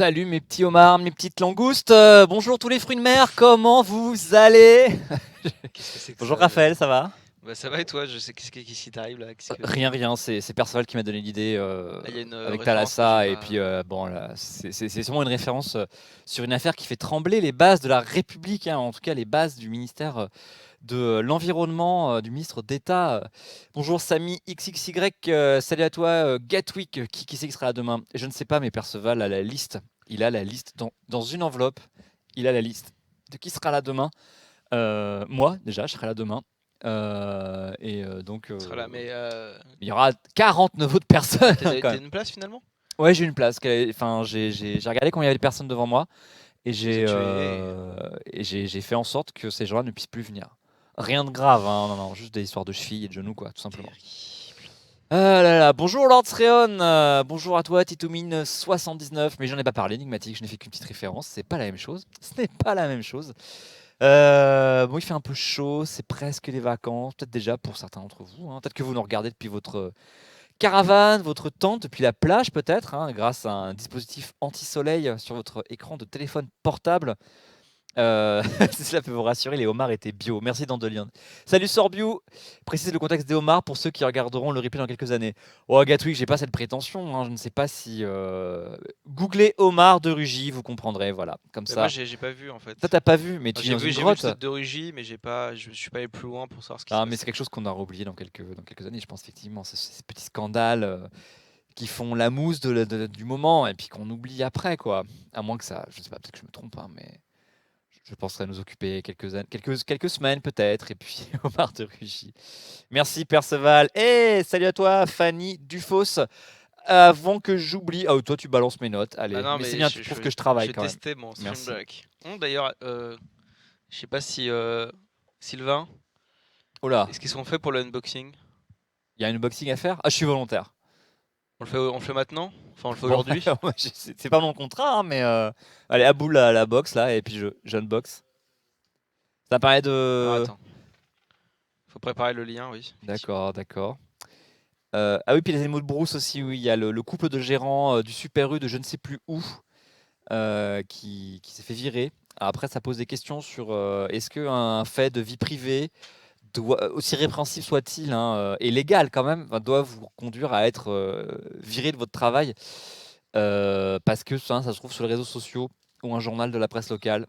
Salut mes petits homards, mes petites langoustes. Bonjour tous les fruits de mer, comment vous allez? Qu'est-ce que c'est que Bonjour ça Raphaël, ça va? Bah ça va et toi? Je sais qu'est-ce qui t'arrive là? Rien, c'est Perceval qui m'a donné l'idée Ah, il y a une avec référence que j'ai Thalassa et pas. puis bon là, c'est sûrement une référence sur une affaire qui fait trembler les bases de la République, hein, en tout cas les bases du ministère de l'Environnement, du ministre d'État. Bonjour Samy XXY, salut à toi Gatwick, qui c'est qui sera là demain? Je ne sais pas mais Perceval a la liste, il a la liste dans une enveloppe, il a la liste de qui sera là demain. Moi déjà, je serai là demain. Donc, Tu seras là, mais il y aura 49 autres personnes t'as quand t'as même. une place finalement? Ouais, j'ai une place. Enfin, j'ai regardé combien il y avait de personnes devant moi et Tu les as tués. j'ai fait en sorte que ces gens-là ne puissent plus venir. Rien de grave, hein, non, non, juste des histoires de chevilles et de genoux, quoi, tout simplement. Terrible. Ah là là, bonjour Lord Sreon, bonjour à toi Titoumine79, mais j'en ai pas parlé, Enigmatique, je n'ai fait qu'une petite référence, c'est pas la même chose, ce n'est pas la même chose. Bon, il fait un peu chaud, c'est presque les vacances, peut-être déjà pour certains d'entre vous, hein. Peut-être que vous nous regardez depuis votre caravane, votre tente, depuis la plage peut-être, hein, grâce à un dispositif anti-soleil sur votre écran de téléphone portable. Si cela peut vous rassurer, les homards étaient bio. Merci Dandelion. Salut Sorbiu, précise le contexte des homards pour ceux qui regarderont le replay dans quelques années. Oh Gatwick, j'ai pas cette prétention, hein, je ne sais pas si... Googlez homard de Rugy, vous comprendrez, voilà, comme Mais moi ça. j'ai pas vu en Toi fait. t'as pas vu, mais Enfin, tu vis dans une j'ai vu le grotte. stade de Rugy, mais je suis pas allé plus loin pour savoir ce qui se Ah, mais c'est passait. quelque chose qu'on aura oublié dans quelques années, je pense effectivement. Ces petits scandales qui font la mousse du moment et puis qu'on oublie après, quoi. À moins que ça, je sais pas, peut-être que je me trompe, hein, mais je penserais nous occuper quelques semaines peut-être. Et puis Omar de Rugy. Merci Perceval. Et salut à toi Fanny Dufos. Avant que j'oublie, ah toi tu balances mes notes, Bah allez. non, Mais c'est mais bien, tu prouves que je travaille je quand même. testais mon stream Merci. deck. D'ailleurs, je sais pas si Sylvain, Oh là, est-ce qu'ils sont faits pour le unboxing? il y a un unboxing à faire? Ah, je suis volontaire. On le fait maintenant? Enfin, on le fait Bon, aujourd'hui? alors, moi, c'est pas mon contrat, hein, mais allez, à bout la box là, et puis j'unbox. Ça paraît Alors de. attends, faut préparer le lien, oui, effectivement. D'accord, d'accord. Ah oui, puis les animaux de brousse aussi, oui. Il y a le couple de gérants du Super U de je ne sais plus où qui s'est fait virer. Après, ça pose des questions sur est-ce qu'un fait de vie privée, aussi répréhensible soit-il, hein, et légal quand même, enfin, doit vous conduire à être viré de votre travail parce que ça se trouve sur les réseaux sociaux ou un journal de la presse locale.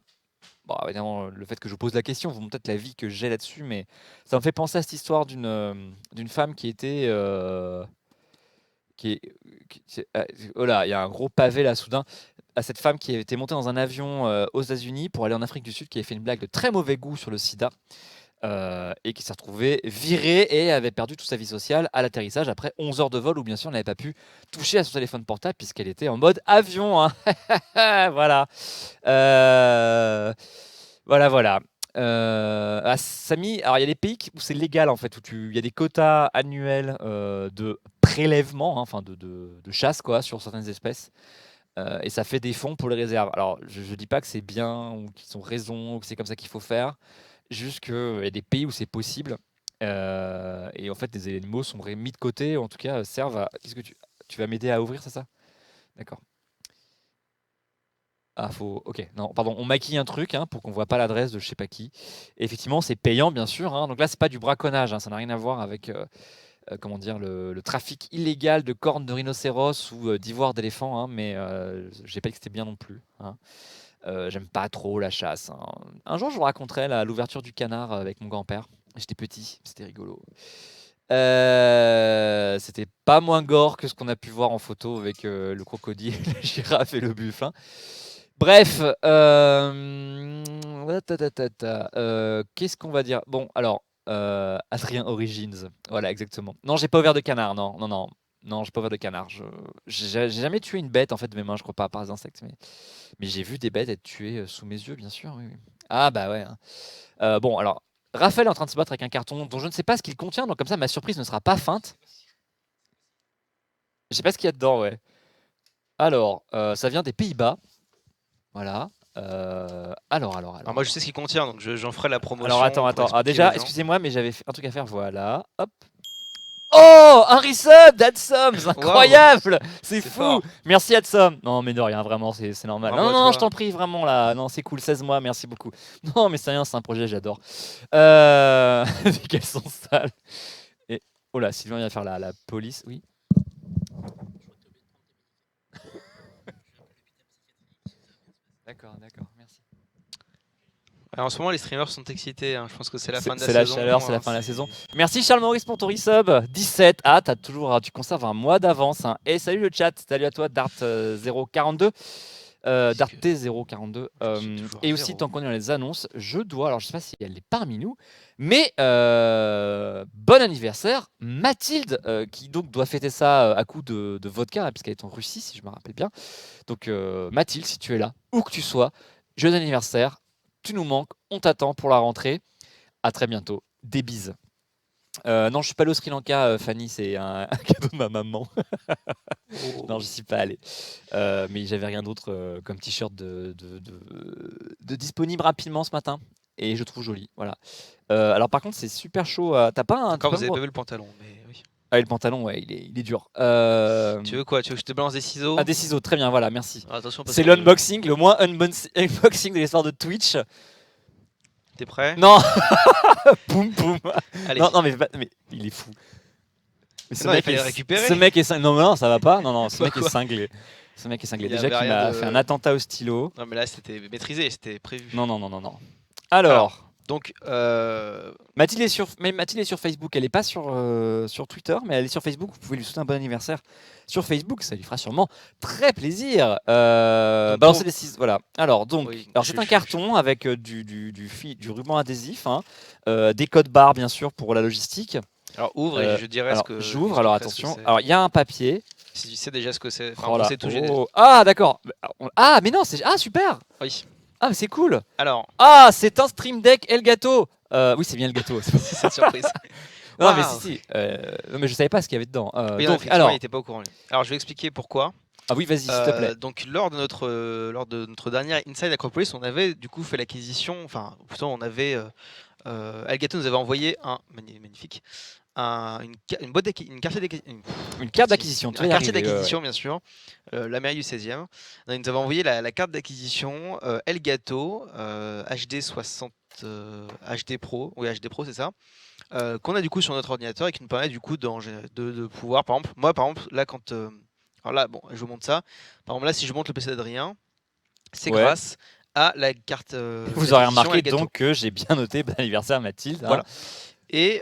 Bon, évidemment, le fait que je pose la question, vous montre peut-être la vie que j'ai là-dessus, mais ça me fait penser à cette histoire d'une femme qui était qui est, oh là, il y a un gros pavé là soudain, à cette femme qui était montée dans un avion aux États-Unis pour aller en Afrique du Sud, qui avait fait une blague de très mauvais goût sur le sida et qui s'est retrouvée virée et avait perdu toute sa vie sociale à l'atterrissage après 11 heures de vol où bien sûr elle n'avait pas pu toucher à son téléphone portable puisqu'elle était en mode avion, hein. Voilà. Euh, voilà. À Samy, alors il y a des pays où c'est légal en fait, où il y a des quotas annuels de prélèvement, hein, enfin de chasse quoi, sur certaines espèces, et ça fait des fonds pour les réserves. Alors je ne dis pas que c'est bien ou qu'ils ont raison ou que c'est comme ça qu'il faut faire, juste qu'il y a des pays où c'est possible, et en fait les animaux sont mis de côté, ou en tout cas servent à... Qu'est-ce que tu vas m'aider à ouvrir, c'est ça? D'accord. Ah, faut. Ok, non, pardon, on maquille un truc hein, pour qu'on voit pas l'adresse de je sais pas qui. Et effectivement, c'est payant, bien sûr, hein. Donc là, c'est pas du braconnage, hein, ça n'a rien à voir avec comment dire, le trafic illégal de cornes de rhinocéros ou d'ivoire d'éléphant, hein, mais j'ai pas dit que c'était bien non plus, hein. J'aime pas trop la chasse, hein. Un jour, je vous raconterai l'ouverture du canard avec mon grand-père. J'étais petit, c'était rigolo. C'était pas moins gore que ce qu'on a pu voir en photo avec le crocodile, la girafe et le buffle, hein. Bref, qu'est-ce qu'on va dire? Bon, alors, Adrien Origins, voilà, exactement. Non, j'ai pas ouvert de canard, non, non, non, non, j'ai pas ouvert de canard. J'ai jamais tué une bête en fait de mes mains, je crois pas, par les insectes, mais j'ai vu des bêtes être tuées sous mes yeux, bien sûr, oui, oui. Ah bah ouais, hein. Bon, alors, Raphaël est en train de se battre avec un carton dont je ne sais pas ce qu'il contient, donc comme ça, ma surprise ne sera pas feinte. Je sais pas ce qu'il y a dedans, ouais. Alors, ça vient des Pays-Bas, voilà. Alors moi je sais ce qu'il contient, donc j'en ferai la Alors promotion attends, pour attends. Ah, expliquer aux déjà, gens. excusez-moi, mais j'avais un truc à faire. Voilà. Hop. Oh Oh, un resub d'Adsom, c'est incroyable. C'est C'est fou. fort. Merci Adsom. Non, mais de rien, vraiment, c'est normal. Bravo Non, à non, toi. je t'en prie, vraiment là. Non, c'est cool, 16 mois, merci beaucoup. Non, mais c'est rien, c'est un projet, j'adore. Quelles sont sales. Et oh là, Sylvain vient faire la police, oui. D'accord, merci. Alors, en ce moment, les streamers sont excités. Hein. Je pense que c'est la fin de la C'est saison. la chaleur, c'est la fin de la saison. Merci Charles Maurice pour ton resub. 17. Ah, tu conserves un mois d'avance. Hein. Et salut le chat. Salut à toi, Dart042. Dart-T042. Et aussi, zéro. tant qu'on est dans les annonces, je dois, alors je sais pas si elle est parmi nous, mais bon anniversaire, Mathilde, qui donc doit fêter ça à coup de vodka, puisqu'elle est en Russie, si je me rappelle bien. Donc Mathilde, si tu es là, où que tu sois, joyeux anniversaire, tu nous manques, on t'attend pour la rentrée. À très bientôt, des bises. Non, je suis pas allé au Sri Lanka, Fanny, c'est un cadeau de ma maman. Non, je suis pas allé. Mais j'avais rien d'autre comme t-shirt de disponible rapidement ce matin. Et je trouve joli. Voilà. Alors par contre, c'est super chaud. T'as pas un. Encore, vous avez pas vu le pantalon, mais oui. Ah, et le pantalon, ouais, il est dur. Tu veux quoi? Tu veux que je te balance des ciseaux? Ah, des ciseaux, très bien, voilà, merci. Alors, attention, parce C'est que l'unboxing, le moins unboxing de l'histoire de Twitch. T'es prêt? Non. Poum poum. Allez. Non, mais il est fou. Mais Non, il fallait le récupérer. ce mec est cinglé. Non, ça va pas. Non, ce mec est Quoi cinglé. Ce mec est cinglé. Il Déjà avait qu'il rien m'a de- fait un attentat au stylo. Non, mais là, c'était maîtrisé, c'était prévu. Non. Alors, Donc, Mathilde est sur Facebook. Elle n'est pas sur Twitter, mais elle est sur Facebook. Vous pouvez lui souhaiter un bon anniversaire sur Facebook. Ça lui fera sûrement très plaisir. Balancer des ciseaux. Voilà. Alors, oui, c'est un carton avec du ruban adhésif, hein, des codes barres, bien sûr, pour la logistique. Alors, ouvre et je dirais ce que. J'ouvre, ce alors que attention. c'est. Alors, il y a un papier. Si tu sais déjà ce que c'est. Enfin, Oh on là, sait tout. Ah, d'accord. Ah, mais non, c'est. Ah, super. Oui. Ah, mais c'est cool. Alors, Ah, c'est un Stream Deck Elgato. Oui, c'est bien Elgato. c'est cette surprise. Non, mais Waouh. si. Mais je savais pas ce qu'il y avait dedans. Oui, non, Donc, effectivement, alors. il était pas au courant. Lui. Alors, je vais expliquer pourquoi. Ah oui, vas-y, s'il te plaît. Donc, lors de notre dernière Inside Acropolis, on avait du coup fait l'acquisition. Enfin, plutôt, on avait. Elgato nous avait envoyé un magnifique. Une boîte une carte d'acquisition. Une carte d'acquisition. Un quartier d'acquisition, bien sûr. La mairie du 16e. Ils nous avaient envoyé la carte d'acquisition Elgato HD 60 HD Pro. Oui, HD Pro, c'est ça. Qu'on a du coup sur notre ordinateur et qui nous permet du coup de pouvoir, par exemple, moi, par exemple, là, quand. Alors là, bon, je vous montre ça. Par exemple, là, si je monte le PC d'Adrien, c'est grâce à la carte. Vous aurez remarqué Elgato. donc que j'ai bien noté bon anniversaire Mathilde. Hein. Voilà. Et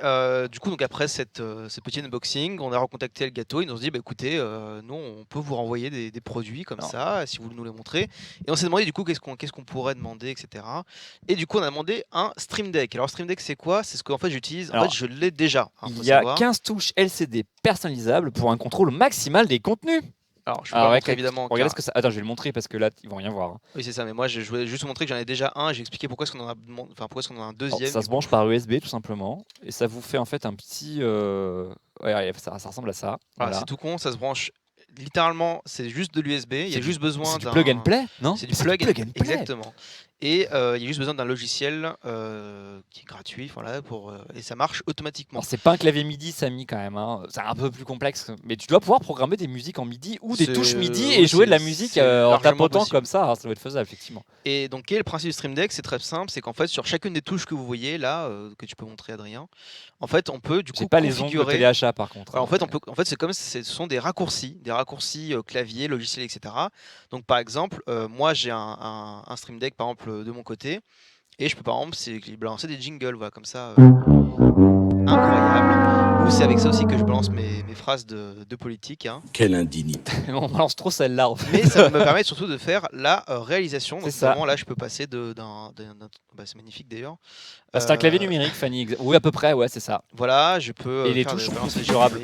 du coup, donc après ce petit unboxing, on a recontacté Elgato. Ils nous ont dit, bah, écoutez, nous, on peut vous renvoyer des produits comme ça, si vous voulez nous les montrer. Et on s'est demandé, du coup, qu'est-ce qu'on pourrait demander, etc. Et du coup, on a demandé un Stream Deck. Alors, Stream Deck, c'est quoi? C'est ce qu'en fait j'utilise. En fait, je l'ai déjà. Hein, il y a 15 touches LCD personnalisables pour un contrôle maximal des contenus. Alors, je peux pas montrer, évidemment. Regardez ce que ça. Attends, je vais le montrer parce que là, ils vont rien voir. Hein. Oui, c'est ça. Mais moi, je voulais juste vous montrer que j'en ai déjà un. J'ai expliqué pourquoi est-ce qu'on en a, pourquoi est-ce qu'on en a un deuxième. Alors, ça se branche par USB tout simplement, et ça vous fait en fait un petit. Ouais, ça ressemble à ça. Voilà. C'est tout con. Ça se branche. Littéralement, c'est juste de l'USB. Il y a juste besoin d'un. C'est du plug and play, non? C'est du plug and play. Exactement. Et il y a juste besoin d'un logiciel qui est gratuit, voilà, et ça marche automatiquement. Alors, c'est pas un clavier MIDI, Samy, quand même. Hein. C'est un peu plus complexe, mais tu dois pouvoir programmer des musiques en MIDI ou des touches MIDI et jouer de la musique en tapotant possible. Comme ça. Alors, ça doit être faisable, effectivement. Et donc, quel est le principe du Stream Deck? C'est très simple, c'est qu'en fait, sur chacune des touches que vous voyez là, que tu peux montrer, Adrien, en fait, on peut du coup pas les ongles de téléachat, par contre. Alors, en fait, c'est comme ce sont des raccourcis clavier, logiciel, etc. Donc, par exemple, moi, j'ai un Stream Deck, par exemple, de mon côté. Et je peux par exemple balancer des jingles, voilà, comme ça, incroyable. Ou c'est avec ça aussi que je balance mes phrases de politique. Hein. Quelle indignité. On balance trop celle-là. En fait. Mais ça me permet surtout de faire la réalisation. Donc ça. Là, je peux passer c'est magnifique d'ailleurs. C'est un clavier numérique, Fanny. Oui, à peu près, ouais, c'est ça. Voilà, je peux. Et les touches sont configurables.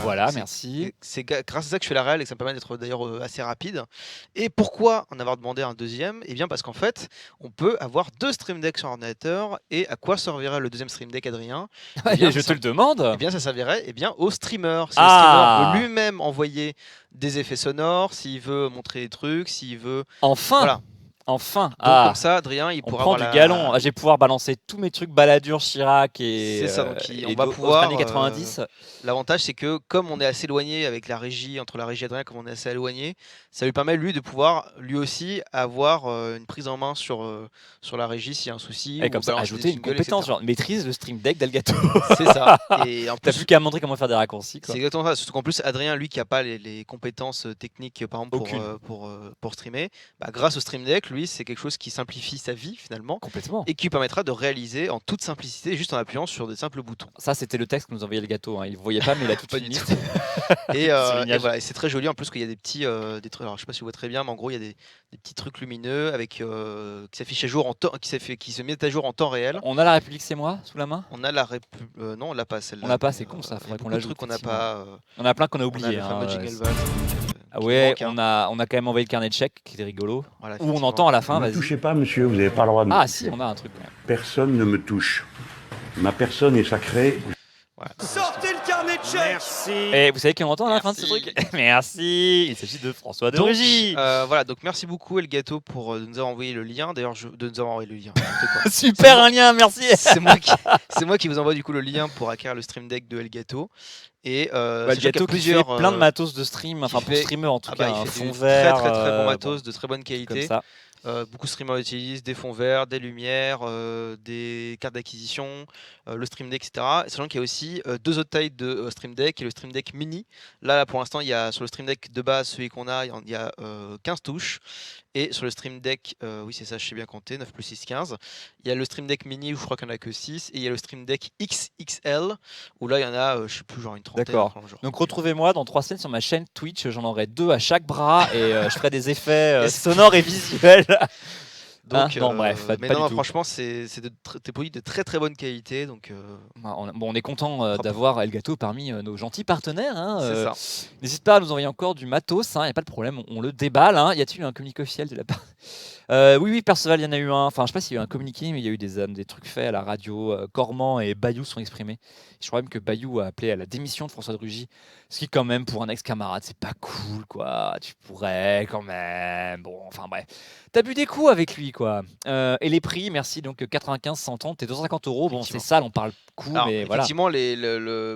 Voilà, merci. C'est grâce à ça que je fais la réal et que ça me permet d'être d'ailleurs assez rapide. Et pourquoi en avoir demandé un deuxième? Eh bien, parce qu'en fait, on peut avoir deux Stream Deck sur ordinateur. Et à quoi servirait le deuxième Stream Deck, Adrien? Je te le demande. Eh bien, ça servirait au streamer. Si le streamer veut lui-même envoyer des effets sonores, s'il veut montrer des trucs, s'il veut. Enfin. Voilà. Enfin. Donc Ah, comme ça, Adrien, il on pourra prend avoir du galon. Je vais pouvoir balancer tous mes trucs Balladur, Chirac C'est ça, donc on et va d'autres pouvoir. années 90. L'avantage, c'est que comme on est assez éloigné avec la régie, entre la régie et Adrien, comme on est assez éloigné, ça lui permet lui de pouvoir lui aussi avoir une prise en main sur la régie s'il y a un souci Et ou comme ça, balancer des ajouter une jingles, compétence, etc. genre maîtrise le Stream Deck d'Elgato. C'est ça. Et en T'as plus, plus qu'à montrer comment faire des raccourcis, quoi. c'est exactement ça. Surtout qu'en plus, Adrien, lui, qui n'a pas les compétences techniques, par exemple, Aucune. pour streamer, bah, grâce au Stream Deck, lui, c'est quelque chose qui simplifie sa vie finalement Complètement. et qui lui permettra de réaliser en toute simplicité, juste en appuyant sur des simples boutons. Ça, c'était le texte que nous envoyait Elgato. Hein. Il ne voyait pas, mais il a tout Pas une du liste. tout. Et Surlignage. voilà, et c'est très joli en plus qu'il y a des petits des trucs. Alors je sais pas si vous voyez très bien, mais en gros il y a des petits trucs lumineux avec qui s'affichent à jour en temps, qui se mettent à jour en temps réel. On a la République, c'est moi, sous la main. On a la non, on l'a pas celle-là. On l'a pas, mais, c'est con ça, il y a faudrait qu'on beaucoup de l'ajoute. trucs qu'on n'a effectivement. pas. On a plein qu'on a On a oublié. le fameux jingle c'est- ball. Ah qui ouais, manque, hein. on a quand même envoyé le carnet de chèques qui était rigolo. Voilà, Où on effectivement. entend à la fin, Ne me vas-y. touchez pas, monsieur, vous n'avez pas le droit de me Ah toucher. si, on a un truc quand même. Personne ne me touche. Ma personne est sacrée. Voilà. Sortez le carnet de chèques. Merci. Et vous savez qui on entend à la fin de ce Merci. truc? Merci. Il s'agit de François de Donc, Rugy. voilà, donc merci beaucoup Elgato pour de nous avoir envoyé le lien. D'ailleurs, de nous avoir envoyé le lien. n'importe quoi. Super un lien, merci. C'est moi qui vous envoie du coup le lien pour acquérir le Stream Deck de Elgato. Et Bah, sachant qu'il y a Elgato qui plusieurs fait plein de matos de stream, enfin qui pour fait- streamer en tout ah bah, cas, il un fait fond du vert. très très bon bon, matos de très bonne comme qualité. ça. Beaucoup de streamers utilisent des fonds verts, des lumières, des cartes d'acquisition, le Stream Deck, etc. Sachant qu'il y a aussi deux autres tailles de Stream Deck et le Stream Deck Mini. Là, pour l'instant, il y a sur le Stream Deck de base, celui qu'on a, il y a 15 touches. Et sur le Stream Deck, oui c'est ça, je sais bien compter, 9 plus 6, 15. Il y a le Stream Deck Mini où je crois qu'il n'y en a que 6. Et il y a le Stream Deck XXL où là il y en a, je sais plus, genre une trentaine. D'accord. enfin, genre. Donc retrouvez-moi dans 3 semaines sur ma chaîne Twitch, j'en aurai 2 à chaque bras et je ferai des effets Yes. sonores et visuels. Donc, non, bref, mais pas non, du tout. franchement, c'est des produits de très très bonne qualité. Donc, On est content d'avoir Elgato parmi nos gentils partenaires. Hein, c'est ça. N'hésite pas à nous envoyer encore du matos, il n'y a pas de problème, on le déballe. Hein. Y a-t-il un communiqué officiel de la part oui, Perceval, il y en a eu un. Enfin, je sais pas s'il y a eu un communiqué, mais il y a eu des trucs faits à la radio. Corman et Bayou sont exprimés. Je crois même que Bayou a appelé à la démission de François de Rugy. Ce qui, quand même, pour un ex-camarade, c'est pas cool, quoi. Tu pourrais, quand même. Bon, enfin, bref. T'as bu des coups avec lui, quoi. Et les prix, merci. Donc, 95, 130 et 250 €. Bon, c'est Effectivement. sale, on parle coût, Alors, mais voilà. effectivement,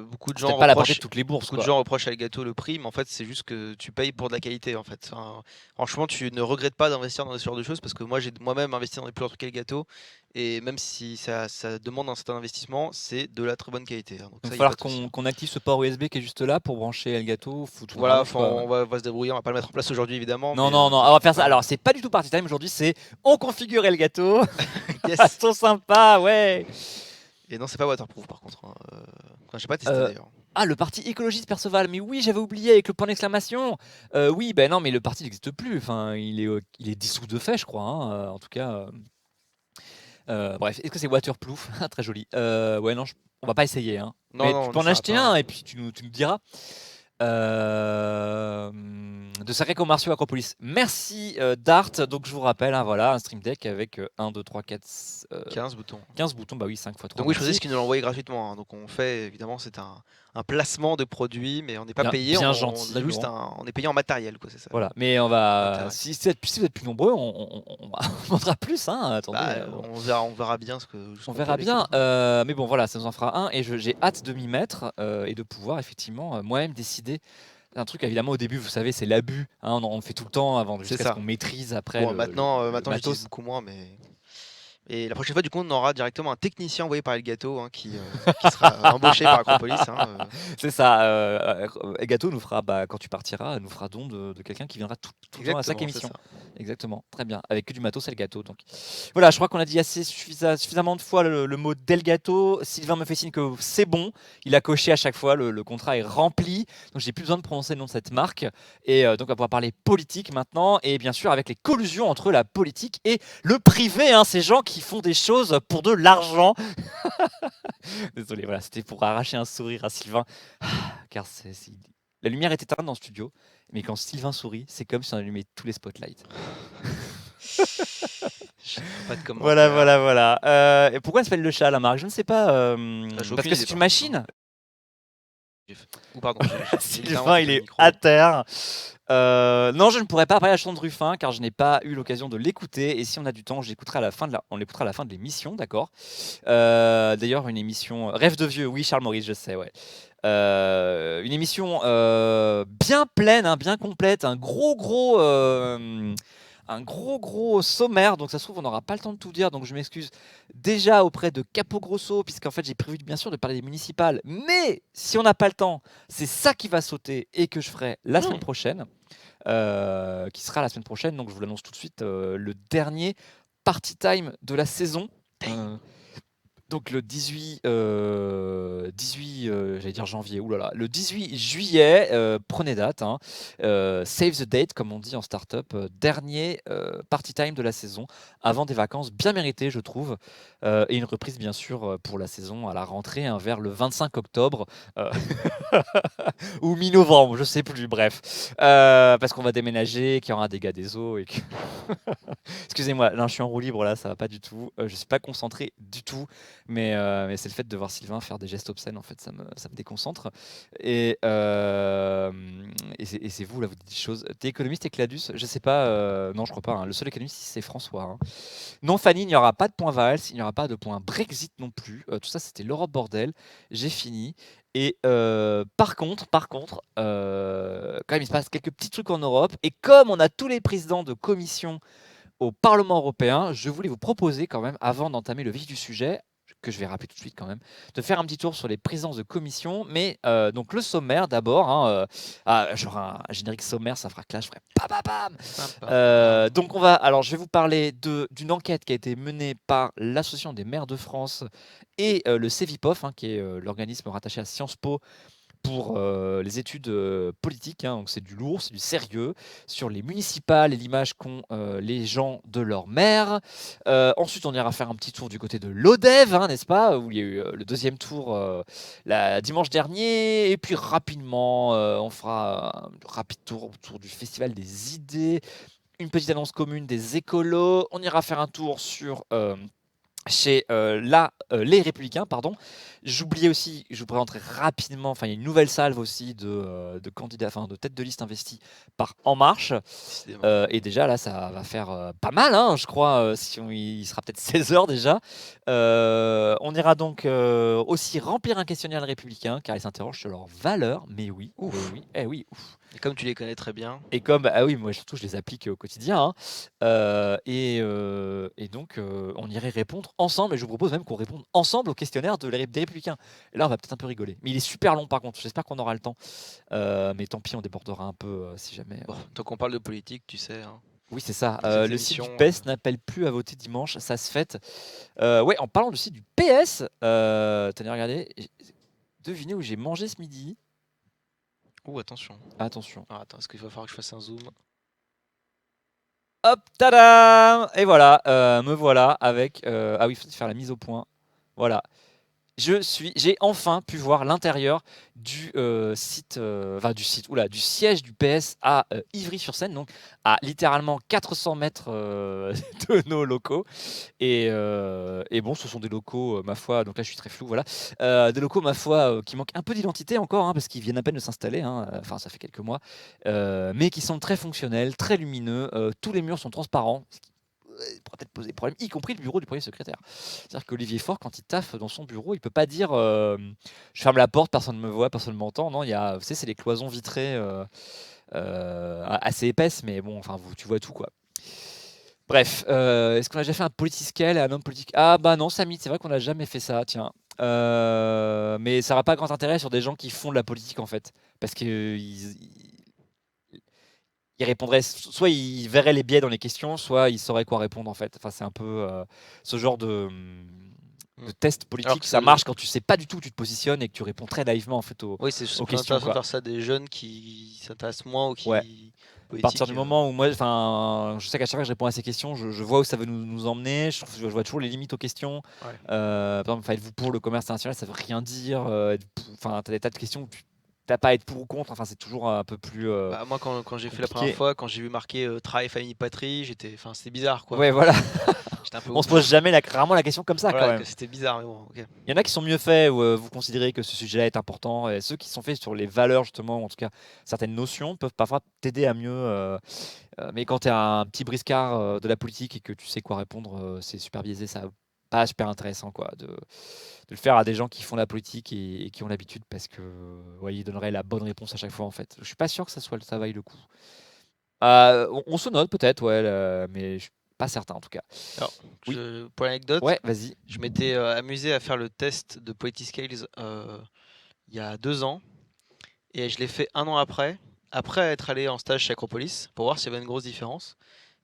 beaucoup de C'est gens pas la portée reprochent. de toutes les bourses, Beaucoup quoi. de gens reprochent à Elgato le prix, mais en fait, c'est juste que tu payes pour de la qualité. En fait. Enfin, franchement, tu ne regrettes pas d'investir dans ce genre de choses parce que moi, j'ai moi-même investi dans des plus gros trucs Elgato et même si ça demande un certain investissement, c'est de la très bonne qualité. Hein. Donc, Il ça, va y a falloir pas de souci. qu'on active ce port USB qui est juste là pour brancher Elgato. Voilà, enfin, on va se débrouiller, on va pas le mettre en place aujourd'hui évidemment. Non, mais, non, non, on va faire ça. Alors, c'est pas du tout party time aujourd'hui, c'est on configure Elgato. yes. Façon sympa, ouais. Et non, c'est pas waterproof par contre. Hein. Enfin, j'ai pas testé Euh, d'ailleurs. Ah, le parti écologiste Perceval, mais oui, j'avais oublié avec le point d'exclamation. Oui, ben non, mais le parti n'existe plus. Enfin, il est dissous de fait, je crois. Hein. En tout cas, bref, est-ce que c'est waterproof? Très joli. Ouais, non, on va pas essayer. Hein. Non, Mais non, tu on peux en essaiera acheter pas. un et puis tu nous diras. De sacrés commerciaux Acropolis. Merci Dart. Donc je vous rappelle, hein, voilà, un Stream Deck avec 1, 2, 3, 4, 15 boutons. 15 boutons, bah oui, 5 fois 3. Donc oui, je faisais ce qu'ils nous l'ont envoyé gratuitement. Hein. Donc on fait, évidemment, c'est un placement de produit, mais on n'est pas Bien- payé. bien on, gentil, on a juste bon. on est payé en matériel, quoi, c'est ça. Voilà, mais on va. Intérêt. Si vous êtes plus nombreux, on vendra plus. Hein. Attendez, Bah, on verra bien ce que. on verra bien. Mais bon, voilà, ça nous en fera un et j'ai hâte de m'y mettre et de pouvoir effectivement moi-même décider. Un truc, évidemment, au début, vous savez, c'est l'abus. Hein, on fait tout le temps avant C'est jusqu'à ça. ce qu'on maîtrise après. Bon, le maintenant matos. j'utilise beaucoup moins, mais. Et la prochaine fois, du coup, on aura directement un technicien envoyé par Elgato hein, qui sera embauché par Acropolis. Hein, C'est ça. Elgato nous fera, quand tu partiras, nous fera don de quelqu'un qui viendra tout le temps à chaque Exactement, émission. c'est ça. Exactement, très bien. Avec que du matos Elgato. Donc voilà, je crois qu'on a dit assez suffisamment de fois le mot d'Elgato. Sylvain me fait signe que c'est bon. Il a coché à chaque fois, le contrat est rempli. Donc j'ai plus besoin de prononcer le nom de cette marque. Et donc on va pouvoir parler politique maintenant. Et bien sûr, avec les collusions entre la politique et le privé. Hein, ces gens qui font des choses pour de l'argent. Désolé, voilà, c'était pour arracher un sourire à Sylvain. Car la lumière est éteinte dans le studio, mais quand Sylvain sourit, c'est comme si on allumait tous les spotlights. Pas de Voilà, commentaires. voilà. Et pourquoi elle s'appelle le chat, la marque? Je ne sais pas. j'ai Parce aucune que idée, c'est par une machine. Ou pardon, j'ai littéralement Sylvain, il coupé le est micro. à terre. Non, je ne pourrais pas parler de la chanson de Ruffin car je n'ai pas eu l'occasion de l'écouter. Et si on a du temps, on l'écoutera à la fin de l'émission, d'accord. D'ailleurs, une émission Rêve de vieux, oui, Charles Maurice, je sais, ouais. Une émission bien pleine, hein, bien complète, un gros sommaire, donc ça se trouve on n'aura pas le temps de tout dire, donc je m'excuse déjà auprès de Capo Grosso, puisqu'en fait j'ai prévu bien sûr de parler des municipales, mais si on n'a pas le temps, c'est ça qui va sauter et que je ferai la semaine prochaine, qui sera la semaine prochaine, donc je vous l'annonce tout de suite, le dernier party time de la saison. Donc le 18 j'allais dire janvier, oulala, le 18 juillet, prenez date, hein, save the date comme on dit en startup, dernier party time de la saison, avant des vacances bien méritées je trouve, et une reprise bien sûr pour la saison à la rentrée, hein, vers le 25 octobre, ou mi-novembre, je sais plus, bref, parce qu'on va déménager, qu'il y aura un dégât des eaux et que... Excusez-moi, là je suis en roue libre, là ça va pas du tout, je suis pas concentré du tout. Mais c'est le fait de voir Sylvain faire des gestes obscènes, en fait, ça me déconcentre. Et, et c'est vous, là, vous dites des choses. T'es économiste et Cladus? Je sais pas, non, je crois pas. Hein. Le seul économiste, c'est François. Hein. Non, Fanny, il n'y aura pas de point Valls, il n'y aura pas de point Brexit non plus. Tout ça, c'était l'Europe bordel. J'ai fini. Et par contre, quand même, il se passe quelques petits trucs en Europe. Et comme on a tous les présidents de commission au Parlement européen, je voulais vous proposer quand même, avant d'entamer le vif du sujet, que je vais rappeler tout de suite quand même, de faire un petit tour sur les présences de commission. Mais donc le sommaire d'abord, hein, genre un générique sommaire, ça fera clash, je ferai bam bam bam. Donc alors je vais vous parler d'une enquête qui a été menée par l'Association des maires de France et le CEVIPOF, hein, qui est l'organisme rattaché à Sciences Po pour les études politiques, hein, donc c'est du lourd, c'est du sérieux, sur les municipales et l'image qu'ont les gens de leur maire. Ensuite, on ira faire un petit tour du côté de l'ODEV, hein, n'est-ce pas, où il y a eu le deuxième tour dimanche dernier. Et puis rapidement, on fera un rapide tour autour du Festival des idées, une petite annonce commune des écolos. On ira faire un tour sur... chez les Républicains, pardon. J'oubliais aussi, je vous présenterai rapidement, enfin il y a une nouvelle salve aussi de candidats, enfin de têtes de liste investies par En Marche. Et déjà là, ça va faire pas mal, hein, je crois, il sera peut-être 16 heures déjà. On ira donc aussi remplir un questionnaire Les Républicains, car ils s'interrogent sur leurs valeurs. Mais oui, ouf. Et comme tu les connais très bien. Et comme, ah oui, moi surtout je les applique au quotidien, hein. Et donc on irait répondre ensemble, et je vous propose même qu'on réponde ensemble au questionnaire des Républicains. Et là on va peut-être un peu rigoler, mais il est super long par contre, j'espère qu'on aura le temps. Mais tant pis, on débordera un peu si jamais. Bon, tant qu'on parle de politique, tu sais. Hein. Oui, c'est ça. Cette Le site du émission, PS n'appelle plus à voter dimanche, ça se fête. Ouais, en parlant du site du PS, tenez, regardez, devinez où j'ai mangé ce midi. Ouh, attention. Attention. Ah, attends, est-ce qu'il va falloir que je fasse un zoom? Hop, tadam! Et voilà, me voilà avec... ah oui, il faut faire la mise au point. Voilà. J'ai enfin pu voir l'intérieur du site, du siège du PS à Ivry-sur-Seine, donc à littéralement 400 mètres de nos locaux. Et bon, ce sont des locaux, ma foi, donc là je suis très flou, voilà, des locaux, ma foi, qui manquent un peu d'identité encore, hein, parce qu'ils viennent à peine de s'installer, hein, enfin ça fait quelques mois, mais qui sont très fonctionnels, très lumineux, tous les murs sont transparents, ce qui pourrait peut-être poser problème, y compris le bureau du premier secrétaire. C'est-à-dire qu'Olivier Faure, quand il taffe dans son bureau, il peut pas dire je ferme la porte, personne ne me voit, personne ne m'entend. Non, il y a, vous savez, c'est les cloisons vitrées assez épaisses, mais bon, enfin, tu vois tout, quoi. Bref, est-ce qu'on a déjà fait un politiscale et un homme politique? Ah bah non, Samy, c'est vrai qu'on n'a jamais fait ça, tiens. Mais ça n'aura pas grand intérêt sur des gens qui font de la politique, en fait. Parce qu'ils répondraient, soit ils verraient les biais dans les questions, soit ils sauraient quoi répondre, en fait. Enfin, c'est un peu ce genre de test politique. Ça marche quand tu sais pas du tout où tu te positionnes et que tu réponds très naïvement, en fait, Oui, c'est aux questions, intéressant de quoi. faire ça des jeunes qui s'intéressent moins ou qui... Ouais. À partir du politique, moment où moi, enfin, je sais qu'à chaque fois que je réponds à ces questions, je vois où ça veut nous emmener. Je vois toujours les limites aux questions. Ouais. Par exemple, êtes-vous pour le commerce international? Ça veut rien dire. Enfin, t'as des tas de questions où tu t'as pas à être pour ou contre. Enfin, c'est toujours un peu plus. Bah, moi, quand j'ai fait la compliqué. première fois, quand j'ai vu marqué travail, famille, patrie, c'était bizarre, quoi. Ouais, Enfin, voilà. C'était un peu On se ouf. pose jamais rarement la question comme ça, quand Voilà, même. que c'était bizarre, mais bon, ok. Il y en a qui sont mieux faits, où vous considérez que ce sujet-là est important, et ceux qui sont faits sur les valeurs, justement, ou en tout cas certaines notions, peuvent parfois t'aider à mieux. Mais quand tu es un petit briscard de la politique et que tu sais quoi répondre, c'est super biaisé, ça pas super intéressant, quoi, de le faire à des gens qui font la politique et qui ont l'habitude, parce que ouais, ils donneraient la bonne réponse à chaque fois, en fait. Je suis pas sûr que ça vaille le coup. On se note peut-être, ouais, mais je suis pas certain en tout cas. Alors, Oui. pour l'anecdote, Ouais, vas-y. je m'étais amusé à faire le test de Politiscales il y a 2 ans, et je l'ai fait un an après être allé en stage chez Acropolis, pour voir s'il y avait une grosse différence.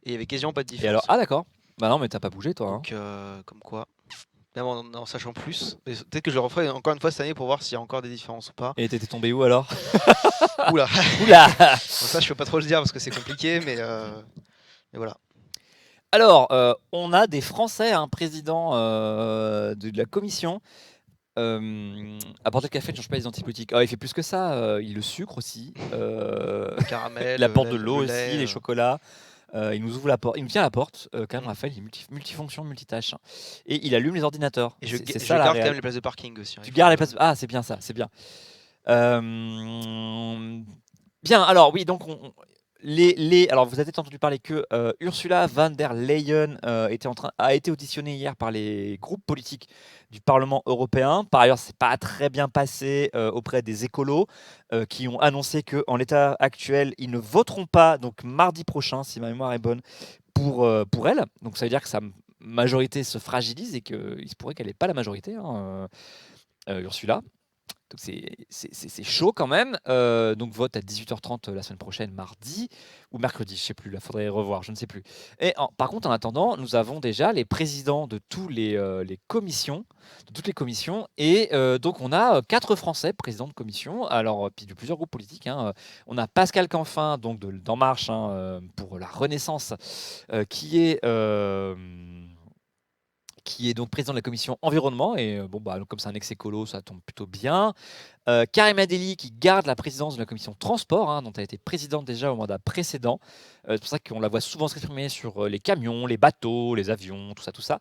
Et il y avait quasiment pas de Et alors, différence. ah d'accord. Bah non, mais t'as pas bougé, toi, hein. Donc, comme quoi, même en sachant plus, mais peut-être que je le referai encore une fois cette année pour voir s'il y a encore des différences ou pas. Et t'étais tombé où alors? Oula, Oula! bon, ça je peux pas trop le dire parce que c'est compliqué, mais voilà. Alors, on a des Français, un président de la commission. Apporter le café ne change pas les identités politiques. Ah, il fait plus que ça, il le sucre aussi. Le caramel, Il apporte de l'eau le aussi, lait. les chocolats. Il nous ouvre la porte, il nous tient la porte. Quand même, Mm. Raphaël, il est multifonction, multitâche. Et il allume les ordinateurs. Et je C'est je ça la garde quand réal. même les places de parking aussi, hein, Tu il faut gardes les que- places. Ah, c'est bien ça, c'est bien. Euh, Bien, alors oui, donc alors vous avez entendu parler que Ursula von der Leyen a été auditionnée hier par les groupes politiques du Parlement européen. Par ailleurs, c'est pas très bien passé auprès des écolos qui ont annoncé qu'en l'état actuel, ils ne voteront pas, donc mardi prochain, si ma mémoire est bonne, pour elle. Donc ça veut dire que sa majorité se fragilise et qu'il se pourrait qu'elle n'ait pas la majorité, hein, Ursula. Donc c'est chaud quand même. Donc vote à 18h30 la semaine prochaine, mardi ou mercredi, je sais plus. Là, faudrait revoir, je ne sais plus. Et par contre, en attendant, nous avons déjà les présidents de les commissions, de toutes les commissions, et donc on a 4 Français présidents de commission. Alors puis de plusieurs groupes politiques, hein. On a Pascal Canfin, donc d'En Marche, hein, pour la Renaissance, qui est donc président de la commission environnement, et bon bah donc comme c'est un ex-écolo, ça tombe plutôt bien. Karim Adeli qui garde la présidence de la commission transport, hein, dont elle a été présidente déjà au mandat précédent. C'est pour ça qu'on la voit souvent s'exprimer sur les camions, les bateaux, les avions, tout ça,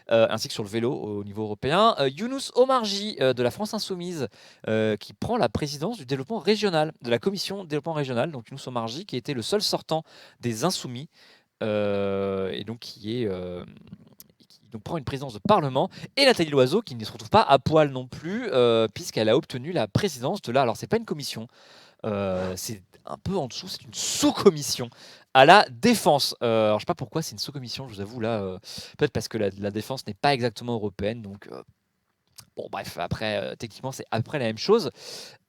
ainsi que sur le vélo au niveau européen. Younous Omarji de la France Insoumise qui prend la présidence du développement régional, de la commission développement régional. Donc Younous Omarji qui était le seul sortant des Insoumis, et donc qui donc prend une présidence de Parlement, et Nathalie Loiseau qui ne se retrouve pas à poil non plus, puisqu'elle a obtenu la présidence de là. Alors c'est pas une commission, c'est un peu en dessous, c'est une sous-commission à la défense. Alors je sais pas pourquoi c'est une sous-commission, je vous avoue là, peut-être parce que la défense n'est pas exactement européenne, donc bon bref, après techniquement c'est à peu près la même chose.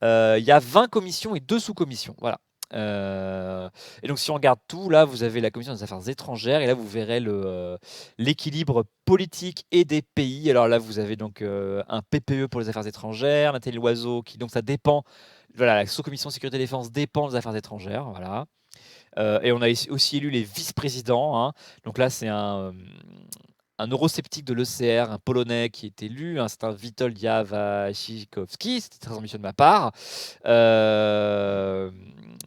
Il y a 20 commissions et 2 sous-commissions, voilà. Et donc si on regarde tout, là vous avez la commission des affaires étrangères, et là vous verrez l'équilibre politique et des pays. Alors là vous avez donc un PPE pour les affaires étrangères, Nathalie Loiseau qui, donc ça dépend, voilà, la sous-commission sécurité et défense dépend des affaires étrangères, voilà. Et on a aussi élu les vice-présidents, hein. Donc là c'est un eurosceptique de l'ECR, un Polonais qui est élu, c'est un Witold Jawaszykowski, c'était très ambitieux de ma part.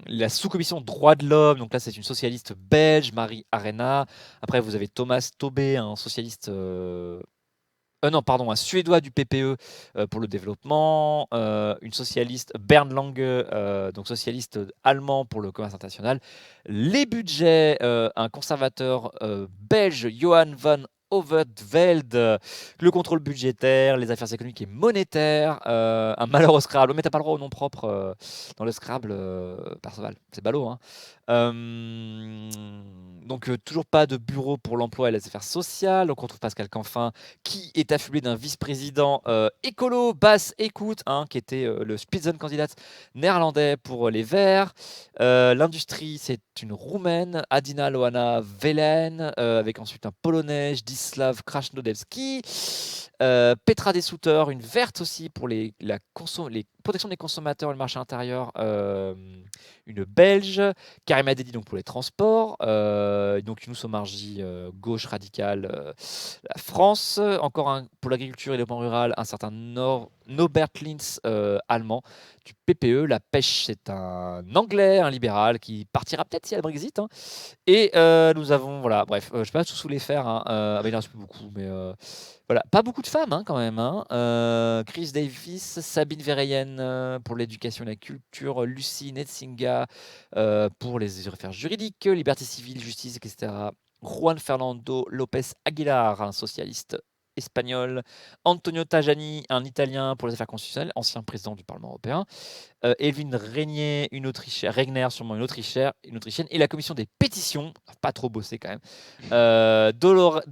La sous-commission droits de l'homme, donc là c'est une socialiste belge, Marie Arena. Après vous avez Thomas Tobé, un socialiste, non pardon, un Suédois du PPE pour le développement, une socialiste Bernd Lange, donc socialiste allemand pour le commerce international. Les budgets, un conservateur belge, Johan van Overveld, le contrôle budgétaire, les affaires économiques et monétaires, un malheureux Scrabble. Mais t'as pas le droit au nom propre dans le Scrabble, Perceval. C'est ballot, hein. Donc toujours pas de bureau pour l'emploi et les affaires sociales. Donc on trouve Pascal Canfin qui est affublé d'un vice-président écolo, basse écoute, hein, qui était le Spitzenkandidat néerlandais pour les Verts. L'industrie, c'est une Roumaine, Adina Loana Velen, avec ensuite un Polonais, Zdzisław Krasnodębski. Petra Dessouter, une verte aussi pour les protection des consommateurs et le marché intérieur, une Belge. Karima Deli donc pour les transports. Donc Younous Omarjee, gauche radicale, la France. Encore un pour l'agriculture et le développement rural, un certain Norbert Lins, allemand, du PPE. La pêche, c'est un Anglais, un libéral, qui partira peut-être s'il y a le Brexit, hein. Et nous avons, voilà, bref, je ne vais pas tous vous les faire, hein. Ah, mais il en reste plus beaucoup, mais voilà, pas beaucoup de femmes, hein, quand même, hein. Chris Davis, Sabine Verheyen, pour l'éducation et la culture, Lucie Netzinga, pour les affaires juridiques, liberté civile, justice, etc. Juan Fernando López Aguilar, un socialiste espagnol. Antonio Tajani, un Italien pour les affaires constitutionnelles, ancien président du Parlement européen. Evelyne Régnier, une Autrichienne, Regner, sûrement une Autrichienne, et la commission des pétitions, pas trop bossé quand même. Dolores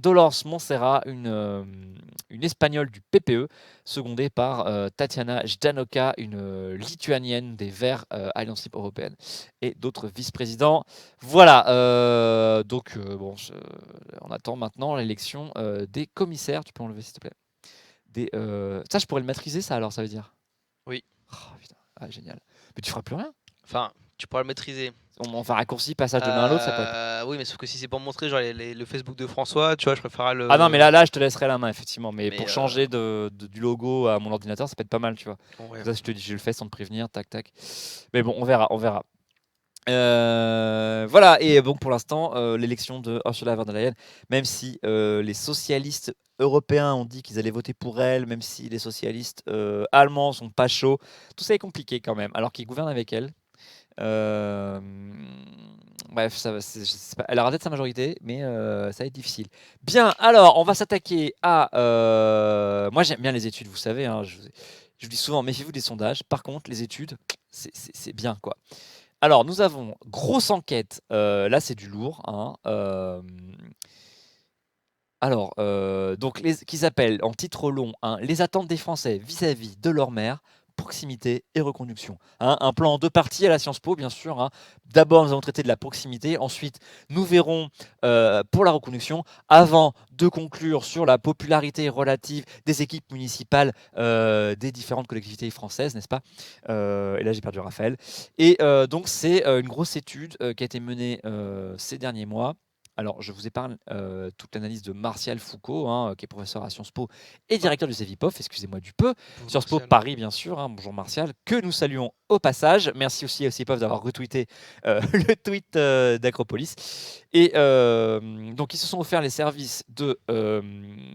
Montserrat, une Espagnole du PPE, secondée par Tatiana Ždanoka, une Lituanienne des Verts, Alliance Libre Européenne, et d'autres vice-présidents. Voilà, donc bon, on attend maintenant l'élection des commissaires. Tu peux enlever s'il te plaît. Ça, je pourrais le maîtriser, ça alors, ça veut dire. Oui. Oh, putain. Ah, génial. Mais tu feras plus rien. Enfin, tu pourras le maîtriser. On fait un raccourci, passage de l'un à l'autre, ça pourrait être... Oui, mais sauf que si c'est pour montrer genre le Facebook de François, tu vois, je préférerais le. Ah non, mais là, je te laisserai la main, effectivement. Mais Mais, pour changer du logo à mon ordinateur, ça peut être pas mal, tu vois. Ouais. Comme ça, je te dis, je le fais sans te prévenir, tac, tac. Mais bon, on verra, on verra. Voilà, et donc pour l'instant, l'élection de Ursula von der Leyen, même si les socialistes européens ont dit qu'ils allaient voter pour elle, même si les socialistes allemands sont pas chauds, tout ça est compliqué quand même, alors qu'ils gouvernent avec elle. Bref, je sais pas, elle aura peut-être sa majorité, mais ça va être difficile. Bien, alors, on va s'attaquer à... moi, j'aime bien les études, vous savez, hein, je vous dis souvent, méfiez-vous des sondages. Par contre, les études, c'est bien, quoi. Alors, nous avons grosse enquête. Là, c'est du lourd, hein. Alors, donc, qu'ils appellent en titre long, hein, les attentes des Français vis-à-vis de leur maire, proximité et reconduction. Hein, un plan en deux parties à la Sciences Po, bien sûr, hein. D'abord, nous allons traiter de la proximité. Ensuite, nous verrons pour la reconduction, avant de conclure sur la popularité relative des équipes municipales des différentes collectivités françaises, n'est-ce pas? Et là, j'ai perdu Raphaël. Et donc, c'est une grosse étude qui a été menée ces derniers mois. Alors, je vous épargne toute l'analyse de Martial Foucault, hein, qui est professeur à Sciences Po et directeur du CEVIPOF, excusez-moi du peu. Bonjour, Sciences Po Martial. Paris, bien sûr. Hein, bonjour Martial, que nous saluons au passage. Merci aussi au CEVIPOF d'avoir retweeté le tweet d'Acropolis. Et donc, ils se sont offerts les services d'un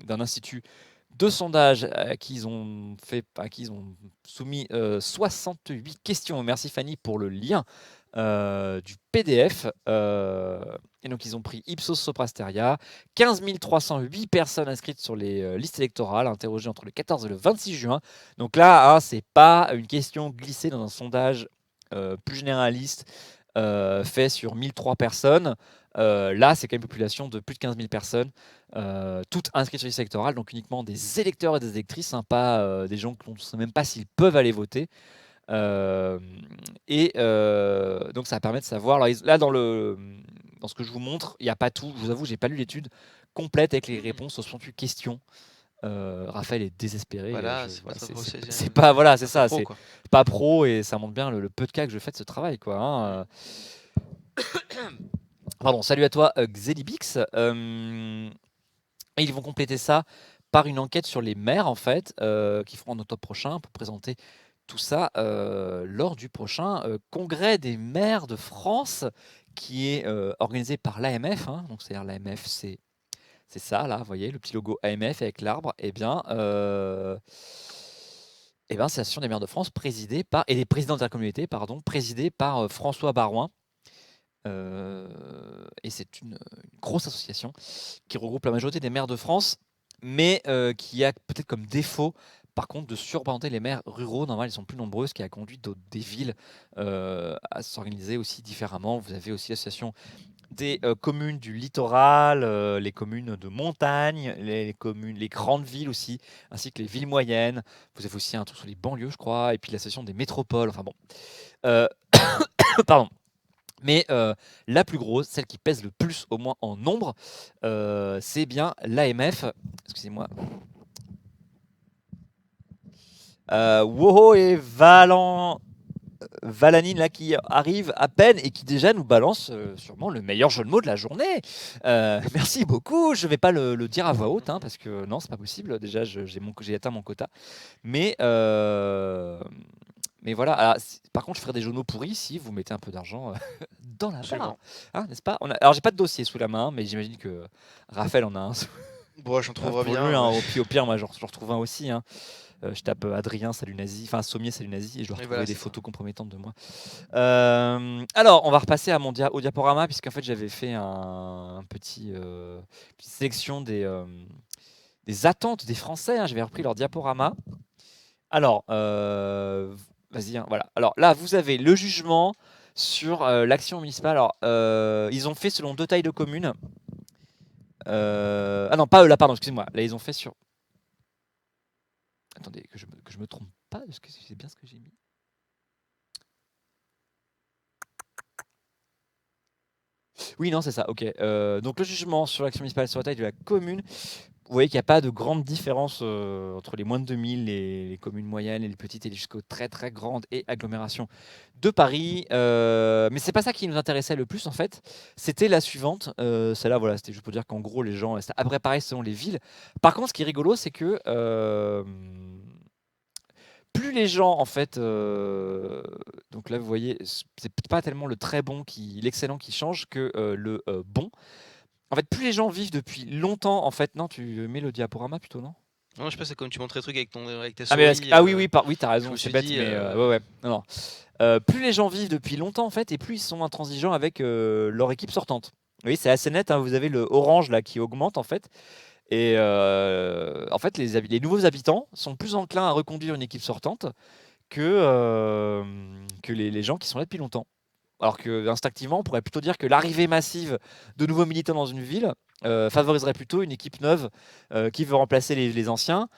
institut de sondage à qui ils ont soumis 68 questions. Merci Fanny pour le lien du PDF. Et donc, ils ont pris Ipsos Soprasteria, 15 308 personnes inscrites sur les listes électorales, interrogées entre le 14 et le 26 juin. Donc là, hein, c'est pas une question glissée dans un sondage plus généraliste fait sur 1003 personnes. Là, c'est quand même une population de plus de 15 000 personnes, toutes inscrites sur les listes électorales, donc uniquement des électeurs et des électrices, hein, pas des gens qu'on ne sait même pas s'ils peuvent aller voter. Donc ça permet de savoir. Alors, là, dans ce que je vous montre, il n'y a pas tout. Je vous avoue, j'ai pas lu l'étude complète avec les réponses aux 68 questions. Raphaël est désespéré. Voilà, c'est pas très pro, c'est pas, voilà, c'est pas ça, pro, c'est quoi. pas pro et ça montre bien le peu de cas que je fais de ce travail, quoi. Hein. Pardon, salut à toi, Xelibix. Et ils vont compléter ça par une enquête sur les maires, en fait, qui feront en octobre prochain pour présenter tout ça lors du prochain congrès des maires de France qui est organisé par l'AMF. Hein, donc, c'est-à-dire l'AMF, c'est ça, là, vous voyez, le petit logo AMF avec l'arbre. Eh bien, c'est l'Association des maires de France présidée par, et des présidents d'intercommunautés, pardon, présidée par François Barouin. Et c'est une grosse association qui regroupe la majorité des maires de France, mais qui a peut-être comme défaut, par contre, de surreprésenter les maires ruraux. Normalement, ils sont plus nombreux, ce qui a conduit des villes à s'organiser aussi différemment. Vous avez aussi l'association des communes du littoral, les communes de montagne, les grandes villes aussi, ainsi que les villes moyennes. Vous avez aussi un truc sur les banlieues, je crois, et puis l'association des métropoles. Enfin bon. Pardon. Mais la plus grosse, celle qui pèse le plus au moins en nombre, c'est bien l'AMF. Excusez-moi. Woho et Valanine là qui arrive à peine et qui déjà nous balance sûrement le meilleur jeu de mots de la journée. Merci beaucoup. Je vais pas le dire à voix haute parce que non, c'est pas possible. Déjà, j'ai atteint mon quota. Mais mais voilà. Alors, par contre, je ferai des jeux de mots pourris si vous mettez un peu d'argent dans la barre, Absolument. n'est-ce pas? Alors, j'ai pas de dossier sous la main, mais j'imagine que Raphaël en a un Bon, j'en trouverai pour bien. lui. Ouais. Au pire, moi, j'en retrouve un aussi. Je tape Adrien, salut nazi, enfin Sommier, salut nazi, et je dois Et retrouver voilà, des c'est ça. photos compromettantes de moi. Alors, on va repasser à au diaporama, puisqu'en fait, j'avais fait une petite sélection des attentes des Français. J'avais repris leur diaporama. Alors, vas-y, voilà. Alors là, vous avez le jugement sur l'action municipale. Alors, ils ont fait selon 2 tailles de communes. Ah non, pas eux, là, pardon, excusez-moi. Là, ils ont fait sur. Attendez, que je me trompe pas, parce que c'est bien ce que j'ai mis. Oui, non, c'est ça, ok. Donc le jugement sur l'action municipale sur la taille de la commune, vous voyez qu'il n'y a pas de grande différence entre les moins de 2000, les communes moyennes et les petites, et jusqu'aux très très grandes et agglomérations de Paris. Mais c'est pas ça qui nous intéressait le plus en fait. C'était la suivante. Celle-là, voilà, c'était juste pour dire qu'en gros, les gens, c'était après pareil selon les villes. Par contre, ce qui est rigolo, c'est que plus les gens, en fait, donc là, vous voyez, c'est pas tellement le très bon, l'excellent qui change que le bon. En fait, plus les gens vivent depuis longtemps, en fait, non, tu mets le diaporama plutôt, non? Non, je sais pas, c'est comme tu montrais le truc avec ta Ah, mais souris. ah oui, oui, oui, t'as Je me raison, c'est suis bête, dit, mais ouais, ouais, non, non. Plus les gens vivent depuis longtemps, en fait, et plus ils sont intransigeants avec leur équipe sortante. Oui, c'est assez net, vous avez le orange là qui augmente, en fait. Et en fait, les nouveaux habitants sont plus enclins à reconduire une équipe sortante que les gens qui sont là depuis longtemps. Alors que instinctivement, on pourrait plutôt dire que l'arrivée massive de nouveaux militants dans une ville favoriserait plutôt une équipe neuve qui veut remplacer les anciens.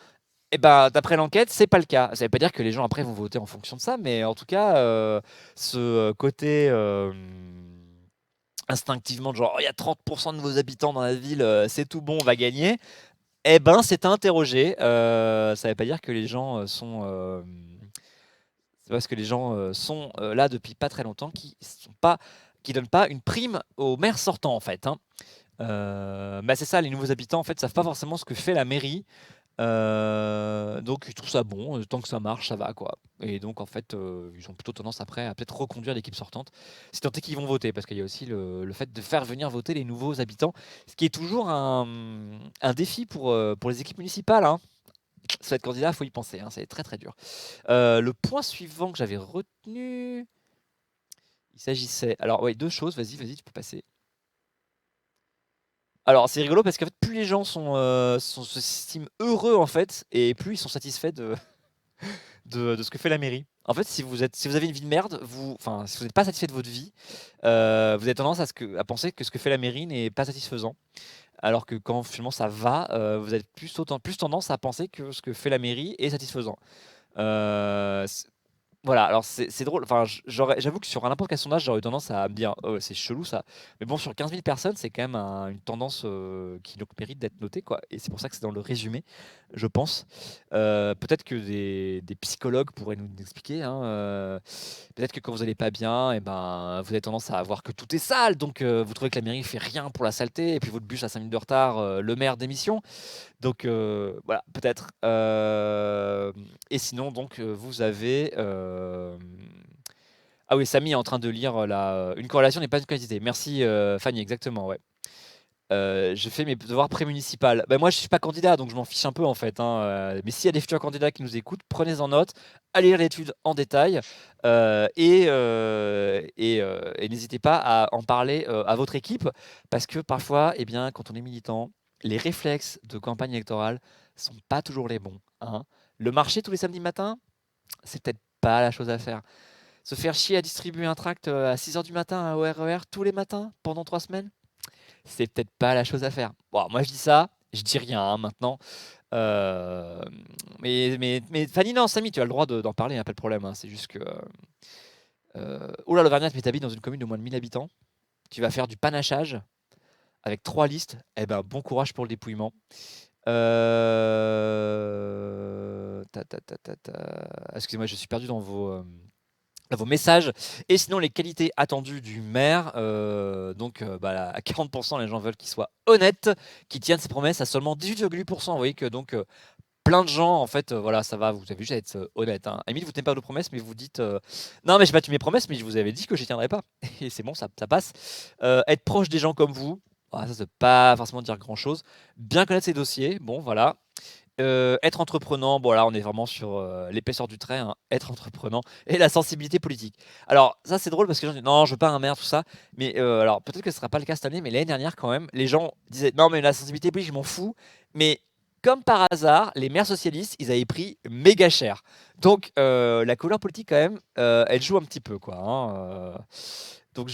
Et ben, d'après l'enquête, c'est pas le cas. Ça veut pas dire que les gens après vont voter en fonction de ça, mais en tout cas, ce côté instinctivement de genre il y a 30% de nouveaux habitants dans la ville, c'est tout bon, on va gagner. Eh ben, c'est à interroger. Ça veut pas dire que les gens c'est parce que les gens sont là depuis pas très longtemps qui donnent pas une prime aux maires sortants en fait. Bah, c'est ça, les nouveaux habitants en fait savent pas forcément ce que fait la mairie. Donc ils trouvent ça bon, tant que ça marche, ça va quoi. Et donc en fait, ils ont plutôt tendance après à peut-être reconduire l'équipe sortante, si tant est qu'ils vont voter, parce qu'il y a aussi le fait de faire venir voter les nouveaux habitants, ce qui est toujours un défi pour les équipes municipales. Ça être candidat, il faut y penser, c'est très très dur. Le point suivant que j'avais retenu, il s'agissait. Alors, ouais, 2 choses, vas-y, tu peux passer. Alors, c'est rigolo parce qu'en fait, plus les gens s'estiment heureux en fait, et plus ils sont satisfaits de ce que fait la mairie. En fait, si vous avez une vie de merde, enfin, si vous n'êtes pas satisfait de votre vie, vous avez tendance à penser que ce que fait la mairie n'est pas satisfaisant. Alors que quand finalement ça va, vous avez plus tendance à penser que ce que fait la mairie est satisfaisant. Euh, Voilà, alors c'est drôle. Enfin, j'avoue que sur n'importe quel sondage, j'aurais eu tendance à me dire, oh, c'est chelou ça. Mais bon, sur 15 000 personnes, c'est quand même une tendance qui donc mérite d'être notée, quoi. Et c'est pour ça que c'est dans le résumé, je pense. Peut-être que des psychologues pourraient nous expliquer. Peut-être que quand vous allez pas bien, et ben, vous avez tendance à voir que tout est sale. Donc, vous trouvez que la mairie fait rien pour la saleté. Et puis, votre bus a 5 minutes de retard, le maire démission. Donc voilà, peut-être. Et sinon, donc, vous avez. Ah oui, Samy est en train de lire une corrélation n'est pas une quantité. Merci Fanny, exactement, ouais. J'ai fait mes devoirs pré-municipales. Ben, moi, je suis pas candidat, donc je m'en fiche un peu en fait. Mais s'il y a des futurs candidats qui nous écoutent, prenez-en note, allez lire l'étude en détail et n'hésitez pas à en parler à votre équipe parce que parfois, eh bien, quand on est militant, les réflexes de campagne électorale sont pas toujours les bons. Le marché tous les samedis matins, c'est peut-être pas la chose à faire. Se faire chier à distribuer un tract à 6 h du matin au RER tous les matins pendant 3 semaines, c'est peut-être pas la chose à faire. Bon, moi je dis ça, je dis rien maintenant. Euh, mais Fanny, non, Samy, tu as le droit d'en parler, pas de problème. C'est juste que. Oh là, l'Auvergnat, mais t'habites dans une commune de moins de 1000 habitants. Tu vas faire du panachage avec 3 listes. Eh ben, bon courage pour le dépouillement. Excusez-moi, je suis perdu dans vos messages. Et sinon, les qualités attendues du maire. À 40%, les gens veulent qu'il soit honnête, qu'il tienne ses promesses à seulement 18,8%. Vous voyez que plein de gens, en fait, voilà, ça va, vous avez juste à être honnête. Hein. Emile, vous tenez pas de promesses, mais vous dites non, mais j'ai pas tenu mes promesses, mais je vous avais dit que je tiendrai pas. Et c'est bon, ça passe. Être proche des gens comme vous, ça ne veut pas forcément dire grand chose. Bien connaître ses dossiers, bon, voilà. Être entreprenant, bon là on est vraiment sur l'épaisseur du trait, hein, être entreprenant et la sensibilité politique. Alors ça c'est drôle parce que les gens disent non je veux pas un maire tout ça, mais alors peut-être que ce sera pas le cas cette année, mais l'année dernière quand même, les gens disaient non mais la sensibilité politique je m'en fous, mais comme par hasard, les maires socialistes ils avaient pris méga cher. Donc la couleur politique quand même, elle joue un petit peu quoi. Hein. Donc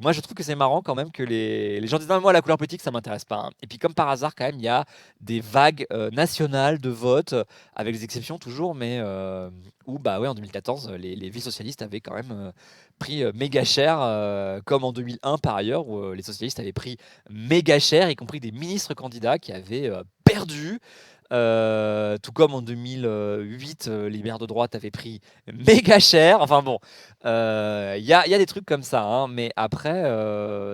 moi je trouve que c'est marrant quand même que les gens disent non mais moi la couleur politique ça m'intéresse pas. Hein. Et puis comme par hasard quand même il y a des vagues nationales de vote, avec des exceptions toujours, mais où bah ouais en 2014 les villes socialistes avaient quand même pris méga cher, comme en 2001 par ailleurs où les socialistes avaient pris méga cher, y compris des ministres candidats qui avaient perdu. Tout comme en 2008, les maires de droite avaient pris méga cher. Enfin bon, il y a des trucs comme ça, hein, mais après,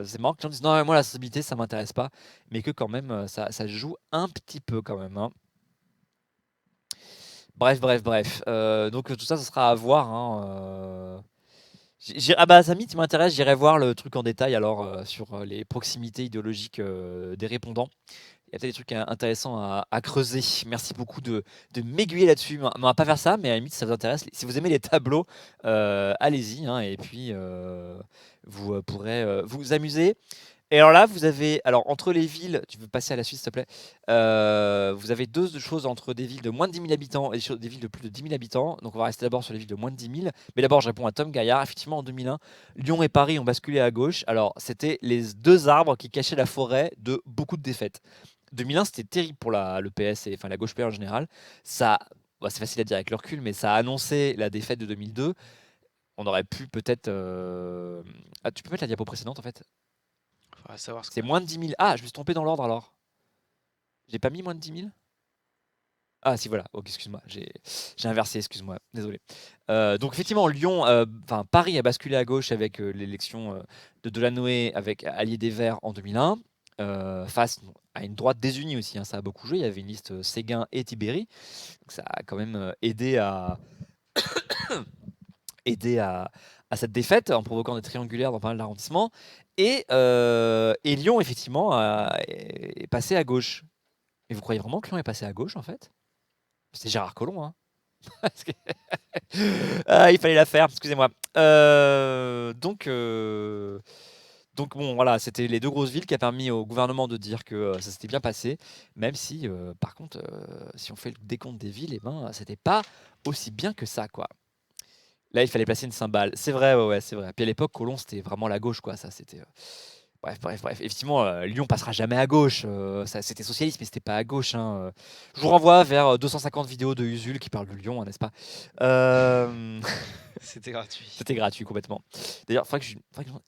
c'est marrant que les gens disent non, mais moi la sensibilité ça m'intéresse pas, mais que quand même ça joue un petit peu quand même. Hein. Bref. Donc tout ça, ce sera à voir. Hein, ah bah Samy, tu m'intéresses, j'irai voir le truc en détail alors sur les proximités idéologiques des répondants. Il y a peut-être des trucs intéressants à creuser. Merci beaucoup de m'aiguiller là-dessus. On va pas faire ça, mais à la limite, si ça vous intéresse, si vous aimez les tableaux, allez-y. Hein, et puis, vous pourrez vous amuser. Et alors là, vous avez, alors entre les villes, tu veux passer à la suite, s'il te plaît, vous avez deux choses entre des villes de moins de 10 000 habitants et des villes de plus de 10 000 habitants. Donc on va rester d'abord sur les villes de moins de 10 000. Mais d'abord, je réponds à Tom Gaillard. Effectivement, en 2001, Lyon et Paris ont basculé à gauche. Alors, c'était les deux arbres qui cachaient la forêt de beaucoup de défaites. 2001, c'était terrible pour le PS et enfin la gauche PS en général. Ça, c'est facile à dire avec le recul, mais ça a annoncé la défaite de 2002. On aurait pu peut-être. Ah, tu peux mettre la diapo précédente en fait. Faudra savoir ce C'est que. moins de 10 000. Ah, je me suis trompé dans l'ordre alors. J'ai pas mis moins de 10 000. Ah si voilà, ok excuse-moi, j'ai inversé, excuse-moi, désolé. Donc effectivement Lyon, enfin Paris a basculé à gauche avec l'élection de Delanoë avec Allié des Verts en 2001, face à une droite désunie aussi, hein, ça a beaucoup joué, il y avait une liste Séguin et Tibéri, donc ça a quand même aidé à cette défaite en provoquant des triangulaires dans pas mal d'arrondissements, et Lyon effectivement est passé à gauche. Mais vous croyez vraiment que Lyon est passé à gauche en fait? C'est Gérard Collomb, hein. Parce que- Ah, il fallait la faire, excusez-moi. Donc bon, voilà, c'était les deux grosses villes qui a permis au gouvernement de dire que ça s'était bien passé, même si, par contre, si on fait le décompte des villes, eh ben, c'était pas aussi bien que ça, quoi. Là, il fallait placer une cymbale. C'est vrai, ouais, c'est vrai. Puis à l'époque, Colomb, c'était vraiment la gauche, quoi. Ça, c'était. Bref. Effectivement, Lyon passera jamais à gauche. Ça, c'était socialiste, mais c'était pas à gauche. Hein. Je vous renvoie vers 250 vidéos de Usul qui parlent de Lyon, hein, n'est-ce pas? C'était gratuit. C'était gratuit complètement. D'ailleurs,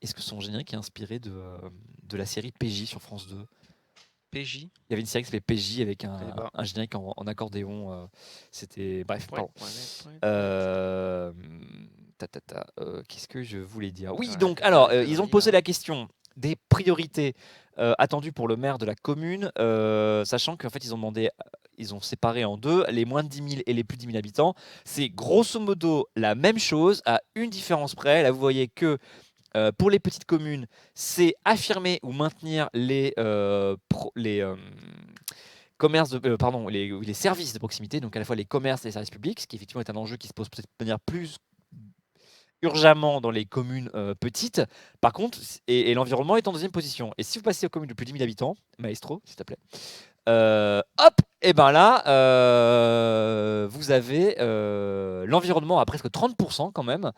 est-ce que son générique est inspiré de la série PJ sur France 2? PJ. Il y avait une série qui s'appelait PJ avec connais pas. un générique en accordéon. C'était. Bref, Ouais, pardon. ouais. Euh, Qu'est-ce que je voulais dire? Oui, Arrête, donc, alors, arrête de ils ont rire, posé hein. la question des priorités attendues pour le maire de la commune, sachant qu'en fait, ils ont séparé en deux, les moins de 10 000 et les plus de 10 000 habitants. C'est grosso modo la même chose, à une différence près. Là, vous voyez que pour les petites communes, c'est affirmer ou maintenir les commerces les services de proximité, donc à la fois les commerces et les services publics, ce qui effectivement est un enjeu qui se pose peut-être de manière plus urgemment dans les communes petites. Par contre, l'environnement est en deuxième position. Et si vous passez aux communes de plus de 10 000 habitants, Maestro, s'il te plaît, hop, et ben là, vous avez l'environnement à presque 30% quand même,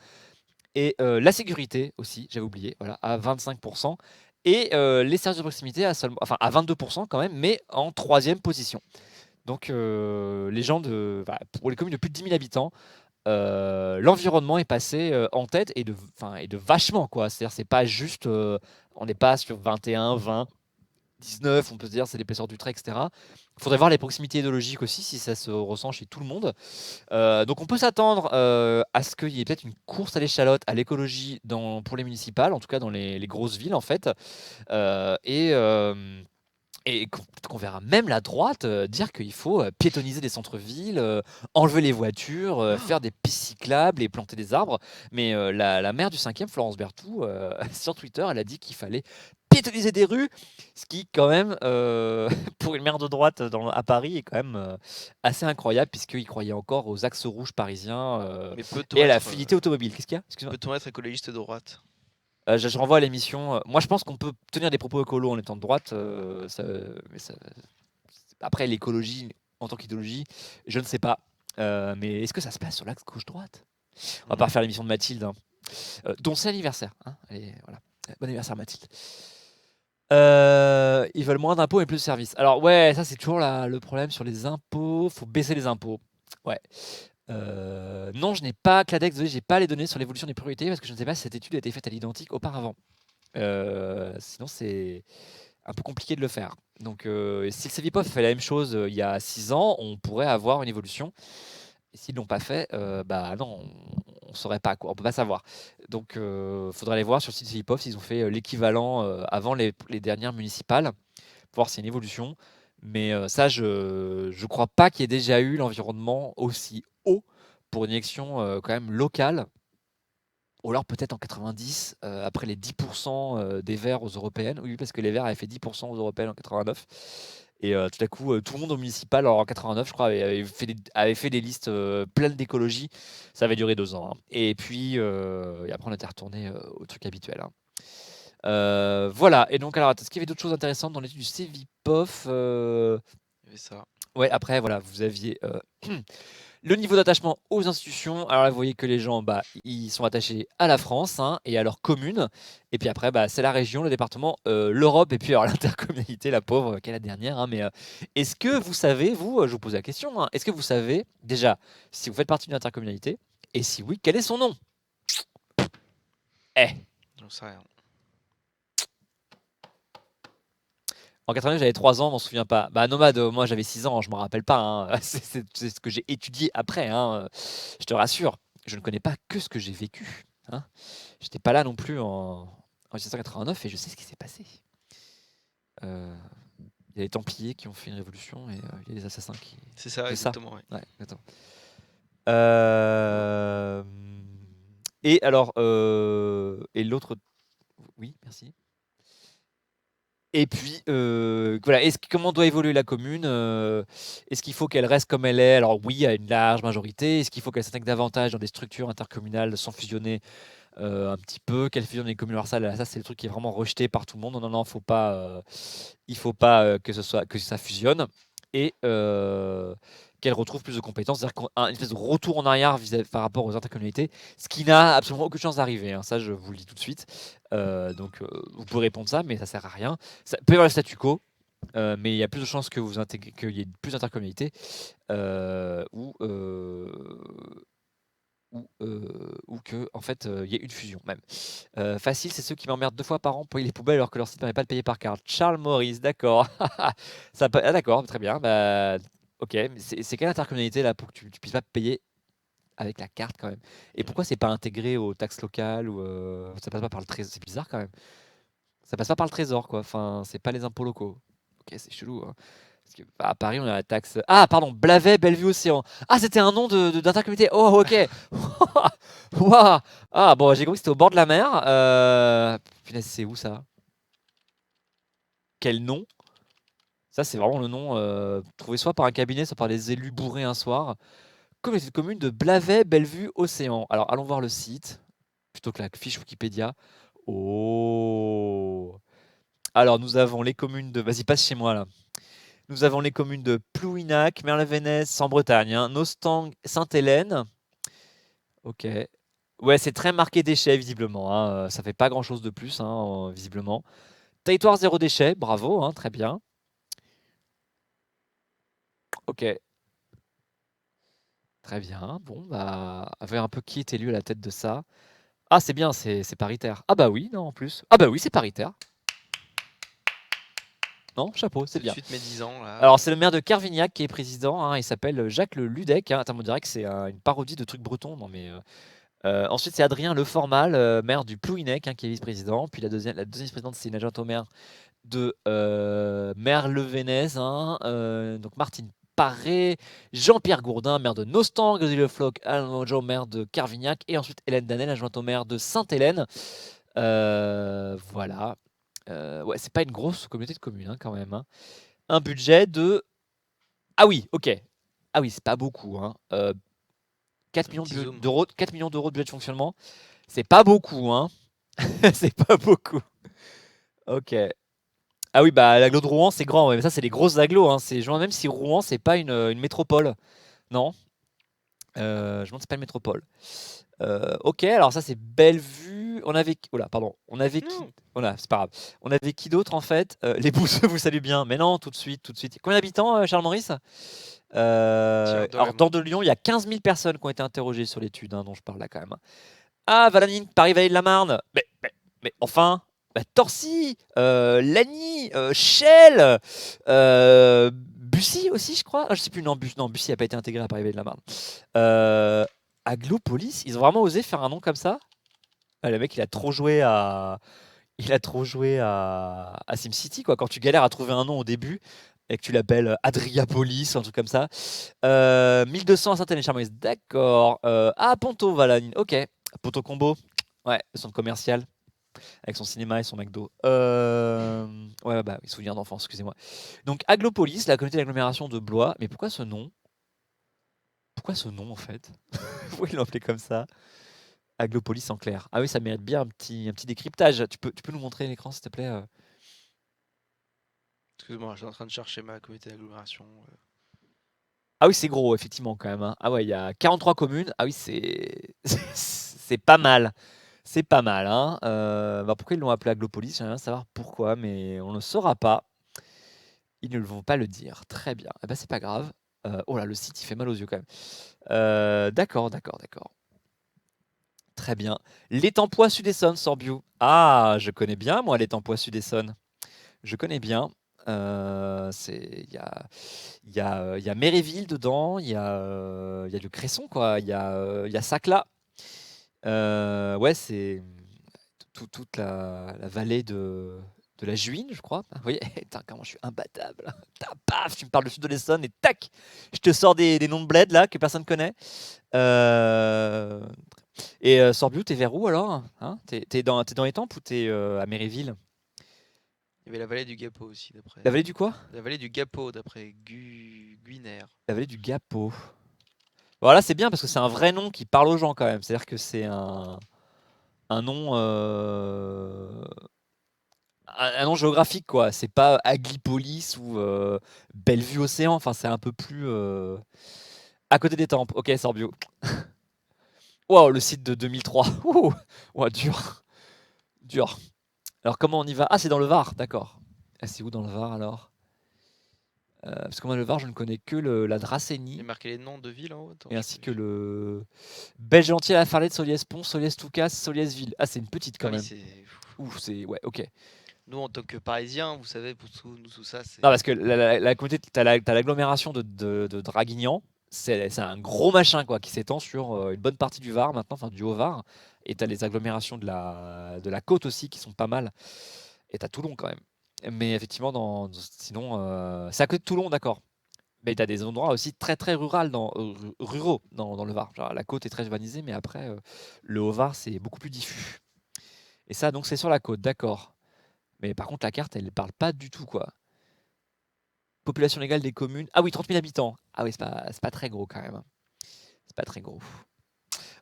et la sécurité aussi, j'avais oublié, voilà, à 25%, et les services de proximité à 22% quand même, mais en troisième position. Donc les gens pour les communes de plus de 10 000 habitants, l'environnement est passé en tête et de vachement quoi. C'est-à-dire c'est pas juste, on n'est pas sur 21, 20, 19, on peut se dire c'est l'épaisseur du trait, etc. Il faudrait voir les proximités idéologiques aussi, si ça se ressent chez tout le monde. Donc on peut s'attendre à ce qu'il y ait peut-être une course à l'échalote, à l'écologie pour les municipales, en tout cas dans les grosses villes en fait. Euh, et euh, et qu'on verra même la droite dire qu'il faut piétoniser des centres-villes, enlever les voitures, faire des pistes cyclables et planter des arbres. Mais la maire du 5e, Florence Berthoud, sur Twitter, elle a dit qu'il fallait piétoniser des rues, ce qui quand même, pour une maire de droite à Paris, est quand même assez incroyable, puisqu'il croyait encore aux axes rouges parisiens Mais et à la fluidité automobile. Qu'est-ce qu'il y a? Excuse-moi. peut-on être écologiste de droite? Je renvoie à l'émission. Moi, je pense qu'on peut tenir des propos écolos en étant de droite. Après, l'écologie en tant qu'idéologie, je ne sais pas. Mais est-ce que ça se passe sur l'axe gauche-droite? On va pas refaire l'émission de Mathilde, hein. Dont c'est l'anniversaire, hein. Allez, voilà. Bon anniversaire, Mathilde. Ils veulent moins d'impôts et plus de services. Alors, ouais, ça, c'est toujours le problème sur les impôts. Faut baisser les impôts. Ouais. Non, je n'ai pas, Cladex, désolé, j'ai pas les données sur l'évolution des priorités parce que je ne sais pas si cette étude a été faite à l'identique auparavant. Sinon, c'est un peu compliqué de le faire. Donc, si le Cevipof fait la même chose il y a 6 ans, on pourrait avoir une évolution. Et s'ils ne l'ont pas fait, bah non, on ne saurait pas, quoi. On peut pas savoir. Donc, il faudrait aller voir sur le site Cevipof s'ils ont fait l'équivalent avant les dernières municipales, pour voir s'il y a une évolution. Mais ça, je ne crois pas qu'il y ait déjà eu l'environnement aussi haut pour une élection quand même locale. Ou alors peut-être en 90, après les 10% des Verts aux européennes. Oui, parce que les Verts avaient fait 10% aux européennes en 89. Et tout à coup, tout le monde au municipal, alors en 89, je crois, avait fait des listes pleines d'écologie. Ça avait duré 2 ans, hein. Et puis, et après, on était retourné au truc habituel, hein. Voilà. Et donc, alors, est-ce qu'il y avait d'autres choses intéressantes dans l'étude du Cevipof? Il y avait ça. Ouais, après, voilà, vous aviez le niveau d'attachement aux institutions. Alors là, vous voyez que les gens, bah, ils sont attachés à la France, hein, et à leur commune. Et puis après, bah, c'est la région, le département, l'Europe, et puis alors l'intercommunalité, la pauvre, qui est la dernière, hein. Mais est-ce que vous savez, vous, je vous pose la question, hein, est-ce que vous savez déjà si vous faites partie d'une intercommunalité? Et si oui, quel est son nom? Eh, J'en sais rien. En 89, j'avais 3 ans, je m'en souviens pas. Bah, Nomade, moi j'avais 6 ans, je m'en rappelle pas, hein. C'est ce que j'ai étudié après, hein. Je te rassure, je ne connais pas que ce que j'ai vécu, hein. J'étais pas là non plus en 1789 et je sais ce qui s'est passé. Euh, Il y a les Templiers qui ont fait une révolution et il y a les assassins qui. C'est ça, C'est ça. exactement. Ouais. Ouais, exactement. Et alors, et l'autre. Oui, merci. Et puis, voilà, comment doit évoluer la commune? Est-ce qu'il faut qu'elle reste comme elle est? Alors oui, à une large majorité. Est-ce qu'il faut qu'elle s'intègre davantage dans des structures intercommunales sans fusionner un petit peu? Qu'elle fusionne les communes? Alors ça c'est le truc qui est vraiment rejeté par tout le monde. Non, non, non, il faut pas que ça fusionne. Et qu'elle retrouve plus de compétences. C'est-à-dire qu'une espèce de retour en arrière par rapport aux intercommunalités, ce qui n'a absolument aucune chance d'arriver, hein. Ça, je vous le dis tout de suite. Donc, vous pouvez répondre ça, mais ça sert à rien. Ça peut y avoir le statu quo, mais il y a plus de chances que qu'il y ait plus d'intercommunalités ou que en fait il y ait une fusion même. Facile, c'est ceux qui m'emmerdent 2 fois par an pour payer les poubelles alors que leur site ne permet pas de payer par carte. Charles Maurice, d'accord. D'accord, très bien. Bah, ok, mais c'est quelle intercommunalité là pour que tu puisses pas payer avec la carte quand même? Et pourquoi c'est pas intégré aux taxes locales ou ça passe pas par le trésor? C'est bizarre quand même. Ça passe pas par le trésor quoi. Enfin, c'est pas les impôts locaux. Ok, c'est chelou, hein. Parce que, bah, à Paris, on a la taxe. Ah, pardon, Blavet, Bellevue, Océan. Ah, c'était un nom d'intercommunalité. Oh, ok. Waouh. Ah, bon, j'ai compris que c'était au bord de la mer. Punaise, c'est où ça? Quel nom? Ça, c'est vraiment le nom trouvé soit par un cabinet, soit par les élus bourrés un soir. Communauté de communes de Blavet, Bellevue, Océan. Alors, allons voir le site, plutôt que la fiche Wikipédia. Oh. Alors, nous avons les communes de. Vas-y, passe chez moi là. Nous avons les communes de Plouinac, Merle-Vénès, en Bretagne, hein, Nostang, Sainte-Hélène. Ok. Ouais, c'est très marqué déchets, visiblement, hein. Ça fait pas grand-chose de plus, hein, visiblement. Territoire zéro déchet, bravo, hein, très bien. Ok. Très bien. Bon, bah, avec un peu qui est élu à la tête de ça. Ah, c'est bien, c'est paritaire. Ah bah oui, non, en plus. Ah bah oui, c'est paritaire. Non, chapeau, c'est Tout de bien. suite mes 10 ans là. Alors, c'est le maire de Carvignac qui est président, hein, il s'appelle Jacques Le Ludec. Hein. Attends, on dirait que c'est une parodie de trucs bretons. Non, mais, ensuite, c'est Adrien Leformal, maire du Plouhinec, hein, qui est vice-président. Puis la deuxième vice-présidente, c'est une adjointe au maire de Merle-Vénez, hein, donc Martine Paré, Jean-Pierre Gourdin, maire de Nostang, Grégory Le Floch, Alain Mojo, maire de Carvignac, et ensuite Hélène Danel, adjointe au maire de Sainte-Hélène. Voilà. Ouais, c'est pas une grosse communauté de communes, hein, quand même. Hein. Un budget de. Ah oui, ok. Ah oui, c'est pas beaucoup. Hein. 4 Un millions petit zoom. d'euros, 4 millions d'euros de budget de fonctionnement. C'est pas beaucoup, hein. C'est pas beaucoup. Ok. Ah oui, bah l'agglo de Rouen, c'est grand, ouais, mais ça, c'est les grosses agglos. Hein. Je me demande même si Rouen, c'est pas une métropole. Non. Je me demande si c'est pas une métropole. Ok, alors ça, c'est Bellevue. On avait. Oh là, pardon. On avait qui. Non. Voilà, c'est pas grave. On avait qui d'autre en fait Les Bousseux vous saluent bien. Mais non, tout de suite, tout de suite. Combien d'habitants, Charles-Maurice Tiens, de Alors, dans de Lyon, il y a 15 000 personnes qui ont été interrogées sur l'étude dont je parle là quand même. Ah, Valanine, Paris-Vallée de la Marne. Mais enfin, bah, Torcy, Lagny, Chelles, Bussy aussi, je crois. Ah, je sais plus, non, Bussy n'a pas été intégré à Paris-Vallée de la Marne. Aglopolis, ils ont vraiment osé faire un nom comme ça. Ah, le mec, il a trop joué à SimCity, quoi. Quand tu galères à trouver un nom au début et que tu l'appelles Adriapolis, un truc comme ça. 1200 à Saint-Hélène-Charmoise, d'accord. Ponto, Valanine, ok. Ponto Combo, ouais, le centre commercial avec son cinéma et son McDo. Ouais, bah, souvenir d'enfance, excusez-moi. Donc, Aglopolis, la communauté d'agglomération de Blois. Mais pourquoi ce nom en fait Pourquoi ils l'ont appelé comme ça Aglopolis en clair. Ah oui, ça mérite bien un petit décryptage. Tu peux nous montrer l'écran, s'il te plaît Excuse-moi, j'étais en train de chercher ma communauté d'agglomération. Ah oui, c'est gros, effectivement, quand même. Hein. Ah ouais, il y a 43 communes. Ah oui, c'est c'est pas mal. C'est pas mal. Hein. Bah, pourquoi ils l'ont appelé Aglopolis J'aimerais bien savoir pourquoi, mais on ne saura pas. Ils ne vont pas le dire. Très bien. Eh ben, c'est pas grave. Oh là, le site, il fait mal aux yeux quand même. D'accord. Très bien. L'étang-pois Sud-Essonne, Sorbiou. Ah, je connais bien, moi, l'étang-pois Sud-Essonne. Je connais bien. Il y a Méréville dedans, il y a le Cresson, quoi. Il y a Sacla. Ouais, c'est toute la vallée de la Juine, je crois. Vous voyez, putain, comment je suis imbattable. Putain, paf, tu me parles du sud de l'Essonne et tac, je te sors des noms de bled là que personne connaît. Euh, Sorbiou, t'es vers où alors hein t'es dans Étampes ou t'es à Méréville Il y avait la vallée du Gapo aussi, d'après. La vallée du quoi La vallée du Gapo, d'après Guiner. La vallée du Gapo. Voilà, c'est bien parce que c'est un vrai nom qui parle aux gens quand même. C'est-à-dire que c'est un nom, un nom géographique, quoi. C'est pas Aglipolis ou Bellevue Océan. Enfin, c'est un peu plus à côté des tempes. Ok, Sorbiou. Wow, le site de 2003. Ouh, ouah, dur. Dur. Alors, comment on y va Ah, c'est dans le Var, d'accord. Ah, c'est où dans le Var alors Parce que moi, le Var, je ne connais que la Il Dracénie. y a marqué les noms de villes en haut. Attends, Et je ainsi que vérifie. le Belgentil, la Farlette, Soliès-Pont, Soliès-Toucas, Soliès-Ville. Ah, c'est une petite Ah quand oui, même. c'est. Ouf, c'est. Ouais, ok. Nous, en tant que Parisiens, vous savez, pour tout ça, c'est. Non, parce que la communauté, t'as l'agglomération de Draguignan, c'est un gros machin quoi, qui s'étend sur une bonne partie du Var maintenant, enfin du Haut-Var. Et t'as les agglomérations de la côte aussi qui sont pas mal. Et t'as Toulon quand même. Mais effectivement, sinon, c'est à côté de Toulon, d'accord. Mais t'as des endroits aussi très très ruraux dans le Var. Genre, la côte est très urbanisée, mais après, le Haut-Var, c'est beaucoup plus diffus. Et ça, donc, c'est sur la côte, d'accord. Mais par contre, la carte, elle ne parle pas du tout, quoi. Population légale des communes. Ah oui, 30 000 habitants. Ah oui, c'est pas très gros quand même. Hein. C'est pas très gros.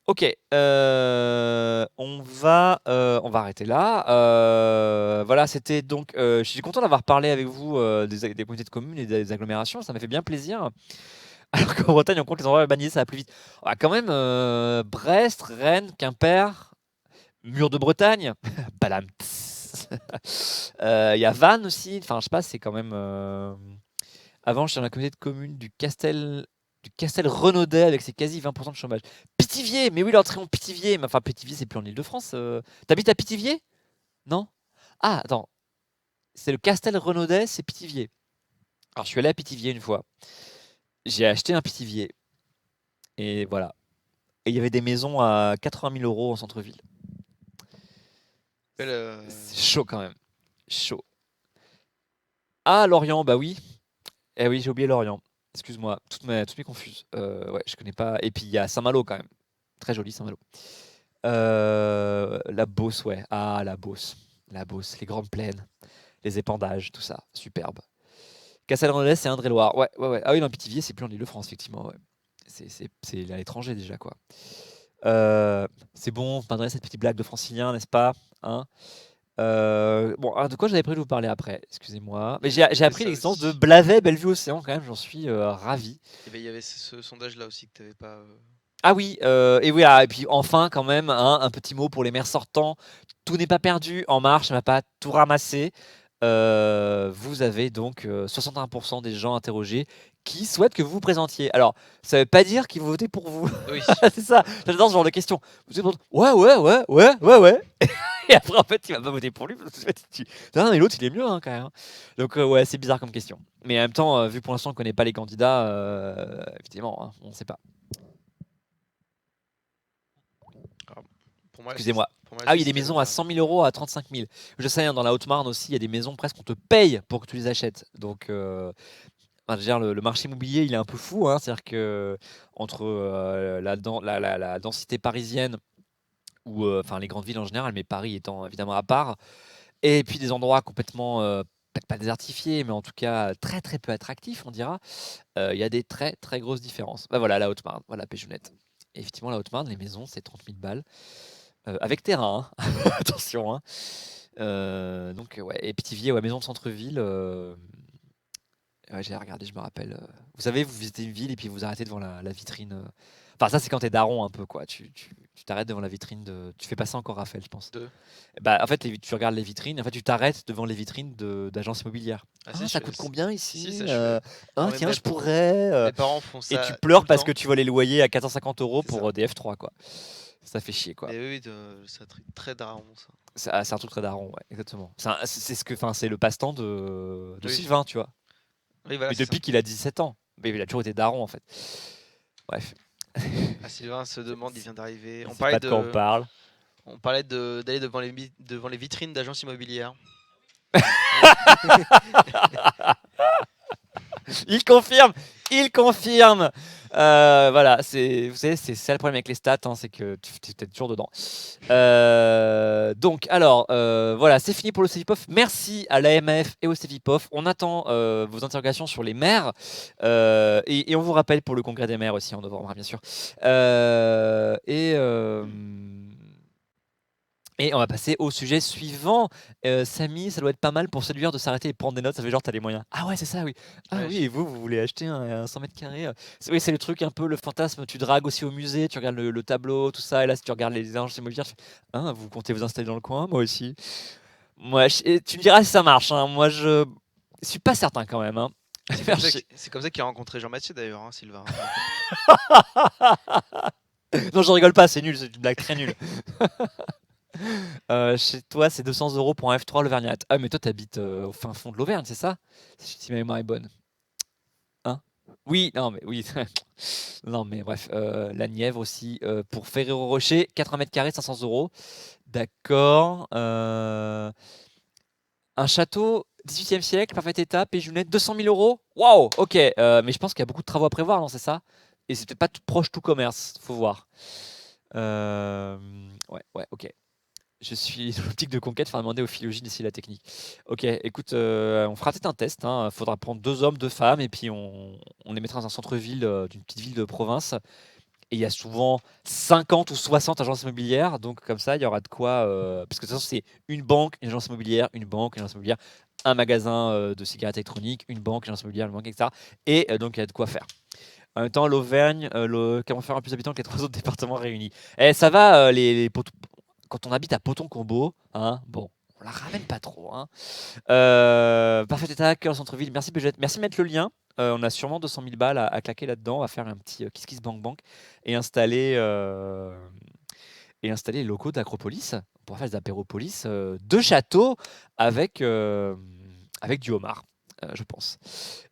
Ok, on va arrêter là. Voilà, c'était donc. Je suis content d'avoir parlé avec vous des communautés de communes et des agglomérations. Ça m'a fait bien plaisir. Alors qu'en Bretagne, on compte les endroits urbanisés, ça va plus vite. Ah, quand même, Brest, Rennes, Quimper, Mur de Bretagne, Balam. Il y a Vannes aussi. Enfin, je sais pas, c'est quand même. Avant, j'étais dans la communauté de communes du Castel Renaudet avec ses quasi 20% de chômage. Pithiviers, mais oui, leur Trion Pithiviers. Mais enfin, Pithiviers, c'est plus en Ile-de-France. T'habites à Pithiviers Non Ah, attends. C'est le Castel Renaudet, c'est Pithiviers. Alors, je suis allé à Pithiviers une fois. J'ai acheté un Pithiviers. Et voilà. Et il y avait des maisons à 80 000 euros en centre-ville. Quel, C'est chaud quand même. Chaud. Ah, Lorient, bah oui. Eh oui, j'ai oublié Lorient. Excuse-moi, toutes mes confuses. Ouais, je connais pas. Et puis il y a Saint-Malo quand même. Très joli Saint-Malo. La Beauce, ouais. Ah, la Beauce. La Beauce, les grandes plaines, les épandages, tout ça. Superbe. Castel-Renaudet, c'est Indre-et-Loire. Ouais, ouais, ouais. Ah oui, non, Pithiviers, c'est plus en Île-de-France, effectivement. Ouais. C'est à l'étranger déjà, quoi. C'est bon, je m'adresse cette petite blague de francilien, n'est-ce pas? Hein. Bon, de quoi j'avais prévu de vous parler après? Excusez-moi. Mais j'ai appris ça l'existence de aussi. Blavet Bellevue Océan quand même, j'en suis ravi. Et ben, il y avait ce sondage-là aussi que tu n'avais pas. Ah oui, et oui, ah, et puis enfin quand même, hein, un petit mot pour les maires sortants. Tout n'est pas perdu, En Marche ne va pas tout ramasser. Vous avez donc 61% des gens interrogés qui souhaitent que vous vous présentiez. Alors, ça ne veut pas dire qu'ils vont voter pour vous. Oui. C'est ça, j'adore ce genre de questions. Vous êtes ouais, ouais, ouais, ouais, ouais, ouais. Et après, en fait, il va pas voter pour lui. Parce que, en fait, non, mais l'autre, il est mieux hein, quand même. Donc, ouais, c'est bizarre comme question. Mais en même temps, vu pour l'instant qu'on ne connaît pas les candidats, effectivement, hein, on ne sait pas. Alors, pour moi, Excusez-moi. pour moi, Ah oui, il y a des c'était maisons à l'autre. 100 000 euros, à 35 000. Je sais, hein, dans la Haute-Marne aussi, il y a des maisons presque on te paye pour que tu les achètes. Donc, enfin, je veux dire, le marché immobilier, il est un peu fou. Hein. C'est-à-dire que entre la densité parisienne, ou enfin les grandes villes en général, mais Paris étant évidemment à part, et puis des endroits complètement, peut-être pas désertifiés, mais en tout cas très très peu attractifs, on dira, il y a des très très grosses différences. Bah voilà, la Haute-Marne, voilà, Péjounette. Et effectivement, la Haute-Marne, les maisons, c'est 30 000 balles. Avec terrain, hein. Attention. Hein. Donc, ouais. Et Pithiviers, ouais, maison de centre-ville. Ouais, j'ai regardé, je me rappelle. Vous savez, vous visitez une ville et puis vous arrêtez devant la vitrine. Enfin, ça, c'est quand t'es daron un peu, quoi. Tu t'arrêtes devant la vitrine de. Tu fais passer encore Raphaël, je pense. Deux. Bah, en fait, tu regardes les vitrines. En fait, tu t'arrêtes devant les vitrines d'agences immobilières. Ah, Ah, ça coûte combien si, ici? ça, je fais. Ah, Non, mais tiens, je pourrais. mes parents font Et tu ça tout pleures le parce temps. que tu vois les loyers à 450 euros C'est ça. pour des F3, quoi. Ça fait chier, quoi. Mais oui, c'est un truc très daron, ça. C'est un truc très daron, ouais, exactement. C'est le passe-temps de Oui. Sylvain, tu vois. Oui, voilà, Mais c'est ça. depuis qu'il a 17 ans. Mais il a toujours été daron, en fait. Bref. Ah, Sylvain se demande, il vient d'arriver. Je On sais parlait pas de quoi on parle. d'aller devant les vitrines d'agences immobilières. Il confirme. Il confirme. Voilà, vous savez, c'est ça le problème avec les stats, hein, c'est que tu es toujours dedans. Donc, alors, voilà, c'est fini pour le CEVIPOF. Merci à l'AMF et au CEVIPOF. On attend vos interrogations sur les maires. Et on vous rappelle pour le congrès des maires aussi en novembre, hein, bien sûr. Et on va passer au sujet suivant. Samy, ça doit être pas mal pour séduire de s'arrêter et prendre des notes. Ça fait genre, t'as les moyens. Ah ouais, c'est ça, oui. Ah Ouais, oui, et vous voulez acheter un 100 mètres carrés. Oui, c'est le truc un peu, le fantasme. Tu dragues aussi au musée, tu regardes le tableau, tout ça. Et là, si tu regardes les agences immobilières, tu fais, hein, vous comptez vous installer dans le coin? Moi aussi. Et tu me diras si ça marche. Hein. Moi, je suis pas certain quand même. Hein. C'est comme ça qu'il a rencontré Jean-Mathieu d'ailleurs, hein, Sylvain. Non, je rigole pas, c'est nul, c'est une blague très nulle. Chez toi, c'est 200 euros pour un F3 l'Auvergnat. Ah, mais toi, t'habites au fin fond de l'Auvergne, c'est ça? Si ma mémoire est bonne. Hein? Oui, non, mais oui. Non, mais bref, la Nièvre aussi. Pour Ferrero-Rocher, 80 mètres carrés, 500 euros. D'accord. Un château, 18e siècle, parfait état, Péjunet, 200 000 euros. Waouh, ok. Mais je pense qu'il y a beaucoup de travaux à prévoir, non, c'est ça? Et c'est peut-être pas tout proche tout commerce, faut voir. Ouais, ouais, ok. Je suis dans l'optique de conquête, faire demander aux philologies d'essayer la technique. Ok, écoute, on fera peut-être un test. Il faudra prendre 2 hommes, 2 femmes, et puis on les mettra dans un centre-ville d'une petite ville de province. Et il y a souvent 50 ou 60 agences immobilières, donc comme ça, il y aura de quoi. Parce que de toute façon, c'est une banque, une agence immobilière, une banque, une agence immobilière, un magasin de cigarettes électroniques, une banque, une agence immobilière, une banque, etc. Et donc, il y a de quoi faire. En même temps, l'Auvergne, comment faire un plus habitant que les 3 autres départements réunis. Et ça va, quand on habite à Poton-Combo, hein, bon, on la ramène pas trop. Hein. Parfait état, cœur centre-ville. Merci BG. Merci de mettre le lien. On a sûrement 200 000 balles à claquer là-dedans. On va faire un petit kiss kiss bank bank et installer les locaux d'Acropolis. On pourra faire des apéropolis de châteaux avec avec du homard, je pense.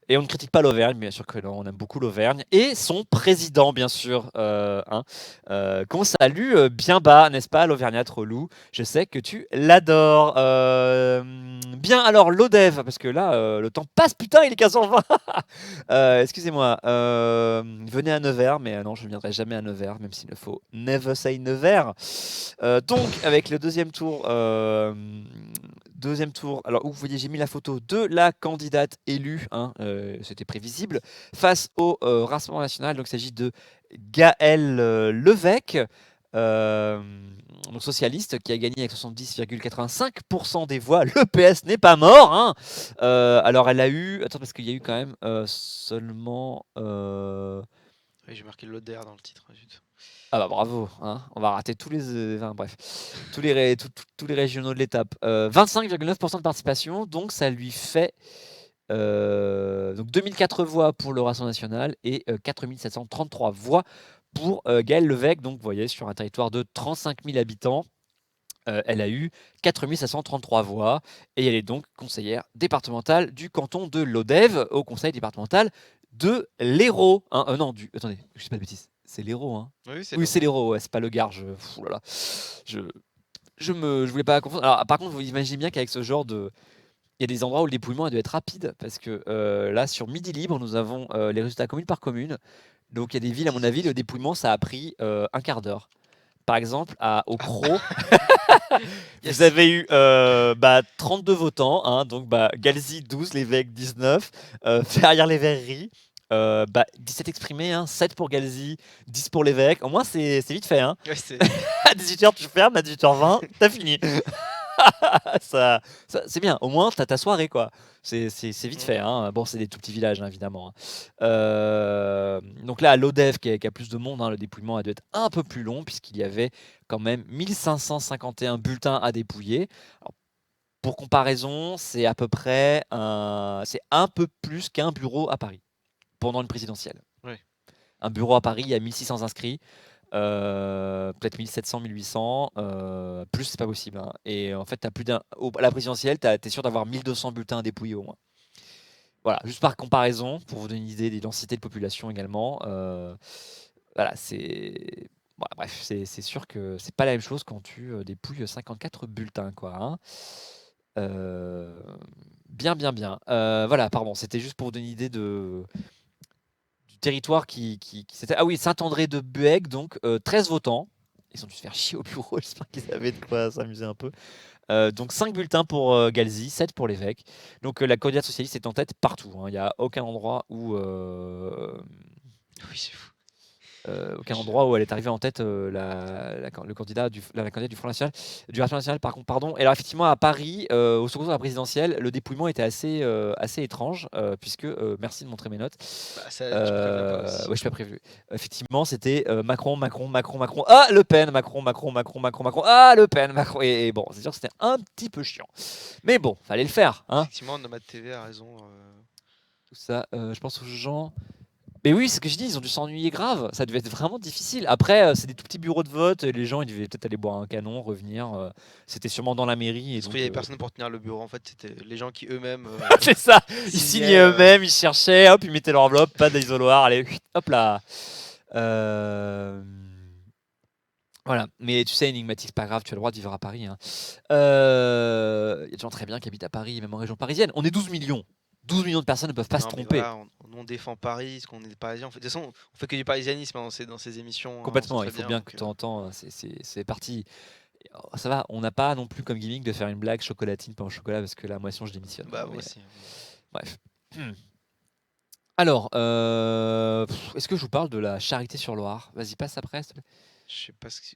Et on ne critique pas l'Auvergne, bien sûr que non, on aime beaucoup l'Auvergne. Et son président, bien sûr, qu'on salue bien bas, n'est-ce pas, l'Auvergnate relou. Je sais que tu l'adores. Bien, alors, l'Odev, parce que là, le temps passe, putain, il est 15h20. Excusez-moi. Venez à Nevers, mais non, je ne viendrai jamais à Nevers, même s'il ne faut never say Nevers. Donc, avec le deuxième tour, alors où vous voyez, j'ai mis la photo de la candidate élue, hein, c'était prévisible, face au Rassemblement National. Donc il s'agit de Gaël Levesque, euh, donc socialiste, qui a gagné avec 70,85% des voix. Le PS n'est pas mort, hein. Alors elle a eu, attends, parce qu'il y a eu quand même seulement... Oui, j'ai marqué l'Oder dans le titre. Zut. Ah bah bravo, hein. On va rater tous les, enfin, bref, tous les régionaux de l'étape. 25,9% de participation, donc ça lui fait donc 2004 voix pour le Rassemblement national et 4733 voix pour Gaël Levesque. Donc vous voyez, sur un territoire de 35 000 habitants, elle a eu 4733 voix et elle est donc conseillère départementale du canton de l'Odève au conseil départemental de l'Hérault. Hein. Non, attendez, je sais pas de bêtises. C'est l'Hérault, hein. Oui, c'est Oui, c'est l'Hérault. l'Hérault, ouais, c'est pas le Gard. Fou là là. Je, je voulais pas confondre. Alors, par contre, vous imaginez bien qu'avec ce genre de. Il y a des endroits où le dépouillement a dû être rapide parce que là, sur Midi Libre, nous avons les résultats commune par commune. Donc, il y a des villes, à mon avis, le dépouillement, ça a pris un quart d'heure. Par exemple, au Crau, Yes. vous avez eu 32 votants, hein, donc Galzy 12, Lévesque 19, Ferrières-les-Verreries 17 exprimés, hein, 7 pour Galzy, 10 pour Lévesque. Au moins, c'est vite fait. Hein. Ouais, c'est À 18h, tu fermes, à 18h20, t'as fini. C'est bien, au moins, t'as ta soirée, quoi. C'est vite fait. Hein. Bon, c'est des tout petits villages, hein, évidemment. Hein. Donc là, à l'Odève, qui a plus de monde, hein, le dépouillement a dû être un peu plus long, puisqu'il y avait quand même 1551 bulletins à dépouiller. Alors, pour comparaison, c'est à peu près c'est un peu plus qu'un bureau à Paris, pendant une présidentielle. Ouais. Un bureau à Paris, il y a 1600 inscrits. Peut-être 1700, 1800, plus c'est pas possible. Hein. Et en fait, à la présidentielle, t'es sûr d'avoir 1200 bulletins à dépouiller au moins. Voilà, juste par comparaison, pour vous donner une idée des densités de population également. Voilà, voilà, bref, c'est sûr que c'est pas la même chose quand tu dépouilles 54 bulletins, quoi. Hein. Bien, bien, bien. Voilà, pardon, c'était juste pour vous donner une idée du territoire c'était. Ah oui, Saint-André de Buègue, donc 13 votants. Ils ont dû se faire chier au bureau, j'espère qu'ils avaient de quoi s'amuser un peu. Donc 5 bulletins pour Galzy, 7 pour l'évêque. Donc la candidate socialiste est en tête partout. Hein. Il n'y a aucun endroit où. Oui, c'est fou. Aucun endroit où elle est arrivée en tête, la candidate du Front National, du Rassemblement National, par contre, pardon. Et alors, effectivement, à Paris, au second tour de la présidentielle, le dépouillement était assez étrange, puisque, merci de montrer mes notes. Bah, ça, tu préviens pas aussi. Ouais, je suis pas prévu. Effectivement, c'était Macron, Macron, Macron, Macron. Ah, Le Pen, Macron, Macron, Macron, Macron, Macron. Ah, Le Pen, Macron. Et bon, c'est sûr que c'était un petit peu chiant. Mais bon, fallait le faire. Hein. Effectivement, Nomad TV a raison. Tout ça, je pense aux gens. Mais oui, c'est ce que je dis, ils ont dû s'ennuyer grave. Ça devait être vraiment difficile. Après, c'est des tout petits bureaux de vote. Et les gens, ils devaient peut-être aller boire un canon, revenir. C'était sûrement dans la mairie. Et Parce donc, qu'il y avait personne pour tenir le bureau. En fait, c'était les gens qui eux-mêmes. c'est ça. Ils signaient, signaient eux-mêmes, ils cherchaient, hop, ils mettaient leur enveloppe, pas d'isoloir, allez, hop là. Voilà. Mais tu sais, énigmatique, c'est pas grave, tu as le droit de vivre à Paris. Hein. Il y a des gens très bien qui habitent à Paris, même en région parisienne. On est 12 millions. 12 millions de personnes ne peuvent pas se Non, mais tromper. voilà, on défend Paris, parce qu'on est parisien. De toute façon, on fait que du parisianisme dans ces émissions. Complètement, on sait il faut très bien que donc, de temps en temps, c'est parti. Ça va, on n'a pas non plus comme gimmick de faire une blague chocolatine pas en chocolat parce que la moisson, je démissionne. Bah, hein, moi mais, aussi. bref. Alors, est-ce que je vous parle de la Charité sur Loire? Vas-y, passe après. S'il te plaît. Je sais pas ce que.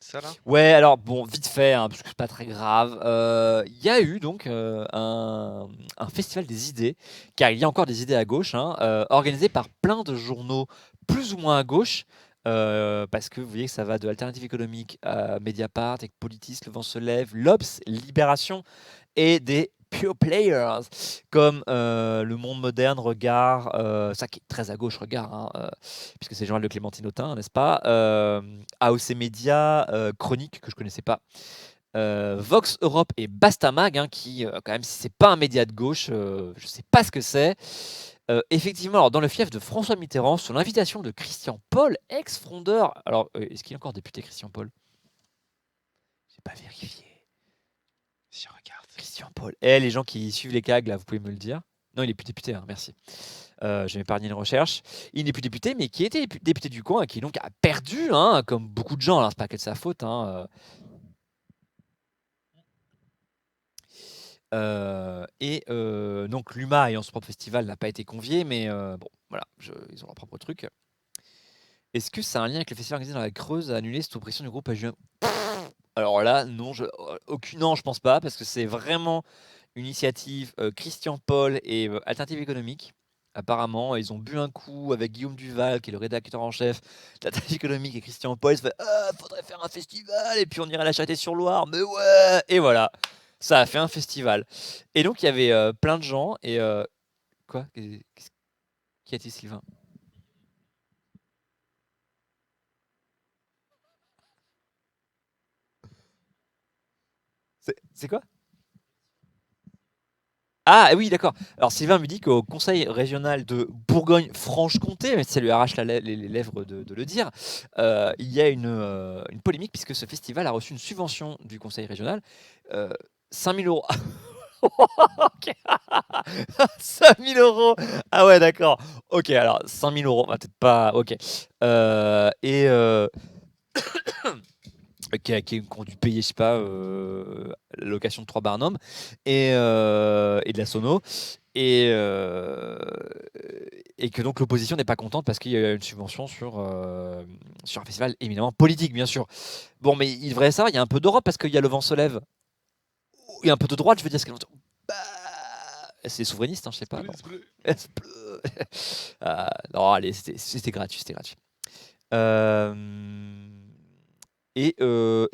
Ça là Ouais, alors bon, vite fait, hein, parce que c'est pas très grave. Il y a eu donc un festival des idées, car il y a encore des idées à gauche, hein, organisé par plein de journaux plus ou moins à gauche. Parce que vous voyez que ça va de Alternative économique à Mediapart, avec Politis, Le Vent se lève, l'Obs, Libération et des pure players comme Le Monde Moderne, Regard, ça qui est très à gauche, Regard, hein, puisque c'est le journal de Clémentine Autain, n'est-ce pas AOC Média, Chronique, que je connaissais pas, Vox Europe et Bastamag, hein, qui, quand même, si c'est pas un média de gauche, je sais pas ce que c'est. Effectivement, alors, dans le fief de François Mitterrand, sur l'invitation de Christian Paul, ex-frondeur. Alors, est-ce qu'il est encore député, Christian Paul? J'ai pas vérifié. Si on regarde. Christian Paul. Les gens qui suivent les CAG, là, vous pouvez me le dire. Non, il est plus député, hein, merci. Je vais m'épargner une recherche. Il n'est plus député, mais qui était député du coin et qui donc a perdu, hein, comme beaucoup de gens. Alors, c'est pas que de sa faute, hein. Donc l'UMA ayant son propre festival n'a pas été convié, mais bon, voilà, ils ont leur propre truc. Est-ce que ça a un lien avec le festival organisé dans la Creuse à annuler sous pression du groupe AJM? Alors là, non, non, je pense pas, parce que c'est vraiment une initiative Christian Paul et Alternative économique. Apparemment, ils ont bu un coup avec Guillaume Duval, qui est le rédacteur en chef d'Alternative économique, et Christian Paul. Il se fait faudrait faire un festival, et puis on irait à la Charité-sur-Loire. Mais ouais. Et voilà, ça a fait un festival. Et donc, il y avait plein de gens. Et quoi? Qui a-t-il, Sylvain? C'est quoi? Ah oui, d'accord. Alors Sylvain me dit qu'au conseil régional de Bourgogne-Franche-Comté, mais ça lui arrache les lèvres de le dire, il y a une polémique puisque ce festival a reçu une subvention du conseil régional, 5 000 euros. Ok. 5 000 euros. Ah ouais, d'accord. Ok, alors 5 000 euros, peut-être pas. Ok. Et qui ont dû payer, je sais pas, la location de 3 Barnum et de la sono. Et, et que donc l'opposition n'est pas contente parce qu'il y a une subvention sur un festival éminemment politique, bien sûr. Bon, mais il devrait savoir, il y a un peu d'Europe parce qu'il y a Le Vent se lève. Il y a un peu de droite, je veux dire. Bah, c'est souverainiste, hein, je sais pas. Non. C'est bleu. Non, allez, c'était gratuit, c'était gratuit. Et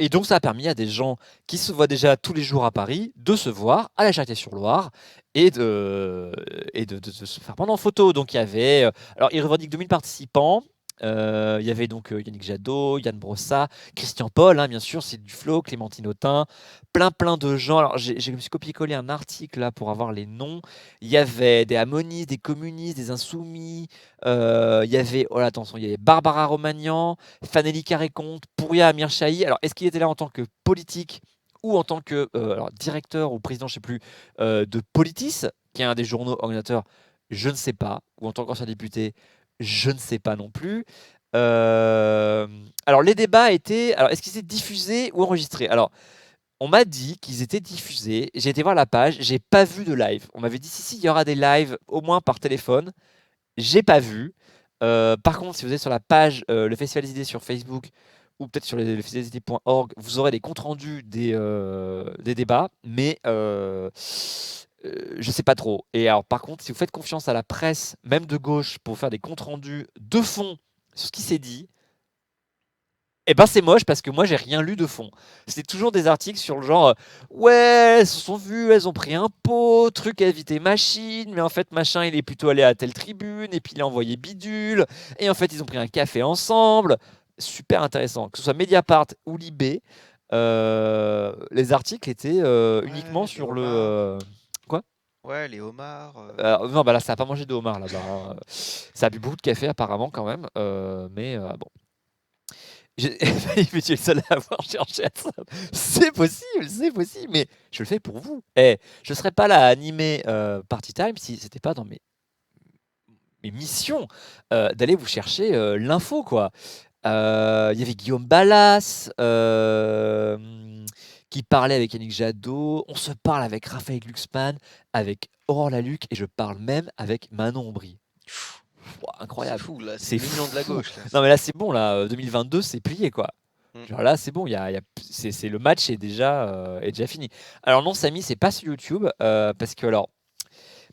donc ça a permis à des gens qui se voient déjà tous les jours à Paris de se voir à la Charité-sur-Loire et de se faire prendre en photo. Donc il y avait, alors ils revendiquent 2000 participants. Il y avait donc Yannick Jadot, Yann Brossat, Christian Paul, hein, bien sûr, c'est Duflo, Clémentine Autain, plein de gens. Alors je me suis copié-collé un article là pour avoir les noms. Il y avait des amonistes, des communistes, des insoumis. Il y avait, oh là, attention, il y avait Barbara Romagnan, Fanelli Carré-Comte, Pouria Amir Chahi. Alors, est-ce qu'il était là en tant que politique ou en tant que alors, directeur ou président, je ne sais plus, de Politis, qui est un des journaux organisateurs? Je ne sais pas. Ou en tant qu'ancien député? Je ne sais pas non plus. Alors, les débats étaient. Alors, est-ce qu'ils étaient diffusés ou enregistrés? Alors, on m'a dit qu'ils étaient diffusés. J'ai été voir la page. J'ai pas vu de live. On m'avait dit si, il y aura des lives au moins par téléphone. J'ai pas vu. Par contre, si vous êtes sur la page Le Festival des idées sur Facebook ou peut-être sur le festivaldesidées.org, vous aurez les comptes rendus des débats, mais je sais pas trop. Et alors, par contre, si vous faites confiance à la presse, même de gauche, pour faire des comptes rendus de fond sur ce qui s'est dit, eh ben c'est moche parce que moi j'ai rien lu de fond. C'était toujours des articles sur le genre ouais, elles se sont vues, elles ont pris un pot, truc à éviter machine, mais en fait machin il est plutôt allé à telle tribune et puis il a envoyé bidule et en fait ils ont pris un café ensemble. Super intéressant. Que ce soit Mediapart ou Libé, les articles étaient uniquement Ouais, les sur le homards. quoi. Ouais, les homards. Non, bah là ça a pas mangé de homard là-bas, hein. Ça a bu beaucoup de café apparemment quand même, mais bon. Mais tu es le seul à avoir cherché à ça. C'est possible, mais je le fais pour vous. Je ne serais pas là à animer Party Time si c'était pas dans mes missions d'aller vous chercher l'info, quoi. Il y avait Guillaume Ballas qui parlait avec Yannick Jadot. On se parle avec Raphaël Glucksmann, avec Aurore Laluc, et je parle même avec Manon Aubry. Ouah, C'est incroyable. fou là, C'est c'est l'union de la fou. gauche là. Non mais là c'est bon, là 2022 c'est plié, quoi. Mm. Genre là c'est bon, c'est le match est déjà fini. Alors non, Samy, c'est pas sur YouTube parce que alors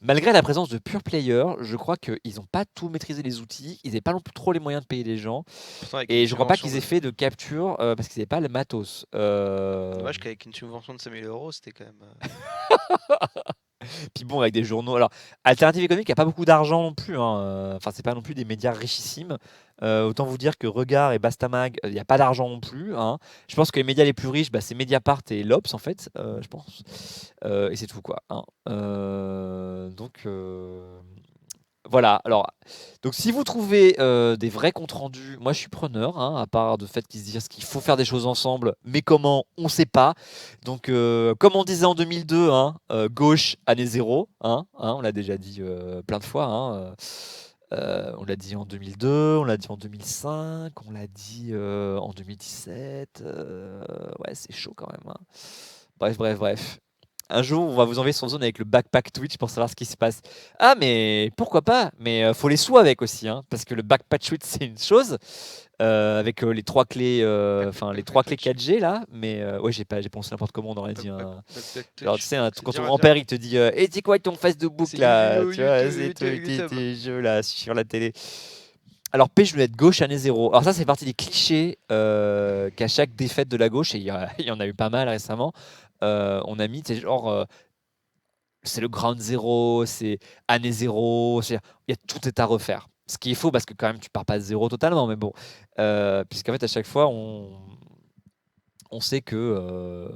malgré la présence de pure players, je crois qu'ils n'ont pas tout maîtrisé les outils, ils n'avaient pas non plus trop les moyens de payer les gens, Pourtant, avec une et je crois pas subvention qu'ils aient de. fait de capture parce qu'ils n'avaient pas le matos. Dommage qu'avec une subvention de 5 000 euros, c'était quand même. Puis bon, avec des journaux. Alors, Alternative économique, il n'y a pas beaucoup d'argent non plus, hein. Enfin, c'est pas non plus des médias richissimes. Autant vous dire que Regard et Bastamag, il n'y a pas d'argent non plus, hein. Je pense que les médias les plus riches, bah, c'est Mediapart et l'Obs, en fait, je pense. Et c'est tout, quoi, hein. Donc, voilà. Alors, donc si vous trouvez des vrais comptes rendus, moi je suis preneur, hein, à part de fait qu'ils se disent qu'il faut faire des choses ensemble, mais comment, on ne sait pas. Donc, comme on disait en 2002, hein, gauche, année zéro, hein, on l'a déjà dit plein de fois, hein, on l'a dit en 2002, on l'a dit en 2005, on l'a dit en 2017. Ouais, c'est chaud quand même, hein. Bref, bref, bref. Un jour, on va vous envoyer sur Zone avec le backpack Twitch pour savoir ce qui se passe. Ah, mais pourquoi pas? Mais faut les sous avec aussi, hein, parce que le backpack Twitch, c'est une chose, avec les trois clés, enfin les trois clés 4G là. Mais ouais, j'ai pensé n'importe comment, on aurait dit. Genre, tu sais, quand ton grand-père il te dit, et c'est quoi ton Facebook là? Tu vois, c'est tes jeux là sur la télé. Alors, P, je voulais être gauche, année zéro. Alors, ça, c'est partie des clichés qu'à chaque défaite de la gauche, et il y en a eu pas mal récemment, on a mis, c'est genre, c'est le ground zéro, c'est année zéro, il y a tout est à refaire. Ce qui est faux parce que quand même, tu pars pas de zéro totalement, mais bon, puisqu'en fait, à chaque fois, on sait que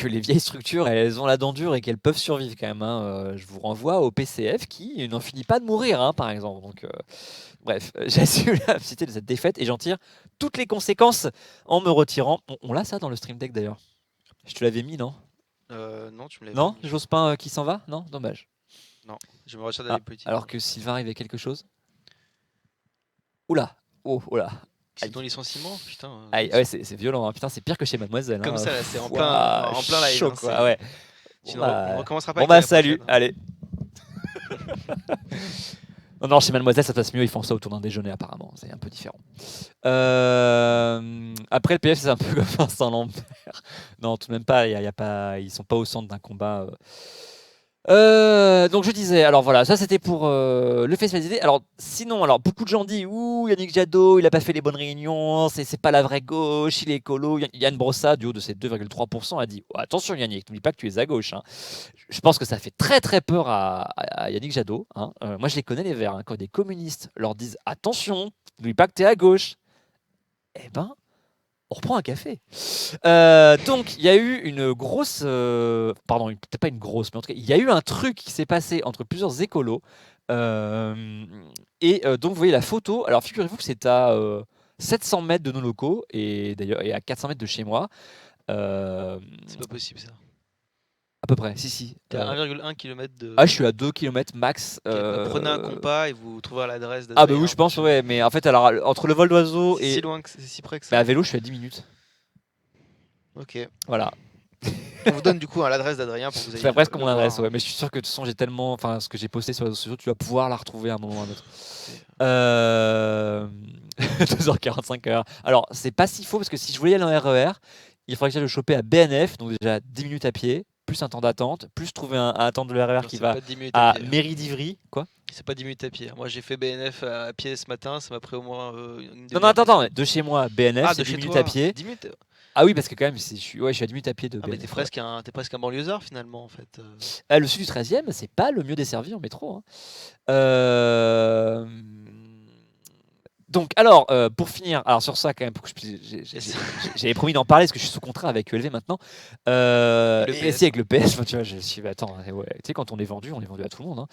les vieilles structures, elles ont la dent dure et qu'elles peuvent survivre quand même, hein. Je vous renvoie au PCF qui n'en finit pas de mourir, hein, par exemple. Donc, bref, j'assume la cité de cette défaite et j'en tire toutes les conséquences en me retirant. On l'a ça dans le stream deck d'ailleurs. Je te l'avais mis, non? Non, tu me l'avais Non? pas mis. Jospin qui s'en va? Non? Dommage. Non, je me retire de Ah, la politique. alors que Sylvain arrivait quelque chose. Oula! Oh, oula! C'est Aïe. ton licenciement, putain. Aïe, ouais, c'est violent, hein. Putain, c'est pire que chez Mademoiselle, Comme hein. ça, là, c'est en Ouah, plein live. chaud, hein, quoi, c'est- ouais. Tu Bon, ne bah, recommenceras pas bon, avec bah, l'année salut, prochaine, hein. allez. Non, non, chez Mademoiselle, ça passe mieux. Ils font ça autour d'un déjeuner, apparemment. C'est un peu différent. Après, le PF, c'est un peu comme Vincent Lambert. Non, tout de même pas. Y a pas. Ils sont pas au centre d'un combat. Donc je disais, alors voilà, ça c'était pour le festival des idées. Alors sinon, alors beaucoup de gens disent, ouh, Yannick Jadot, il a pas fait les bonnes réunions, c'est pas la vraie gauche, il est écolo. Yann Brossa, du haut de ses 2,3%, a dit, oh, attention Yannick, n'oublie pas que tu es à gauche, hein. Je pense que ça fait très très peur à Yannick Jadot, hein. Moi je les connais les Verts, hein. Quand des communistes leur disent, attention, n'oublie pas que tu es à gauche, eh ben, on reprend un café. Donc, il y a eu une grosse. Pardon, peut-être pas une grosse, mais en tout cas, il y a eu un truc qui s'est passé entre plusieurs écolos. Donc, vous voyez la photo. Alors, figurez-vous que c'est à 700 mètres de nos locaux et d'ailleurs et à 400 mètres de chez moi. C'est pas possible ça. À peu près, si, si. T'es à 1,1 km de. Ah, je suis à 2 km max. Ok, bah, prenez un compas et vous trouverez l'adresse Ah, bah d'Adrien. oui, je pense, ouais. Mais en fait, alors, entre le vol d'oiseau C'est et. si loin que c'est si près que Mais ça. à vélo, je suis à 10 minutes. Ok. Voilà. On vous donne du coup l'adresse d'Adrien pour que vous ayez. C'est presque le mon voir, adresse, hein. ouais. Mais je suis sûr que de toute façon, j'ai tellement. Enfin, ce que j'ai posté sur les réseaux sociaux, tu vas pouvoir la retrouver à un moment ou à un autre. 2h45 heure. Alors, c'est pas si faux parce que si je voulais y aller en RER, il faudrait que j'aille le choper à BNF, donc déjà 10 minutes à pied, plus un temps d'attente, plus trouver à attendre le RER Non, qui c'est va pas 10 minutes à à pied, hein. Mairie d'Ivry. Quoi? C'est pas 10 minutes à pied. Moi j'ai fait BNF à pied ce matin, ça m'a pris au moins une Non, non, demi-heure. attends, de chez moi à BNF, Ah, c'est de 10 chez minutes toi. à pied. 10 minutes. Ah oui, parce que quand même, je suis à 10 minutes à pied de Ah, mais BNF. t'es presque un banlieusard finalement en fait. Le sud du 13e, c'est pas le mieux desservi en métro, hein. Euh, Donc, alors, pour finir, alors sur ça, quand même, j'avais promis d'en parler parce que je suis sous contrat avec ELV maintenant. Le Et PS. si, avec le PS, enfin, tu vois, je suis. Attends, ouais, tu sais, quand on est vendu à tout le monde,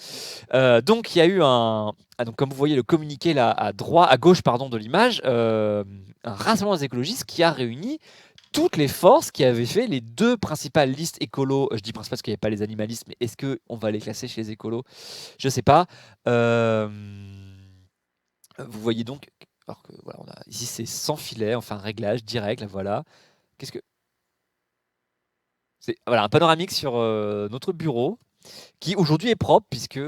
hein. Donc, il y a eu un. Donc, comme vous voyez, le communiqué là, à gauche, pardon, de l'image, un rassemblement des écologistes qui a réuni toutes les forces qui avaient fait les deux principales listes écolos. Je dis principales parce qu'il n'y avait pas les animalistes, mais est-ce qu'on va les classer chez les écolos? Je ne sais pas. Vous voyez donc, alors que voilà, ici c'est sans filet, enfin réglage direct, là voilà. Qu'est-ce que c'est? Voilà, un panoramique sur notre bureau qui aujourd'hui est propre puisque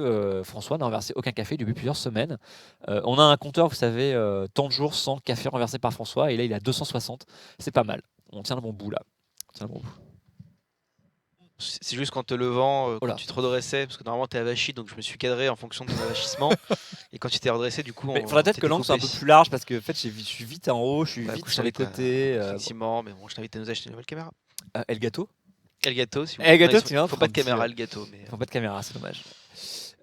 François n'a renversé aucun café depuis plusieurs semaines. On a un compteur, vous savez, tant de jours sans café renversé par François et là il est à 260. C'est pas mal. On tient le bon bout là. On tient le bon bout. C'est juste qu'en te levant, Oh là. quand tu te redressais, parce que normalement t'es avachi, donc je me suis cadré en fonction de ton avachissement. Et quand tu t'es redressé, du coup, Mais il faudrait peut-être que l'angle soit un peu plus large parce que en fait, je suis vite en haut, je suis Bah, vite écoute, sur les je t'invite côtés. Effectivement, mais bon, je t'invite à nous acheter une nouvelle caméra. El Gato. Elgato, s'il vous Elgato, plaît. Non, tu vois, il faut pour pas un de petit, caméra Elgato, mais Ils font pas de caméra, c'est dommage.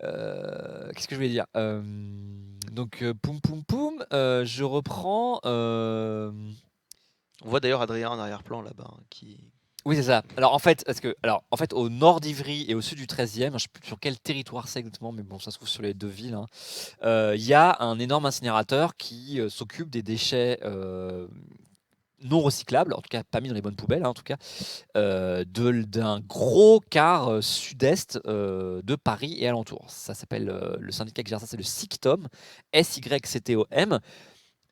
Qu'est-ce que je voulais dire Donc, poum poum poum, je reprends. on voit d'ailleurs Adrien en arrière-plan là-bas, qui Oui, c'est ça. Alors, en fait, au nord d'Ivry et au sud du 13e, je ne sais plus sur quel territoire c'est exactement, mais bon, ça se trouve sur les deux villes, hein, il y a un énorme incinérateur qui s'occupe des déchets non recyclables, en tout cas pas mis dans les bonnes poubelles, hein, en tout cas, d'un gros quart sud-est de Paris et alentours. Ça s'appelle, le syndicat qui gère ça, c'est le SYCTOM, SYCTOM.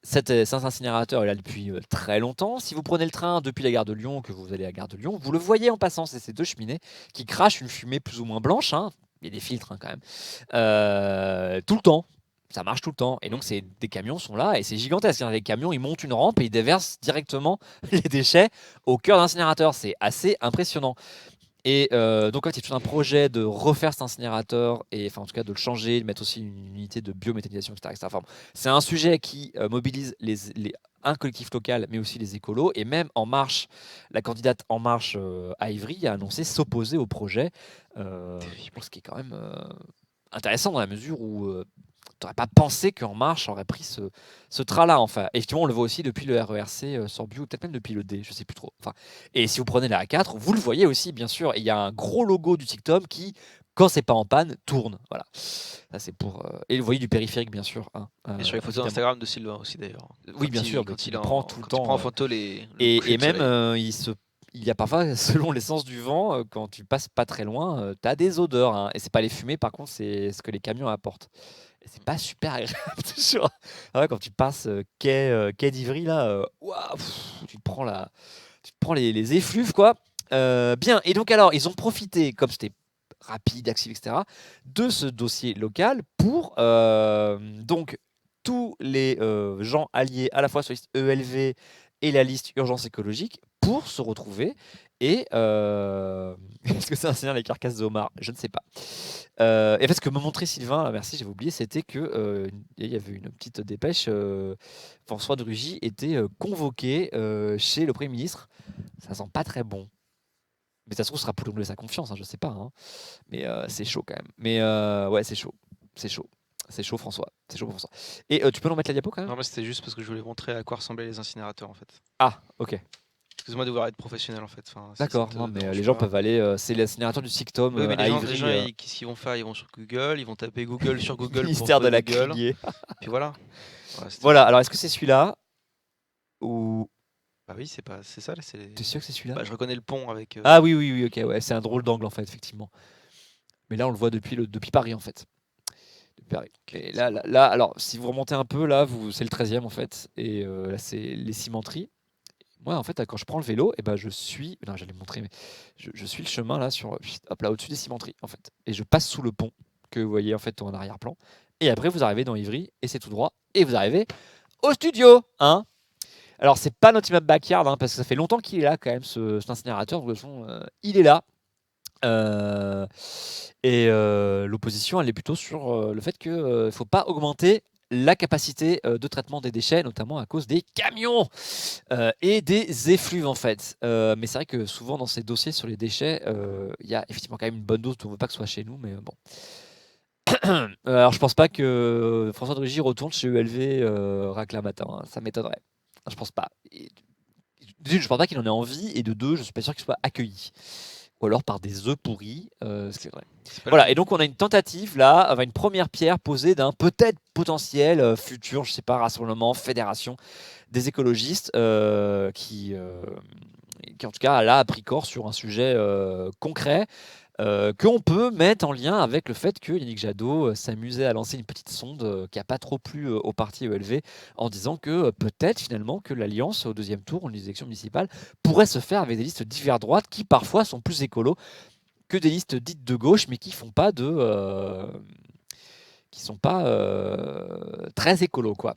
Cet incinérateur est là depuis très longtemps. Si vous prenez le train depuis la gare de Lyon, que vous allez à la gare de Lyon, vous le voyez en passant, c'est ces deux cheminées qui crachent une fumée plus ou moins blanche, hein. Il y a des filtres, hein, quand même. Tout le temps. Ça marche tout le temps. Et donc, des camions sont là et c'est gigantesque, hein. Les camions, ils montent une rampe et ils déversent directement les déchets au cœur d'incinérateur. C'est assez impressionnant. Et donc, en fait, il y a tout un projet de refaire cet incinérateur, et enfin, en tout cas, de le changer, de mettre aussi une unité de biométhanisation, etc. etc. Enfin, bon, c'est un sujet qui mobilise un collectif local, mais aussi les écolos. Et même En Marche, la candidate En Marche à Ivry a annoncé s'opposer au projet. Ce qui est quand même intéressant dans la mesure où tu n'aurais pas pensé qu'En Marche aurait pris ce train-là. Enfin, effectivement, on le voit aussi depuis le RERC Sorbiou, peut-être même depuis le D, je ne sais plus trop. Enfin, et si vous prenez la A4, vous le voyez aussi, bien sûr. Et il y a un gros logo du TikTok qui, quand c'est pas en panne, tourne. Voilà. Ça, c'est pour. Et vous voyez du périphérique, bien sûr, hein, et sur les photos évidemment. Instagram de Sylvain aussi d'ailleurs. Oui, bien sûr, Quand il il est prend tout le quand il prend en temps. photo le coucher Et de même, soleil. il y a parfois, selon l'essence du vent, quand tu passes pas très loin, tu as des odeurs, hein. Et c'est pas les fumées, par contre, c'est ce que les camions apportent. Et c'est pas super agréable, toujours. Ah ouais, quand tu passes quai d'Ivry, là, ouah, tu te prends les effluves, quoi. Bien, et donc alors, ils ont profité, comme c'était rapide, accessible, etc., de ce dossier local pour donc tous les gens alliés à la fois sur la liste ELV et la liste urgence écologique pour se retrouver. Et est-ce que c'est un signal les carcasses de homard? Je ne sais pas. Et en fait, ce que me montrait Sylvain, là, merci, j'avais oublié, c'était que il y avait une petite dépêche. François de Rugy était convoqué chez le Premier ministre. Ça sent pas très bon. Mais ça se trouve, ce sera pour lui donner sa confiance, hein, je sais pas, hein. Mais c'est chaud quand même. Mais ouais, c'est chaud. C'est chaud. C'est chaud, François. C'est chaud pour François. Et tu peux nous mettre la diapo quand même? Non, mais c'était juste parce que je voulais montrer à quoi ressemblaient les incinérateurs en fait. Ah, ok. Excuse-moi de vouloir être professionnel en fait. Enfin, si ça D'accord. te Non, mais dérange les gens pas. peuvent aller. C'est l'incinérateur du Syctome Oui, mais à les Ivry, gens, qu'est-ce qu'ils vont faire? Ils vont sur Google, ils vont taper Google sur Google pour ministère de trouver la Google. Criée. Puis voilà. Voilà, c'était Voilà. ça. Alors, est-ce que c'est celui-là ou Bah oui, c'est ça là. t'es sûr que c'est celui-là? Bah, je reconnais le pont avec. Ah oui, oui, oui. Ok, ouais. C'est un drôle d'angle en fait, effectivement. Mais là, on le voit depuis Paris en fait. Depuis Paris. Et là, alors, si vous remontez un peu, là, c'est le 13e en fait. Et là, c'est les cimenteries. Moi, en fait, quand je prends le vélo, et ben, je suis. Non, j'allais montrer, mais je suis le chemin là, hop, là, au-dessus des cimenteries, en fait. Et je passe sous le pont que vous voyez en fait en arrière-plan. Et après, vous arrivez dans Ivry, et c'est tout droit. Et vous arrivez au studio, hein. Alors, c'est pas notre immeuble backyard, hein, parce que ça fait longtemps qu'il est là, quand même, cet incinérateur. De toute façon, il est là. Euh, et l'opposition, elle est plutôt sur le fait qu'il ne faut pas augmenter la capacité de traitement des déchets, notamment à cause des camions et des effluves en fait. Mais c'est vrai que souvent dans ces dossiers sur les déchets, il y a effectivement quand même une bonne dose. On ne veut pas que ce soit chez nous, mais bon. Alors je pense pas que François de Rugy retourne chez ELV Racla matin, hein. Ça m'étonnerait. Je pense pas. D'une, je pense pas qu'il en ait envie, et de deux, je suis pas sûr qu'il soit accueilli. Ou alors par des œufs pourris, ce qui est vrai. Voilà, et donc on a une tentative là, enfin une première pierre posée d'un peut-être potentiel futur, je sais pas, rassemblement, fédération des écologistes qui en tout cas là a pris corps sur un sujet concret qu'on peut mettre en lien avec le fait que Yannick Jadot s'amusait à lancer une petite sonde qui n'a pas trop plu au parti ELV en disant que peut-être finalement que l'alliance au deuxième tour, les élections municipales, pourrait se faire avec des listes d'hiver droite qui parfois sont plus écolos que des listes dites de gauche mais qui font pas qui sont pas très écolos quoi.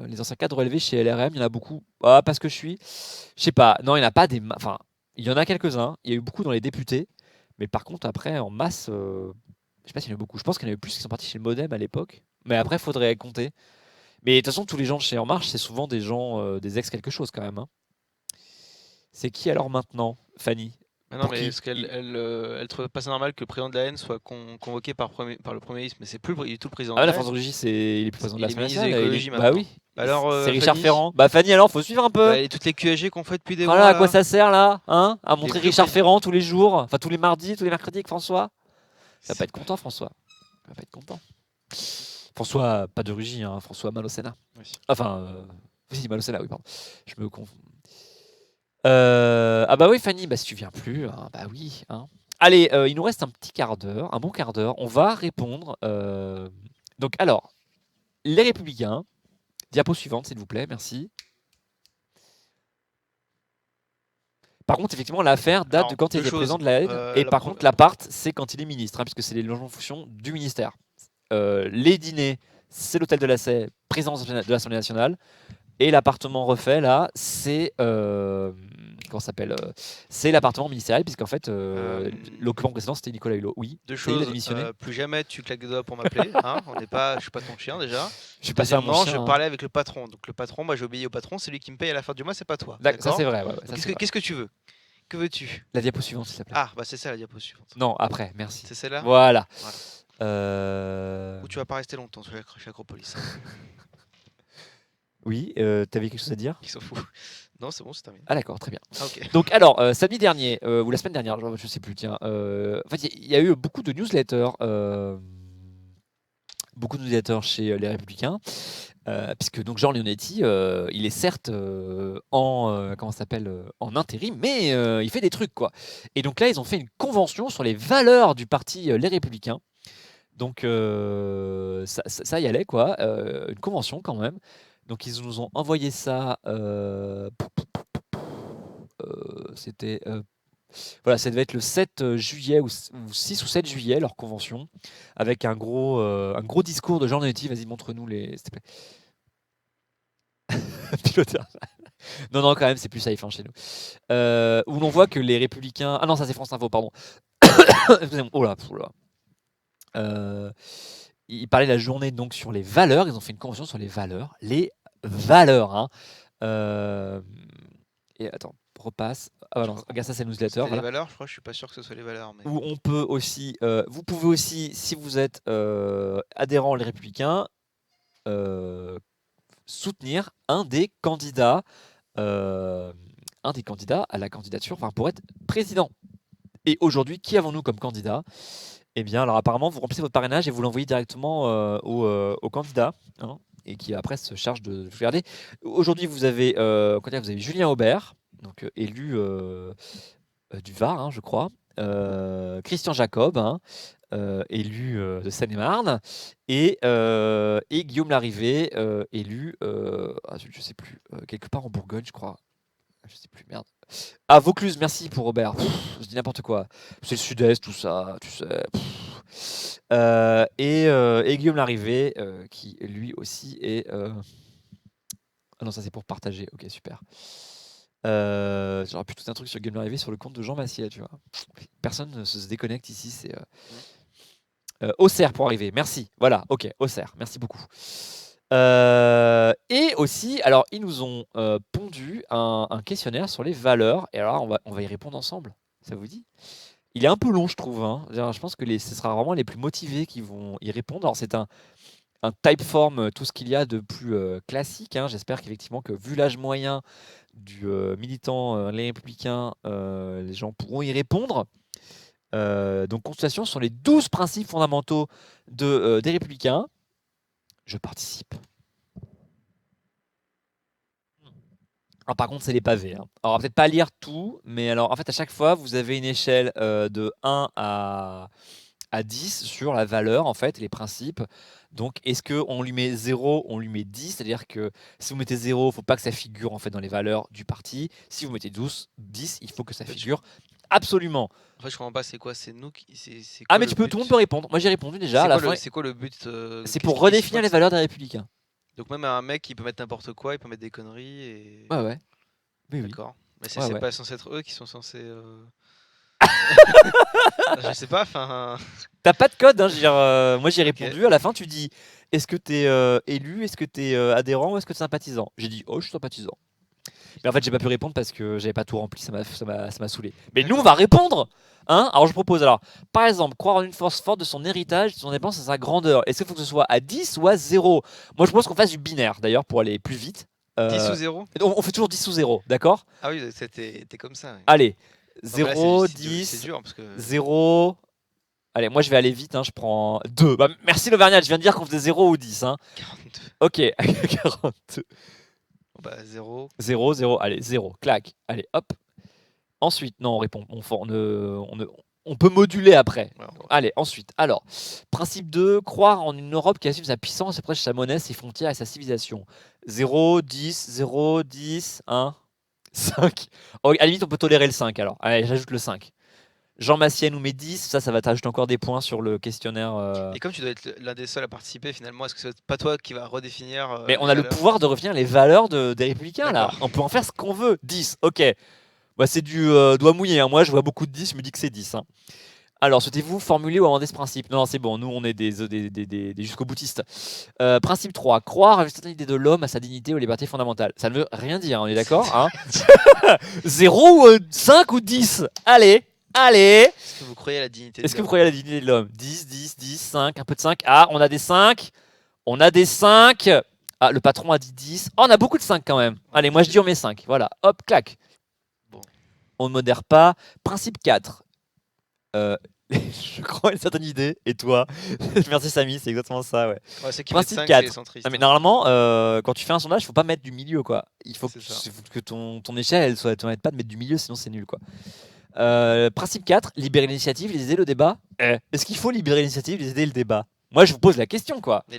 Les anciens cadres élevés chez LRM, il y en a beaucoup. Ah, parce que je sais pas. Non, il n'y en a pas des. Enfin, il y en a quelques-uns. Il y a eu beaucoup dans les députés. Mais par contre, après, en masse, je sais pas s'il y en a beaucoup. Je pense qu'il y en avait plus qui sont partis chez le Modem à l'époque. Mais après, il faudrait compter. Mais de toute façon, tous les gens de chez En Marche, c'est souvent des gens, des ex quelque chose quand même, hein. C'est qui alors maintenant, Fanny? Ah non, Pour mais qui est-ce qu'elle elle trouve pas ça normal que le président de la haine soit convoqué par le Premier ministre? Mais c'est plus du tout le président Ah, de la la France haine. Régis, il est plus président de Il est l'Assemblée ministre de nationale. l'écologie Bah maintenant. oui. Bah alors, C'est Richard Fanny, Ferrand. Bah Fanny, alors, faut suivre un peu. et toutes les QSG qu'on fait depuis des Oh mois là, à quoi là. ça sert là, hein? À montrer plus Richard président. Ferrand tous les jours, enfin tous les mardis, tous les mercredis avec François. Ça va pas être content, François. Ça va pas être content. François, pas de Rugy, hein, François Malocena. Oui. Enfin, oui, Malocena, oui, pardon. Je me confonds. Ah bah oui, Fanny, bah si tu viens plus, hein, bah oui. Hein. Allez, il nous reste un petit quart d'heure, un bon quart d'heure. On va répondre. Donc alors, les Républicains. Diapo suivante, s'il vous plaît, merci. Par contre, effectivement, l'affaire date Alors, de quand il deux était choses. président de la haine. Et La par pro- contre, l'appart, c'est quand il est ministre, hein, puisque c'est les logements en fonction du ministère. Les dîners, c'est l'hôtel de la Sey, présidence de l'Assemblée nationale. Et l'appartement refait, là, c'est. Comment ça s'appelle c'est l'appartement ministériel, puisqu'en fait, l'occupant précédent, c'était Nicolas Hulot. Oui, Deux ça y est, il a choses. démissionné. Plus jamais tu claques des doigts pour m'appeler. Hein, je suis pas ton chien déjà. Je suis passé à mon Deuxièmement, chien. je hein. parlais avec le patron. Donc le patron, moi j'obéis au patron. C'est lui qui me paye à la fin du mois, c'est pas toi. Ça, D'accord. c'est vrai. Ouais, Donc, ça, c'est vrai. qu'est-ce que tu veux? Que veux-tu? La diapo suivante, s'il te plaît. Ah, bah c'est ça la diapo suivante. Non, après, merci. C'est celle-là? Voilà. Voilà. Ou tu vas pas rester longtemps chez Acropolis. Hein. Oui, t'avais quelque chose à dire? Ils s'en foutent. Non, c'est bon, c'est terminé. Ah d'accord, très bien. Ah, ok. Donc alors, samedi dernier, ou la semaine dernière, je sais plus, tiens, en fait, il y a eu beaucoup de newsletters, chez les Républicains, puisque donc Jean Leonetti, il est certes comment ça s'appelle, en intérim, mais il fait des trucs, quoi. Et donc là, ils ont fait une convention sur les valeurs du parti Les Républicains. Donc ça y allait, quoi, une convention quand même. Donc ils nous ont envoyé ça. C'était voilà, ça devait être le 7 juillet ou 6 ou 7 juillet, leur convention, avec un gros discours de Jean Leonetti. Vas-y, montre-nous les. S'il te plaît. Piloteur. Non, quand même, c'est plus safe hein, chez nous. Où l'on voit que les Républicains. Ah non, ça c'est France Info, pardon. Excusez-moi. Oh là. Ils parlaient la journée donc sur les valeurs. Ils ont fait une convention sur les valeurs. Les valeurs. Hein. Et attends, repasse. Ah non, regarde ça, c'est le newsletter. C'était Voilà. les valeurs, je crois, je suis pas sûr que ce soit les valeurs. Mais... Où on peut aussi, vous pouvez aussi, si vous êtes adhérent Les Républicains, soutenir un des candidats à la candidature, enfin pour être président. Et aujourd'hui, qui avons-nous comme candidat? Eh bien, alors apparemment, vous remplissez votre parrainage et vous l'envoyez directement au candidat, hein, et qui après se charge de regarder. Aujourd'hui, vous avez Julien Aubert, donc élu du Var, hein, je crois. Christian Jacob, hein, élu de Seine-et-Marne, et Guillaume Larrivé, élu, je sais plus, quelque part en Bourgogne, je crois. Je sais plus, merde. Ah, Vaucluse, merci pour Robert. Je dis n'importe quoi. C'est le sud-est, tout ça, tu sais. Et Guillaume Larrivé, qui lui aussi est. Ah non, ça c'est pour partager. Ok, super. J'aurais pu tout un truc sur Guillaume Larrivé sur le compte de Jean Massier, tu vois. Personne ne se déconnecte ici. C'est Auxerre pour arriver. Merci. Voilà, ok, Auxerre. Merci beaucoup. Et aussi, alors, ils nous ont pondu un questionnaire sur les valeurs. Et alors, on va y répondre ensemble. Ça vous dit? Il est un peu long, je trouve. Hein. Je pense que ce sera vraiment les plus motivés qui vont y répondre. Alors, c'est un typeform, tout ce qu'il y a de plus classique. Hein. J'espère qu'effectivement, que vu l'âge moyen du militant Les Républicains, les gens pourront y répondre. Donc, consultation sur les 12 principes fondamentaux des Républicains. Je participe. Alors, par contre, c'est les pavés. Hein. Alors, on va peut-être pas lire tout, mais alors, en fait, à chaque fois, vous avez une échelle de 1 à 10 sur la valeur, en fait, les principes. Donc, est-ce qu'on lui met 0, on lui met 10? C'est-à-dire que si vous mettez 0, il ne faut pas que ça figure en fait, dans les valeurs du parti. Si vous mettez 10, il faut que ça figure absolument. En fait, je comprends pas, c'est quoi? C'est nous qui. Ah, mais tout le monde peut répondre. Moi, j'ai répondu déjà. C'est quoi le but? C'est pour redéfinir les valeurs des Républicains. Donc, même un mec, il peut mettre n'importe quoi, il peut mettre des conneries. Et... Ouais. Oui. D'accord. Mais c'est pas censé être eux qui sont censés. Je sais pas, enfin. T'as pas de code, hein, moi j'ai répondu, à la fin tu dis est-ce que t'es élu, est-ce que t'es adhérent ou est-ce que t'es sympathisant? J'ai dit oh je suis sympathisant. Mais en fait, j'ai pas pu répondre parce que j'avais pas tout rempli, ça m'a saoulé. Mais nous, on va répondre, hein. Alors, je propose alors, par exemple, croire en une force forte de son héritage, de son dépense à sa grandeur. Est-ce qu'il faut que ce soit à 10 ou à 0? Moi, je pense qu'on fasse du binaire, d'ailleurs, pour aller plus vite. 10 ou 0? On fait toujours 10 ou 0, d'accord? Ah oui, t'es comme ça. Ouais. Allez, Non, mais là, 0, c'est 10, dur parce que 0. Allez, moi, je vais aller vite, hein, je prends 2. Bah, merci, l'Auvergnat, je viens de dire qu'on faisait 0 ou 10. Hein. 42. Ok, 42. Bah 0. 0, 0, allez, 0, clac. Allez, hop. Ensuite, non, on répond. On peut moduler après. Ouais, Allez, ensuite. Alors, principe 2, croire en une Europe qui assume sa puissance, sa prêche sa monnaie, ses frontières et sa civilisation. 0, 10, 0, 10, 1, 5. Oh, à la limite, on peut tolérer le 5 alors. Allez, j'ajoute le 5. Jean Massier nous met 10, ça va t'ajouter encore des points sur le questionnaire. Et comme tu dois être l'un des seuls à participer, finalement, est-ce que c'est pas toi qui va redéfinir Mais les on a le valeurs pouvoir de revenir les valeurs des Républicains là. D'accord. On peut en faire ce qu'on veut. 10, ok. Bah, c'est du doigt mouillé. Hein. Moi, je vois beaucoup de 10, je me dis que c'est 10. Hein. Alors, souhaitez-vous formuler ou amender ce principe? Non, c'est bon, nous, on est des jusqu'au boutistes. Principe 3, croire à une certaine idée de l'homme, à sa dignité, aux libertés fondamentales. Ça ne veut rien dire, on est d'accord hein 0 ou 5 ou 10. Allez, allez. Est-ce que vous croyez à la dignité Est-ce de que vous l'homme croyez à la dignité de l'homme? 10, 10, 10, 5, un peu de 5. Ah, on a des 5. On a des 5. Ah, le patron a dit 10. Oh, on a beaucoup de 5 quand même. Allez, moi je dis on met 5. Voilà, hop, clac. Bon. On ne modère pas. Principe 4. Je crois à une certaine idée. Et toi? Merci Samy, c'est exactement ça, ouais. Ouais, ceux qui Principe mettent 5, 4. c'est les centristes. Ah, mais normalement, quand tu fais un sondage, il faut pas mettre du milieu, quoi. Il faut C'est ça. que ton échelle, elle soit, t'arrêtes pas de mettre du milieu, sinon c'est nul, quoi. Principe 4, libérer l'initiative, les idées, le débat. Est-ce qu'il faut libérer l'initiative, les idées, le débat? Moi, je vous pose la question, quoi. Mais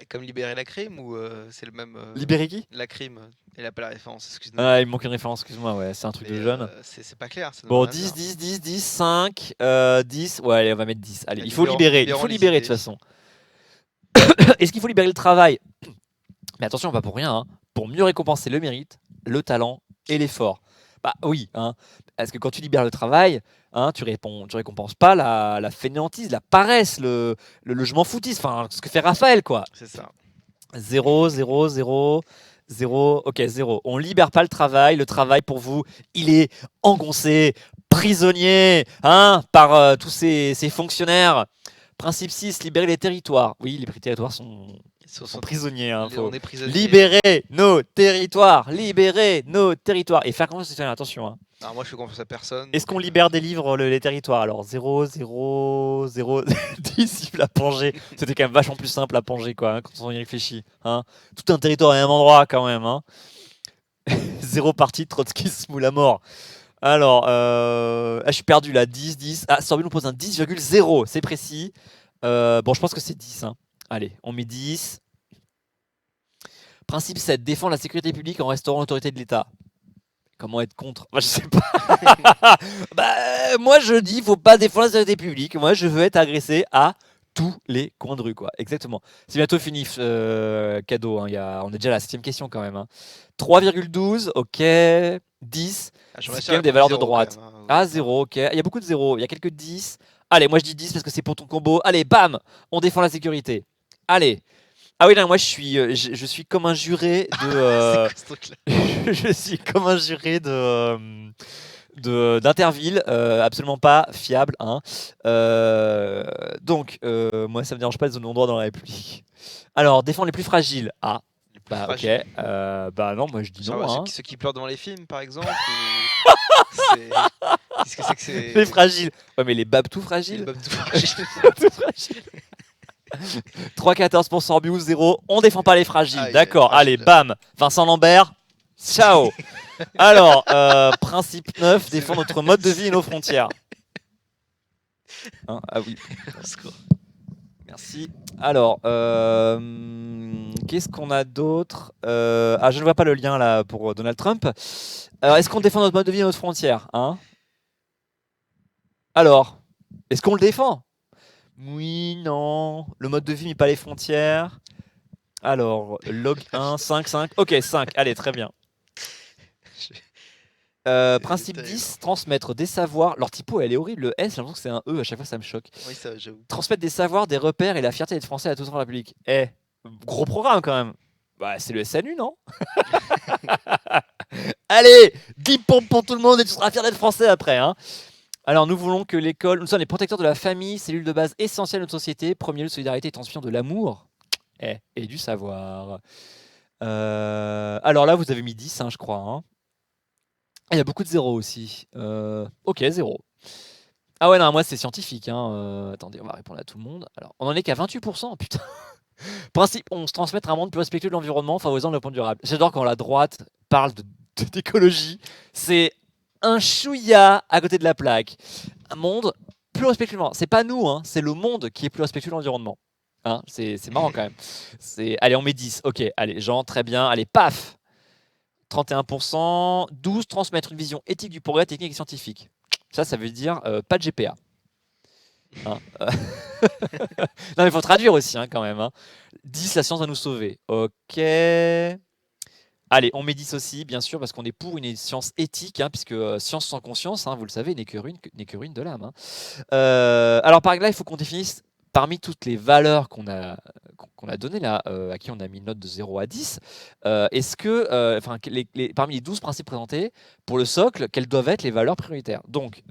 comme libérer la crime ou c'est le même Libérer qui? la crime elle a pas la référence, excuse-moi. Ah, il me manque une référence, excuse-moi, ouais, c'est un truc Mais, de jeune. c'est pas clair. Ça ne veut Bon, rien 10, dire. 10, 10, 10, 5, 10. Ouais, allez, on va mettre 10. Allez, il faut Libérons- libérer, il libérons faut les libérer de toute idées. façon. Est-ce qu'il faut libérer le travail? Mais attention, pas pour rien, hein. Pour mieux récompenser le mérite, le talent et l'effort. Bah oui, hein. Parce que quand tu libères le travail, hein, tu récompenses pas la fainéantise, la paresse, le je m'en foutise, enfin ce que fait Raphaël, quoi. C'est ça. 0, 0, 0, 0, ok, 0. On libère pas le travail pour vous, il est engoncé, prisonnier, hein, par tous ces fonctionnaires. Principe 6, libérer les territoires. Oui, les territoires sont prisonniers. Hein, On est prisonniers. libérer nos territoires, libérer nos territoires. Et faire confiance aux citoyens, attention. Hein. Alors moi je fais confiance à personne. Est-ce qu'on donc, libère des livres les territoires? Alors 0, 0, 0, 10, la Pangée. C'était quand même vachement plus simple à Pangée, quoi, hein, quand on y réfléchit. Hein. Tout un territoire et un même endroit, quand même. Hein. 0 parti, trotskisme ou la mort. Alors, je suis perdu là, 10, 10. Ah, Sorbet nous pose un 10,0, c'est précis. Bon, je pense que c'est 10. Hein. Allez, on met 10. Principe 7, défendre la sécurité publique en restaurant l'autorité de l'État. Comment être contre? Moi, je sais pas. Moi, je dis, faut pas défendre la sécurité publique. Moi, je veux être agressé à tous les coins de rue, quoi. Exactement. C'est bientôt fini, cadeau. Hein. On est déjà à la 7ème question quand même. Hein. 3,12, ok. 10. je C'est quand même des valeurs de droite. Même, hein. Ah, 0, ok. Il y a beaucoup de 0. Il y a quelques 10. Allez, moi, je dis 10 parce que c'est pour ton combo. Allez, bam. On défend la sécurité. Allez. Ah oui, non, moi, je suis comme un juré de... C'est quoi ce truc-là? je suis comme un juré d'Interville, absolument pas fiable. Hein. Donc, moi, ça me dérange pas les non-droits dans la République. Alors, défendre les plus fragiles. Ah, bah fragiles. ok. Bah non, moi je dis non. Hein. Ceux qui pleurent devant les films, par exemple. Ou... Qu'est-ce que c'est que c'est Les fragiles. Ouais, mais les babes tout fragiles. Les babes tout fragiles. Tout fragiles. 3,14 pour Sorbius, 0. On défend pas les fragiles. Ah, d'accord, fragile. allez, bam. Vincent Lambert, ciao. Alors, principe 9, défendre notre mode de vie et nos frontières. Hein, ah oui. Merci. Alors, qu'est-ce qu'on a d'autre? Je ne vois pas le lien là pour Donald Trump. Alors, est-ce qu'on défend notre mode de vie et notre frontière, hein? Alors, est-ce qu'on le défend? Oui, non. Le mode de vie, mais pas les frontières. Alors, log 1, 5, 5. Ok, 5. Allez, très bien. Principe terrible. 10, transmettre des savoirs. Leur typo, elle est horrible. Le S, j'ai l'impression que c'est un E. À chaque fois, ça me choque. Oui, ça, j'avoue. Transmettre des savoirs, des repères et la fierté d'être français à tous en République. Gros programme quand même. Bah, c'est le SNU, non? Allez, 10 pompes pour tout le monde et tu seras fier d'être français après. Hein. Alors, nous voulons que l'école. Nous sommes les protecteurs de la famille, cellule de base essentielle de notre société, premier lieu de solidarité et transmission de l'amour et du savoir. Alors là, vous avez mis 10, hein, je crois. Hein. Il y a beaucoup de zéros aussi. Ok, 0. Ah ouais, non, moi c'est scientifique. Hein. Attendez, on va répondre à tout le monde. Alors, on en est qu'à 28%, putain. Principe, on se transmettre un monde plus respectueux de l'environnement, favorisant le développement durable. J'adore quand la droite parle d'écologie. C'est un chouïa à côté de la plaque. Un monde plus respectueux. C'est pas nous, hein, c'est le monde qui est plus respectueux de l'environnement. Hein, c'est marrant quand même. Allez, on met 10. Ok, allez, Jean, très bien. Allez, paf 31%. 12, transmettre une vision éthique du progrès technique et scientifique. Ça veut dire pas de GPA. Hein. Non, mais il faut traduire aussi, hein, quand même. Hein. 10, la science va nous sauver. Ok. Allez, on met 10 aussi, bien sûr, parce qu'on est pour une science éthique, hein, puisque science sans conscience, hein, vous le savez, n'est que ruine de l'âme. Hein. Alors, par exemple, là, il faut qu'on définisse parmi toutes les valeurs qu'on a données, là, à qui on a mis une note de 0 à 10, est-ce que, parmi les 12 principes présentés, pour le socle, quelles doivent être les valeurs prioritaires? Donc,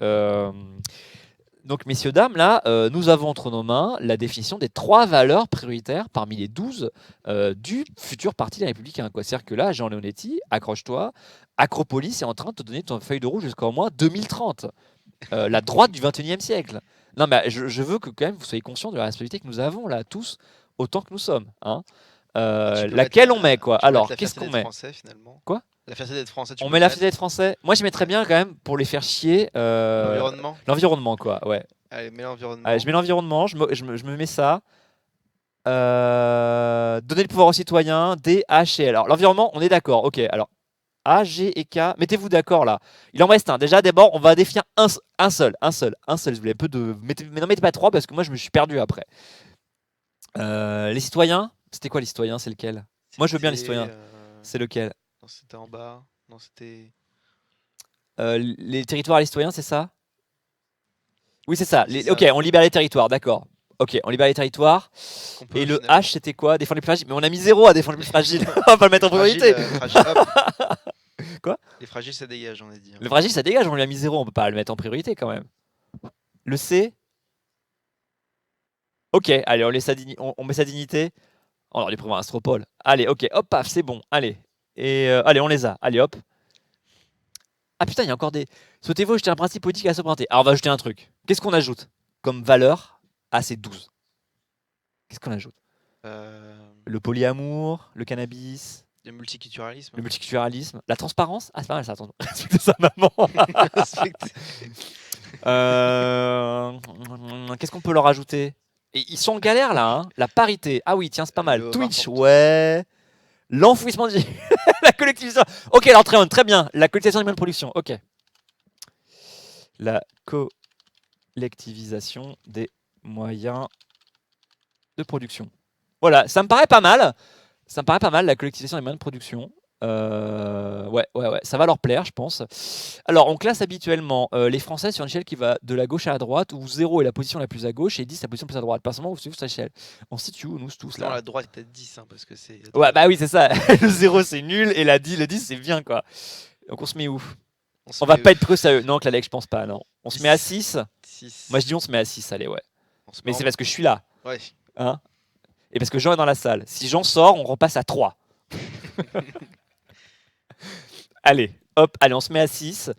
messieurs, dames, là, nous avons entre nos mains la définition des 3 valeurs prioritaires parmi les 12 du futur parti des Républicains. C'est-à-dire que là, Jean Leonetti, accroche-toi, Acropolis est en train de te donner ton feuille de route jusqu'au mois 2030. La droite du 21e siècle. Non, mais je veux que quand même vous soyez conscients de la responsabilité que nous avons là, tous, autant que nous sommes. Hein. Laquelle on met, quoi. Alors, qu'est-ce qu'on met français, finalement. Quoi? La fierté d'être français, on met la fierté d'être français. Moi, je mettrais bien quand même pour les faire chier. L'environnement. L'environnement, quoi. Ouais. Allez, mets l'environnement. Allez, je mets l'environnement. Je me mets ça. Donner le pouvoir aux citoyens. D, H et L. Alors, l'environnement, on est d'accord. Ok. Alors, A, G et K. Mettez-vous d'accord là. Il en reste un. Déjà, d'abord, on va définir un seul. S'il vous plaît. Mais n'en mettez pas 3 parce que moi, je me suis perdu après. Les citoyens. C'était quoi les citoyens? C'est lequel? Moi, je veux bien les citoyens. C'est lequel? Non, c'était en bas. Non, c'était. Les territoires et les citoyens, c'est ça? Oui, c'est ça. Ok, on libère les territoires, d'accord. Ok, on libère les territoires. Et le H, c'était quoi? Défendre les plus fragiles. Mais on a mis 0 à défendre les plus fragiles. On va pas le mettre en priorité. Quoi? Les fragiles, ça dégage, on a dit. Hein. Le fragile, ça dégage, on lui a mis 0. On peut pas le mettre en priorité quand même. Le C. Ok, allez, on met sa dignité. On lui prend un astropole. Allez, ok, hop, paf, c'est bon. Allez. Et allez, on les a. Allez, hop. Ah putain, il y a encore des. Souhaitez-vous jeter un principe politique à la souveraineté? Alors on va ajouter un truc. Qu'est-ce qu'on ajoute comme valeur à ces 12? Qu'est-ce qu'on ajoute? Le polyamour, le cannabis. Le multiculturalisme. Le multiculturalisme. La transparence. Ah, c'est pas mal ça, attends. Respectez sa maman. Qu'est-ce qu'on peut leur ajouter? Et ils sont en galère là, hein. La parité. Ah oui, tiens, c'est pas mal. Twitch, ouais. L'enfouissement du. La collectivisation. Ok, alors très bien. La collectivisation des moyens de production. Ok. La collectivisation des moyens de production. Voilà, ça me paraît pas mal. Ça me paraît pas mal, la collectivisation des moyens de production. Ouais, ça va leur plaire, je pense. Alors, on classe habituellement les Français sur une échelle qui va de la gauche à la droite, où 0 est la position la plus à gauche et 10 la position la plus à droite. Personnellement, vous suivez cette échelle. On se situe où, nous tous là? Non, la droite est à 10, hein, parce que c'est. Ouais, bah oui, c'est ça. Le 0 c'est nul et le 10 c'est bien, quoi. Donc, on se met où? On va pas être trop sérieux. Non, Cladec, je pense pas, non. On se met à 6. Moi, je dis on se met à 6, allez, ouais. Mais c'est parce que je suis là. Ouais. Hein? Et parce que Jean est dans la salle. Si Jean sort, on repasse à 3. Allez, hop, allez, on se met à 6.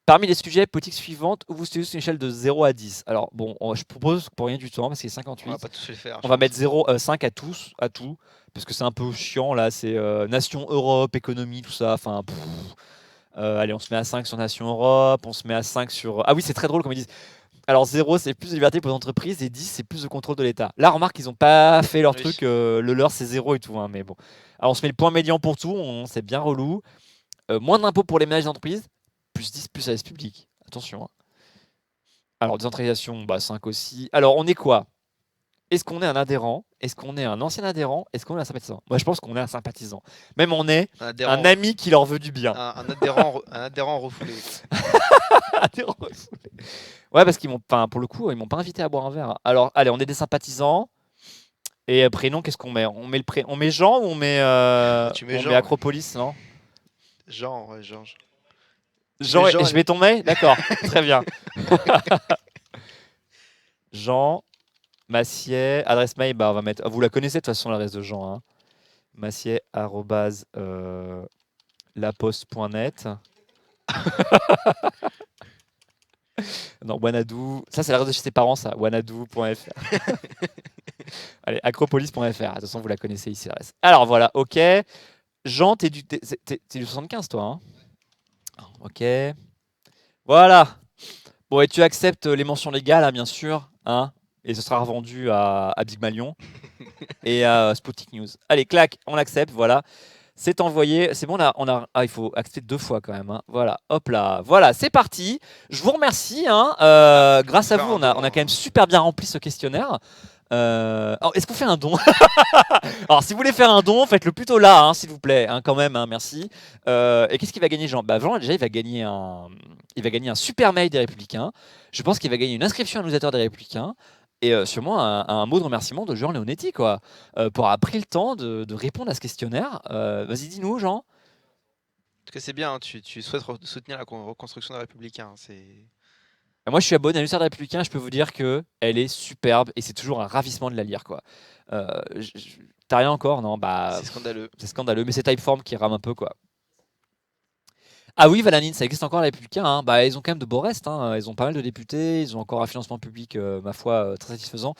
Parmi les sujets politiques suivantes, où vous situez sur une échelle de 0 à 10. Alors, bon, je propose pour rien du temps, parce qu'il y a 58. On va pas tous les faire. On va mettre 5 à tout, parce que c'est un peu chiant, là. C'est Nation, Europe, économie, tout ça. Enfin, allez, on se met à 5 sur Nation, Europe. On se met à 5 sur... Ah oui, c'est très drôle, comme ils disent. Alors 0 c'est plus de liberté pour les entreprises et 10 c'est plus de contrôle de l'État. Là remarque ils ont pas fait leur truc, le leur c'est 0 et tout, hein, mais bon. Alors on se met le point médian pour tout, c'est bien relou. Moins d'impôts pour les ménages d'entreprise, plus 10 plus service public. Attention. Hein. Alors décentralisation, 5 aussi. Alors on est quoi? Est-ce qu'on est un adhérent? Est-ce qu'on est un ancien adhérent? Est-ce qu'on est un sympathisant? Moi je pense qu'on est un sympathisant. Même on est un ami qui leur veut du bien. Un adhérent refoulé. Adhérent refoulé. Ouais, parce qu'ils m'ont, pour le coup, ils m'ont pas invité à boire un verre. Alors, allez, on est des sympathisants. Et prénom, qu'est-ce qu'on met? On met Jean ou on met, Tu mets Jean, met Acropolis, non? Jean, ouais, Jean. Jean, Jean, et je mets ton mail. D'accord, très bien. Jean Massier, adresse mail, bah on va mettre. Vous la connaissez de toute façon l'adresse de Jean. Hein. Massier @laposte.net. Non, Wanadoo. Ça, c'est l'adresse de chez ses parents, ça. Wanadoo.fr. Allez, acropolis.fr. De toute façon, vous la connaissez ici, l'adresse. Alors voilà, ok. Jean, t'es du 75, toi. Hein. Ok. Voilà. Bon, et tu acceptes les mentions légales, hein, bien sûr. Hein, et ce sera revendu à Big Malion et à Sputnik News. Allez, clac, on l'accepte, voilà. C'est envoyé. C'est bon, il faut accepter 2 fois quand même. Hein. Voilà, hop là. Voilà, c'est parti. Je vous remercie. Hein. Grâce à vous, on a quand même super bien rempli ce questionnaire. Alors, est-ce qu'on fait un don? Alors, si vous voulez faire un don, faites-le plutôt là, hein, s'il vous plaît, hein, quand même, hein, merci. Et qu'est-ce qu'il va gagner, Jean? Bah, Jean, déjà, il va gagner un super mail des Républicains. Je pense qu'il va gagner une inscription à newsletter des Républicains. Et sûrement un mot de remerciement de Jean Leonetti, quoi, pour avoir pris le temps de répondre à ce questionnaire. Vas-y, dis-nous, Jean. En tout cas, c'est bien, hein, tu souhaites soutenir la reconstruction des Républicains. C'est... Moi, je suis abonné à newsletter des Républicains. Je peux vous dire que elle est superbe et c'est toujours un ravissement de la lire, quoi. T'as rien encore, non? Bah, c'est scandaleux. C'est scandaleux, mais c'est Typeform qui rame un peu, quoi. Ah oui, Valanine, ça existe encore les Républicains. Hein. Bah, ils ont quand même de beaux restes. Hein. Ils ont pas mal de députés. Ils ont encore un financement public, ma foi, très satisfaisant.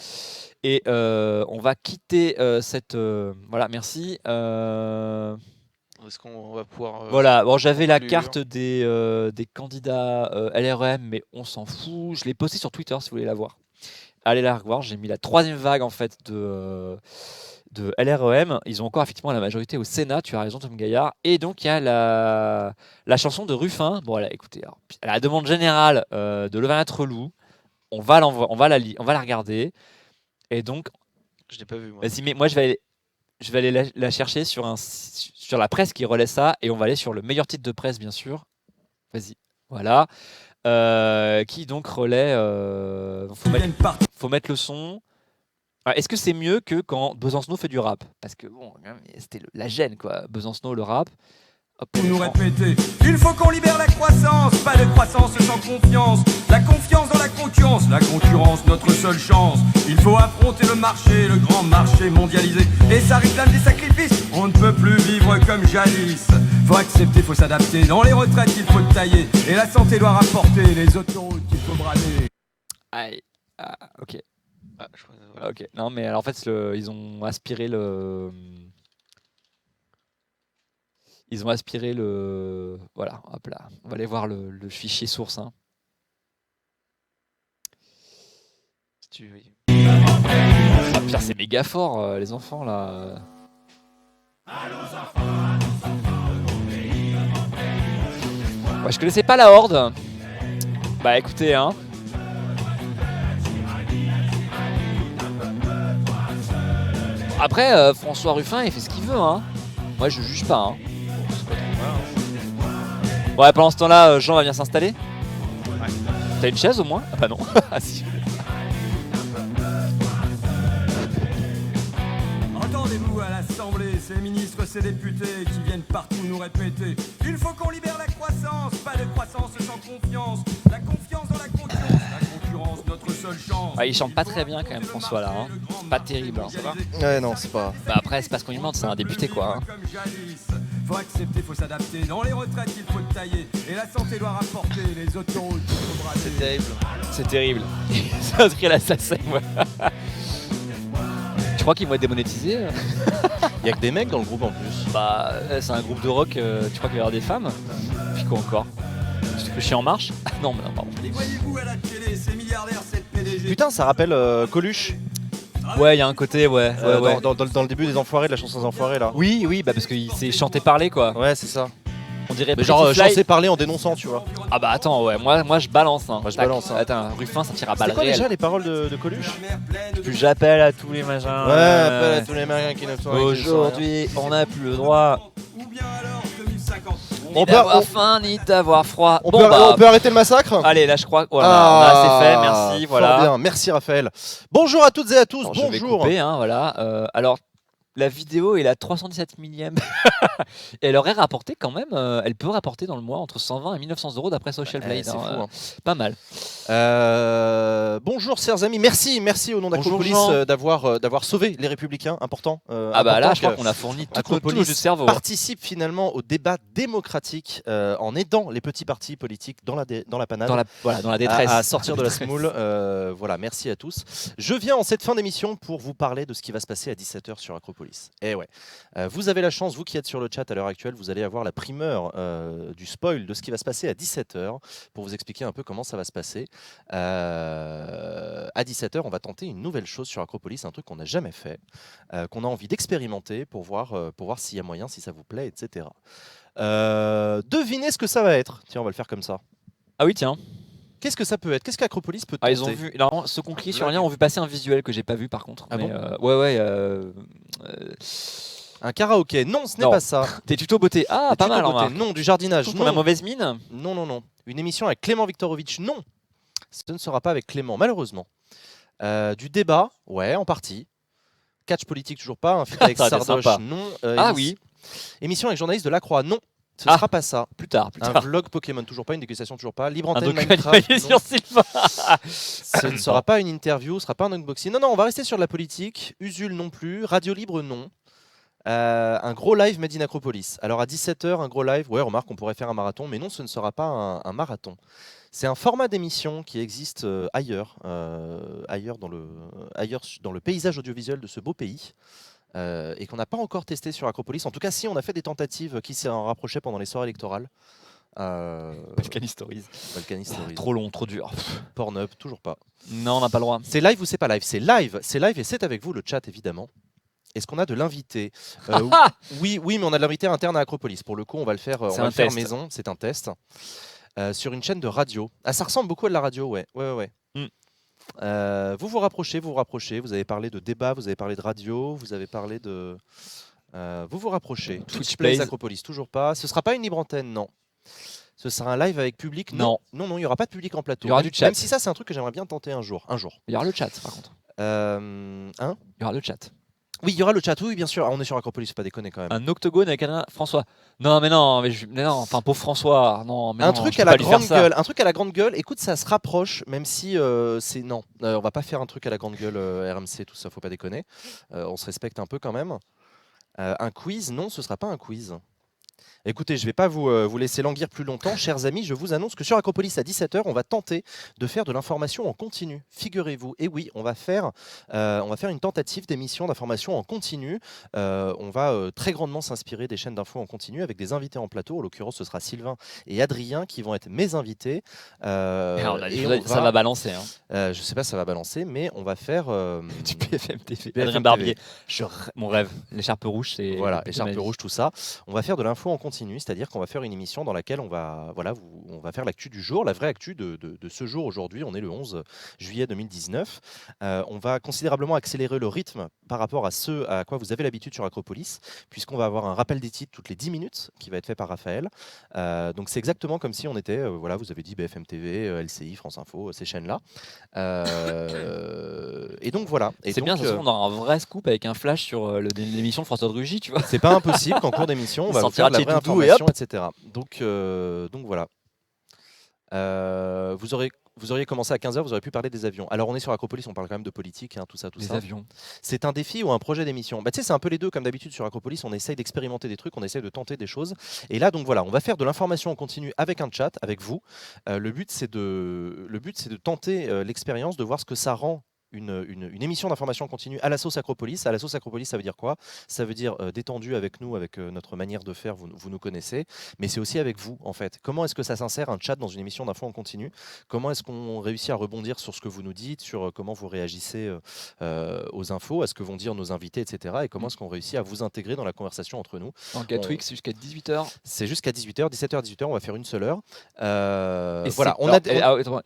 Et on va quitter cette. Voilà, merci. Est-ce qu'on va pouvoir. Voilà, bon, j'avais la conclure carte des candidats LREM, mais on s'en fout. Je l'ai postée sur Twitter si vous voulez la voir. Allez la revoir. J'ai mis la 3e vague en fait de LREM. Ils ont encore effectivement la majorité au Sénat, tu as raison Tom Gaillard. Et donc il y a la chanson de Ruffin. Bon voilà, écoutez, alors, à la demande générale de Levallois Relou, on va la regarder. Et donc, je l'ai pas vu moi. Vas-y, mais moi je vais aller la chercher sur la presse qui relaie ça, et on va aller sur le meilleur titre de presse bien sûr. Vas-y, voilà. Qui donc relaie. Faut mettre le son. Alors, est-ce que c'est mieux que quand Besancenot fait du rap? Parce que bon, c'était la gêne quoi. Besancenot, le rap. Hop, Pour nous répéter, il faut qu'on libère la croissance, pas de croissance sans confiance, la confiance dans la concurrence notre seule chance. Il faut affronter le marché, le grand marché mondialisé, et ça réclame des sacrifices, on ne peut plus vivre comme jadis. Faut accepter, faut s'adapter, dans les retraites il faut tailler, et la santé doit rapporter, les autoroutes il faut brader. Aïe, ok. Je crois, voilà. Ok, non mais alors, en fait ils ont aspiré le... Voilà, hop là. On va aller voir le fichier source. Hein. Ah, putain, c'est méga fort, les enfants, là. Ouais, je connaissais pas la Horde. Bah, écoutez, hein. Après, François Ruffin, il fait ce qu'il veut, hein. Moi, je juge pas, hein. Ouais, pendant ce temps-là, Jean va venir s'installer. Ouais. T'as une chaise au moins? Ah bah non. Ah si. Entendez-vous à l'Assemblée, ces ministres, ces députés qui viennent partout nous répéter, il faut qu'on libère la croissance, pas de croissance sans confiance, la confiance dans la concurrence notre seule chance. Ouais, il chante pas très bien quand même, François, là. Hein. C'est pas terrible, hein. Ça va? Ouais, non, c'est pas. Bah après, c'est pas ce qu'on lui demande, c'est un député, quoi. Hein. Faut accepter, faut s'adapter, dans les retraites il faut tailler, et la santé doit rapporter, les autoroutes il faut brader. C'est terrible. C'est terrible. C'est inscrit à l'assassin, ouais. Tu crois qu'ils vont être démonétisés? Il y a que des mecs dans le groupe en plus. Bah, c'est un groupe de rock, tu crois qu'il va y avoir des femmes? Puis quoi encore? Le chien en marche? Non, mais non, pardon. Les voyez-vous à la télé, ces milliardaires, cette PDG. Putain, ça rappelle Coluche. Ouais, il y a un côté, ouais. Dans le début des Enfoirés, de la chanson des Enfoirés là. Oui, bah parce qu'il s'est chanté parler, quoi. Ouais, c'est ça. On dirait Mais genre Pretty Fly. chanter parler en dénonçant, tu vois. Ah bah attends, ouais, moi je balance. Hein. Moi, je Tac. balance, hein. Attends, Ruffin, ça tire à balles C'est quoi réelles. déjà les paroles de Coluche? Puis j'appelle à tous les machins. Ouais, appelle à tous les Américains qui ne sont Aujourd'hui, on n'a plus le droit. Ou bien alors 2050. Ni d'avoir faim, ni d'avoir froid. On Bon, peut arrêter le massacre? Allez, là je crois qu'on a assez fait, merci, fort voilà. bien. Merci Raphaël. Bonjour à toutes et à tous, Alors, je vais bonjour. couper, hein, voilà. Alors, la vidéo est la 317 millième. Et elle aurait rapporté quand même, elle peut rapporter dans le mois entre 120 et 1900 euros d'après Social Blade. C'est fou, hein. Pas mal. Bonjour chers amis, merci au nom Bonjour, d'Acropolis Jean. d'avoir sauvé les Républicains, important. Ah bah là, important je crois que qu'on a fourni tous nos Acropolis jeux de cerveau. participe finalement au débat démocratique en aidant les petits partis politiques dans la panade. Dans la détresse. À sortir de la détresse. smoule. Voilà, merci à tous. Je viens en cette fin d'émission pour vous parler de ce qui va se passer à 17h sur Acropolis. Et ouais, vous avez la chance, vous qui êtes sur le chat à l'heure actuelle, vous allez avoir la primeur du spoil de ce qui va se passer à 17h pour vous expliquer un peu comment ça va se passer. À 17h, on va tenter une nouvelle chose sur Acropolis, un truc qu'on n'a jamais fait, qu'on a envie d'expérimenter pour voir s'il y a moyen, si ça vous plaît, etc. Devinez ce que ça va être. Tiens, on va le faire comme ça. Ah oui, tiens. Qu'est-ce que ça peut être? Qu'est-ce qu'Acropolis peut tenter? Ah, ils ont vu. Alors, ceux qui ont cliqué sur un lien ont vu passer un visuel que j'ai pas vu par contre. Ah mais, bon ouais. Un karaoké? Non, ce n'est Non. pas ça. Des tutos beauté. Ah, Des pas tutos mal. beauté? Remarque. Non, du jardinage? Pour la Non. mauvaise mine. Non. Une émission avec Clément Viktorovitch? Non. Ce ne sera pas avec Clément, malheureusement. Du débat? Ouais, en partie. Catch politique, toujours pas. Un film avec Ça a été Sardoche? sympa. Non. Oui. Émission avec journaliste de La Croix? Non. Ce ne sera pas ça. Plus tard. Un vlog Pokémon? Toujours pas. Une dégustation? Toujours pas. Libre Un antenne documentaire Minecraft? Non. sur Sylvain. Ce ne sera pas une interview, ce ne sera pas un unboxing. Non, on va rester sur de la politique. Usul non plus. Radio Libre non. Un gros live Made in Acropolis. Alors à 17h, un gros live. Ouais, remarque, on pourrait faire un marathon, mais non, ce ne sera pas un marathon. C'est un format d'émission qui existe ailleurs dans le paysage audiovisuel de ce beau pays. Et qu'on n'a pas encore testé sur Acropolis. En tout cas, si, on a fait des tentatives qui s'en rapprochaient pendant les soirées électorales. Balkany Stories. Balkany Stories. Trop long, trop dur. Pornhub, toujours pas. Non, on n'a pas le droit. C'est live ou c'est pas live? C'est live et c'est avec vous le chat évidemment. Est-ce qu'on a de l'invité? Oui, mais on a de l'invité interne à Acropolis. Pour le coup, on va le faire, maison. C'est un test. Sur une chaîne de radio. Ah, ça ressemble beaucoup à de la radio, ouais. Mm. Vous vous rapprochez. Vous avez parlé de débat, vous avez parlé de radio, vous avez parlé de... vous vous rapprochez. Twitch Plays Acropolis, toujours pas. Ce sera pas une libre antenne, non. Ce sera un live avec public? Non, il n'y aura pas de public en plateau. Il y aura du chat. Même si ça, c'est un truc que j'aimerais bien tenter un jour. Il y aura le chat, par contre. Il y aura le chat. Oui, il y aura le chat, oui, bien sûr. Ah, on est sur Acropolis, faut pas déconner quand même. Un octogone avec François. Non, enfin pauvre François. Non, mais un non, truc je à peux la pas lui faire grande ça. gueule. Un truc à la grande gueule. Écoute, ça se rapproche, même si c'est non. On va pas faire un truc à la grande gueule RMC, tout ça, faut pas déconner. On se respecte un peu quand même. Un quiz, non, ce sera pas un quiz. Écoutez, je ne vais pas vous laisser languir plus longtemps. Chers amis, je vous annonce que sur Acropolis à 17h, on va tenter de faire de l'information en continu. Figurez-vous. Et oui, on va faire une tentative d'émission d'information en continu. On va très grandement s'inspirer des chaînes d'infos en continu avec des invités en plateau. En l'occurrence, ce sera Sylvain et Adrien qui vont être mes invités. Ça va balancer. Hein. Je ne sais pas si ça va balancer, mais on va faire... du BFM TV. BFM Adrien Barbier. Mon rêve. L'écharpe rouge, c'est... Voilà, écharpe rouge, tout ça. On va faire de l'info en continu, c'est-à-dire qu'on va faire une émission dans laquelle on va faire l'actu du jour, la vraie actu de ce jour aujourd'hui. On est le 11 juillet 2019. On va considérablement accélérer le rythme par rapport à ce à quoi vous avez l'habitude sur Acropolis, puisqu'on va avoir un rappel des titres toutes les 10 minutes qui va être fait par Raphaël. Donc c'est exactement comme si on était, vous avez dit BFM TV, LCI, France Info, ces chaînes-là. Et donc voilà. C'est bien, ça se trouve, on aura un vrai scoop avec un flash sur l'émission de François de Rugy, tu vois. C'est pas impossible qu'en cours d'émission, on va vous faire de la vraie information, etc. Donc voilà. Vous auriez commencé à 15h, vous auriez pu parler des avions. Alors on est sur Acropolis, on parle quand même de politique, hein, tout ça. Des avions. C'est un défi ou un projet d'émission? Tu sais, c'est un peu les deux, comme d'habitude sur Acropolis, on essaye d'expérimenter des trucs, on essaye de tenter des choses. Et là, donc voilà, on va faire de l'information en continu avec un chat, avec vous. Le but, c'est de tenter l'expérience, de voir ce que ça rend une émission d'information continue à la sauce Acropolis. À la sauce Acropolis, ça veut dire quoi? Ça veut dire détendu avec nous, avec notre manière de faire, vous nous connaissez, mais c'est aussi avec vous, en fait. Comment est-ce que ça s'insère, un chat, dans une émission d'info en continu? Comment est-ce qu'on réussit à rebondir sur ce que vous nous dites, sur comment vous réagissez aux infos, à ce que vont dire nos invités, etc. Et comment est-ce qu'on réussit à vous intégrer dans la conversation entre nous? En 4 weeks, c'est jusqu'à 18h. C'est jusqu'à 18h, 17h, 18h, on va faire une seule heure. Et voilà,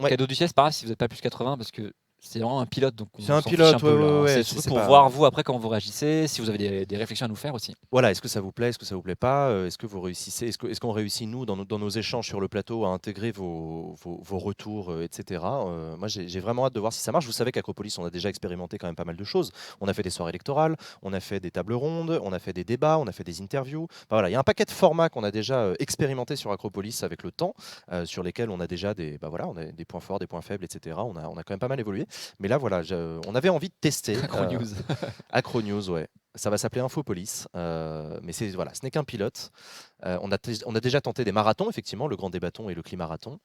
cadeau du ciel, c'est pas grave si vous n'êtes pas plus 80, parce que C'est vraiment un pilote, donc on C'est un s'en pilote, fiche un peu, là, hein. ouais, C'est c'est surtout pour pas- voir vous après comment vous réagissez, si vous avez des réflexions à nous faire aussi. Voilà, est-ce que ça vous plaît, est-ce que ça vous plaît pas, est-ce que vous réussissez, est-ce qu'on réussit nous dans nos échanges sur le plateau à intégrer vos retours, etc. Moi j'ai vraiment hâte de voir si ça marche. Vous savez qu'Acropolis on a déjà expérimenté quand même pas mal de choses. On a fait des soirées électorales, on a fait des tables rondes, on a fait des débats, on a fait des interviews. Enfin, voilà, il y a un paquet de formats qu'on a déjà expérimenté sur Acropolis avec le temps, sur lesquels on a déjà on a des points forts, des points faibles, etc. On a quand même pas mal évolué. Mais là voilà, on avait envie de tester. Acronews. Acronews, ouais. Ça va s'appeler Infopolis, mais voilà, ce n'est qu'un pilote. On a déjà tenté des marathons, effectivement, le Grand Débatton et le Climarathon.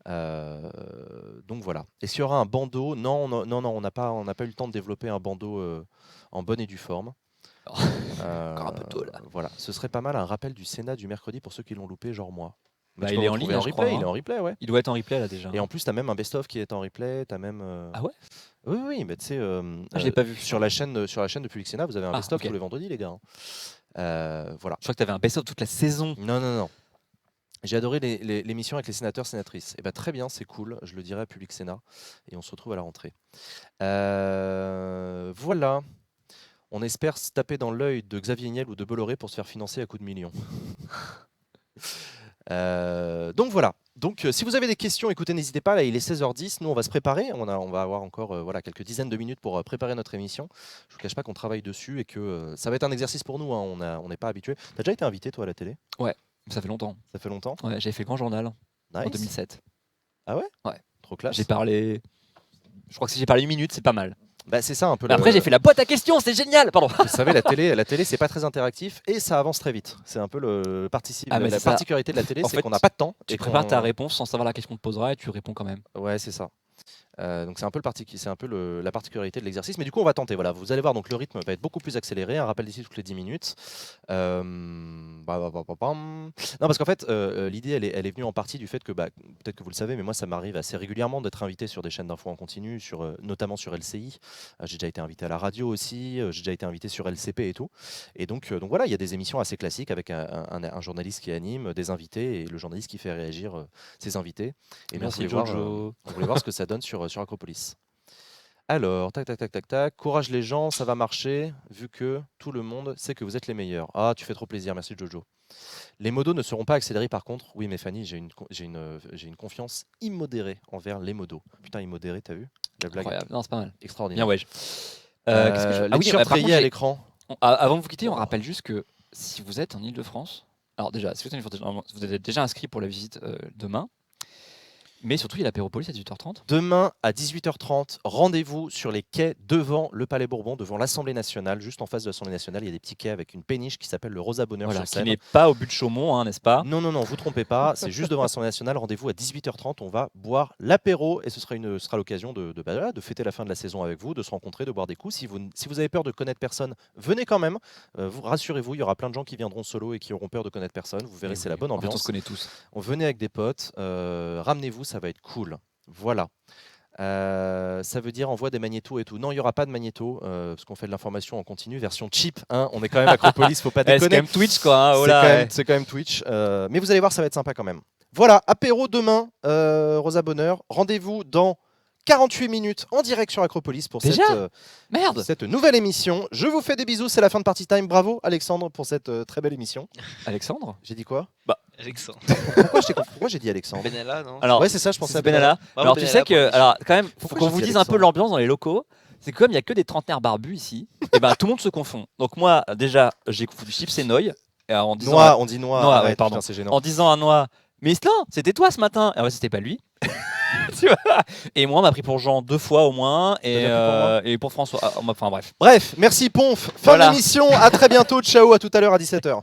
Donc voilà. Et s'il y aura un bandeau, non, on n'a pas eu le temps de développer un bandeau en bonne et due forme. Encore un peu tôt, là. Voilà, ce serait pas mal un rappel du Sénat du mercredi pour ceux qui l'ont loupé, genre moi. Mais Bah, tu il peux est en retrouver ligne, en je replay, crois, il est hein. en replay, ouais. Il doit être en replay là déjà. Et en plus, tu as même un best-of qui est en replay, tu as même... Ah ouais? Oui, mais tu sais, Je l'ai pas vu. sur la chaîne de Public Sénat, vous avez un Ah, best-of ok. tous les vendredis, les gars. Voilà. Je crois que tu avais un best-of toute la saison. Non. J'ai adoré l'émission avec les sénateurs, sénatrices. Et bah, très bien, c'est cool. Je le dirai à Public Sénat. Et on se retrouve à la rentrée. Voilà. On espère se taper dans l'œil de Xavier Niel ou de Bolloré pour se faire financer à coups de millions. Donc voilà. Donc si vous avez des questions, écoutez, n'hésitez pas. Là, il est 16h10. Nous, on va se préparer. On va avoir encore quelques dizaines de minutes pour préparer notre émission. Je vous cache pas qu'on travaille dessus et que ça va être un exercice pour nous. Hein. On n'est pas habitué. T'as déjà été invité toi à la télé? Ça fait longtemps. Ça fait longtemps? Ouais, j'ai fait le Grand Journal en Nice. 2007. Ah ouais? Ouais. Trop classe. J'ai parlé. Je crois que si j'ai parlé 1 minute, c'est pas mal. Bah, c'est ça un peu. Après, j'ai fait la boîte à questions, c'est génial. Pardon. Vous savez, la télé, c'est pas très interactif et ça avance très vite. C'est un peu Ah, mais la c'est ça. particularité de la télé, En c'est fait, qu'on n'a pas de temps. Tu et prépares qu'on- ta réponse sans savoir la question qu'on te posera et tu réponds quand même. Ouais, c'est ça. Donc c'est un peu, la particularité de l'exercice. Mais du coup, on va tenter. Voilà, vous allez voir, donc le rythme va être beaucoup plus accéléré. Un rappel d'ici toutes les 10 minutes. Non, parce qu'en fait, l'idée, elle est venue en partie du fait que, peut-être que vous le savez, mais moi, ça m'arrive assez régulièrement d'être invité sur des chaînes d'infos en continu, notamment sur LCI. J'ai déjà été invité à la radio aussi. J'ai déjà été invité sur LCP et tout. Et donc voilà, il y a des émissions assez classiques avec un journaliste qui anime, des invités et le journaliste qui fait réagir ses invités. Et bien, Merci, on voulait Jojo. voir ce que ça donne sur Acropolis. Alors, tac. Courage les gens, ça va marcher, vu que tout le monde sait que vous êtes les meilleurs. Ah, tu fais trop plaisir, merci Jojo. Les modos ne seront pas accélérés par contre. Oui, mais Fanny, j'ai une confiance immodérée envers les modos. Putain, immodéré, t'as vu la blague? Incroyable. Non, c'est pas mal. Extraordinaire. Bien, ouais. Qu'est-ce que je... Les t-shirts par contre, rayés à l'écran. avant de vous quitter, on rappelle juste que si vous êtes en Ile-de-France, alors déjà, si vous êtes déjà inscrit pour la visite demain, mais surtout il y a l'apéropolis à 18h30. Demain à 18h30, rendez-vous sur les quais devant le Palais Bourbon, devant l'Assemblée nationale. Juste en face de l'Assemblée nationale, il y a des petits quais avec une péniche qui s'appelle le Rosa Bonheur Voilà, sur qui Seine. n'est pas au but de Chaumont, hein, n'est-ce pas? Non, vous trompez pas, c'est juste devant l'Assemblée nationale. Rendez-vous à 18h30, on va boire l'apéro et ce sera l'occasion de fêter la fin de la saison avec vous, de se rencontrer, de boire des coups. Si vous avez peur de connaître personne, venez quand même. Rassurez-vous, il y aura plein de gens qui viendront solo et qui auront peur de connaître personne. Vous verrez, c'est la bonne En fait, on ambiance. se connaît tous. On venait avec des potes, ramenez-vous, ça va être cool. Voilà. Ça veut dire envoie des magnétos et tout. Non, il n'y aura pas de magnétos parce qu'on fait de l'information en continu, version cheap. Hein, on est quand même Acropolis, faut pas C'est quand déconner. même Twitch, quoi. Hein, oh C'est là, quand même- ouais. c'est quand même Twitch. Mais vous allez voir, ça va être sympa quand même. Voilà, apéro demain, Rosa Bonheur. Rendez-vous dans 48 minutes en direct sur Acropolis pour Déjà Merde. cette nouvelle émission. Je vous fais des bisous, c'est la fin de Party Time. Bravo Alexandre pour cette très belle émission. Alexandre J'ai dit quoi? Alexandre. Pourquoi j'ai dit Alexandre? Benalla, non? Alors, Ouais, c'est ça, je pensais c'est à Benalla. Benalla. Bravo, Alors, tu Benalla, sais pour que, l'émission. alors, quand même, faut Pourquoi qu'on j'ai vous dit dise un peu Alexandre l'ambiance dans les locaux. C'est que comme il n'y a que des trentenaires barbus ici, et ben tout le monde se confond. Donc moi, déjà, j'ai confondu Chips et Noy. Et en disant Noix, on dit Noix. Noix, arrête, ouais, pardon. putain, c'est gênant. en disant à Noah, mais Islan, c'était toi ce matin. Ah ouais, c'était pas lui. Tu vois. Et moi, on m'a pris pour Jean 2 fois au moins, T'as bien pris pour moi et pour François. Enfin bref. Bref, merci Ponf. Fin Voilà. d'émission. À très bientôt. Ciao. À tout à l'heure à 17h.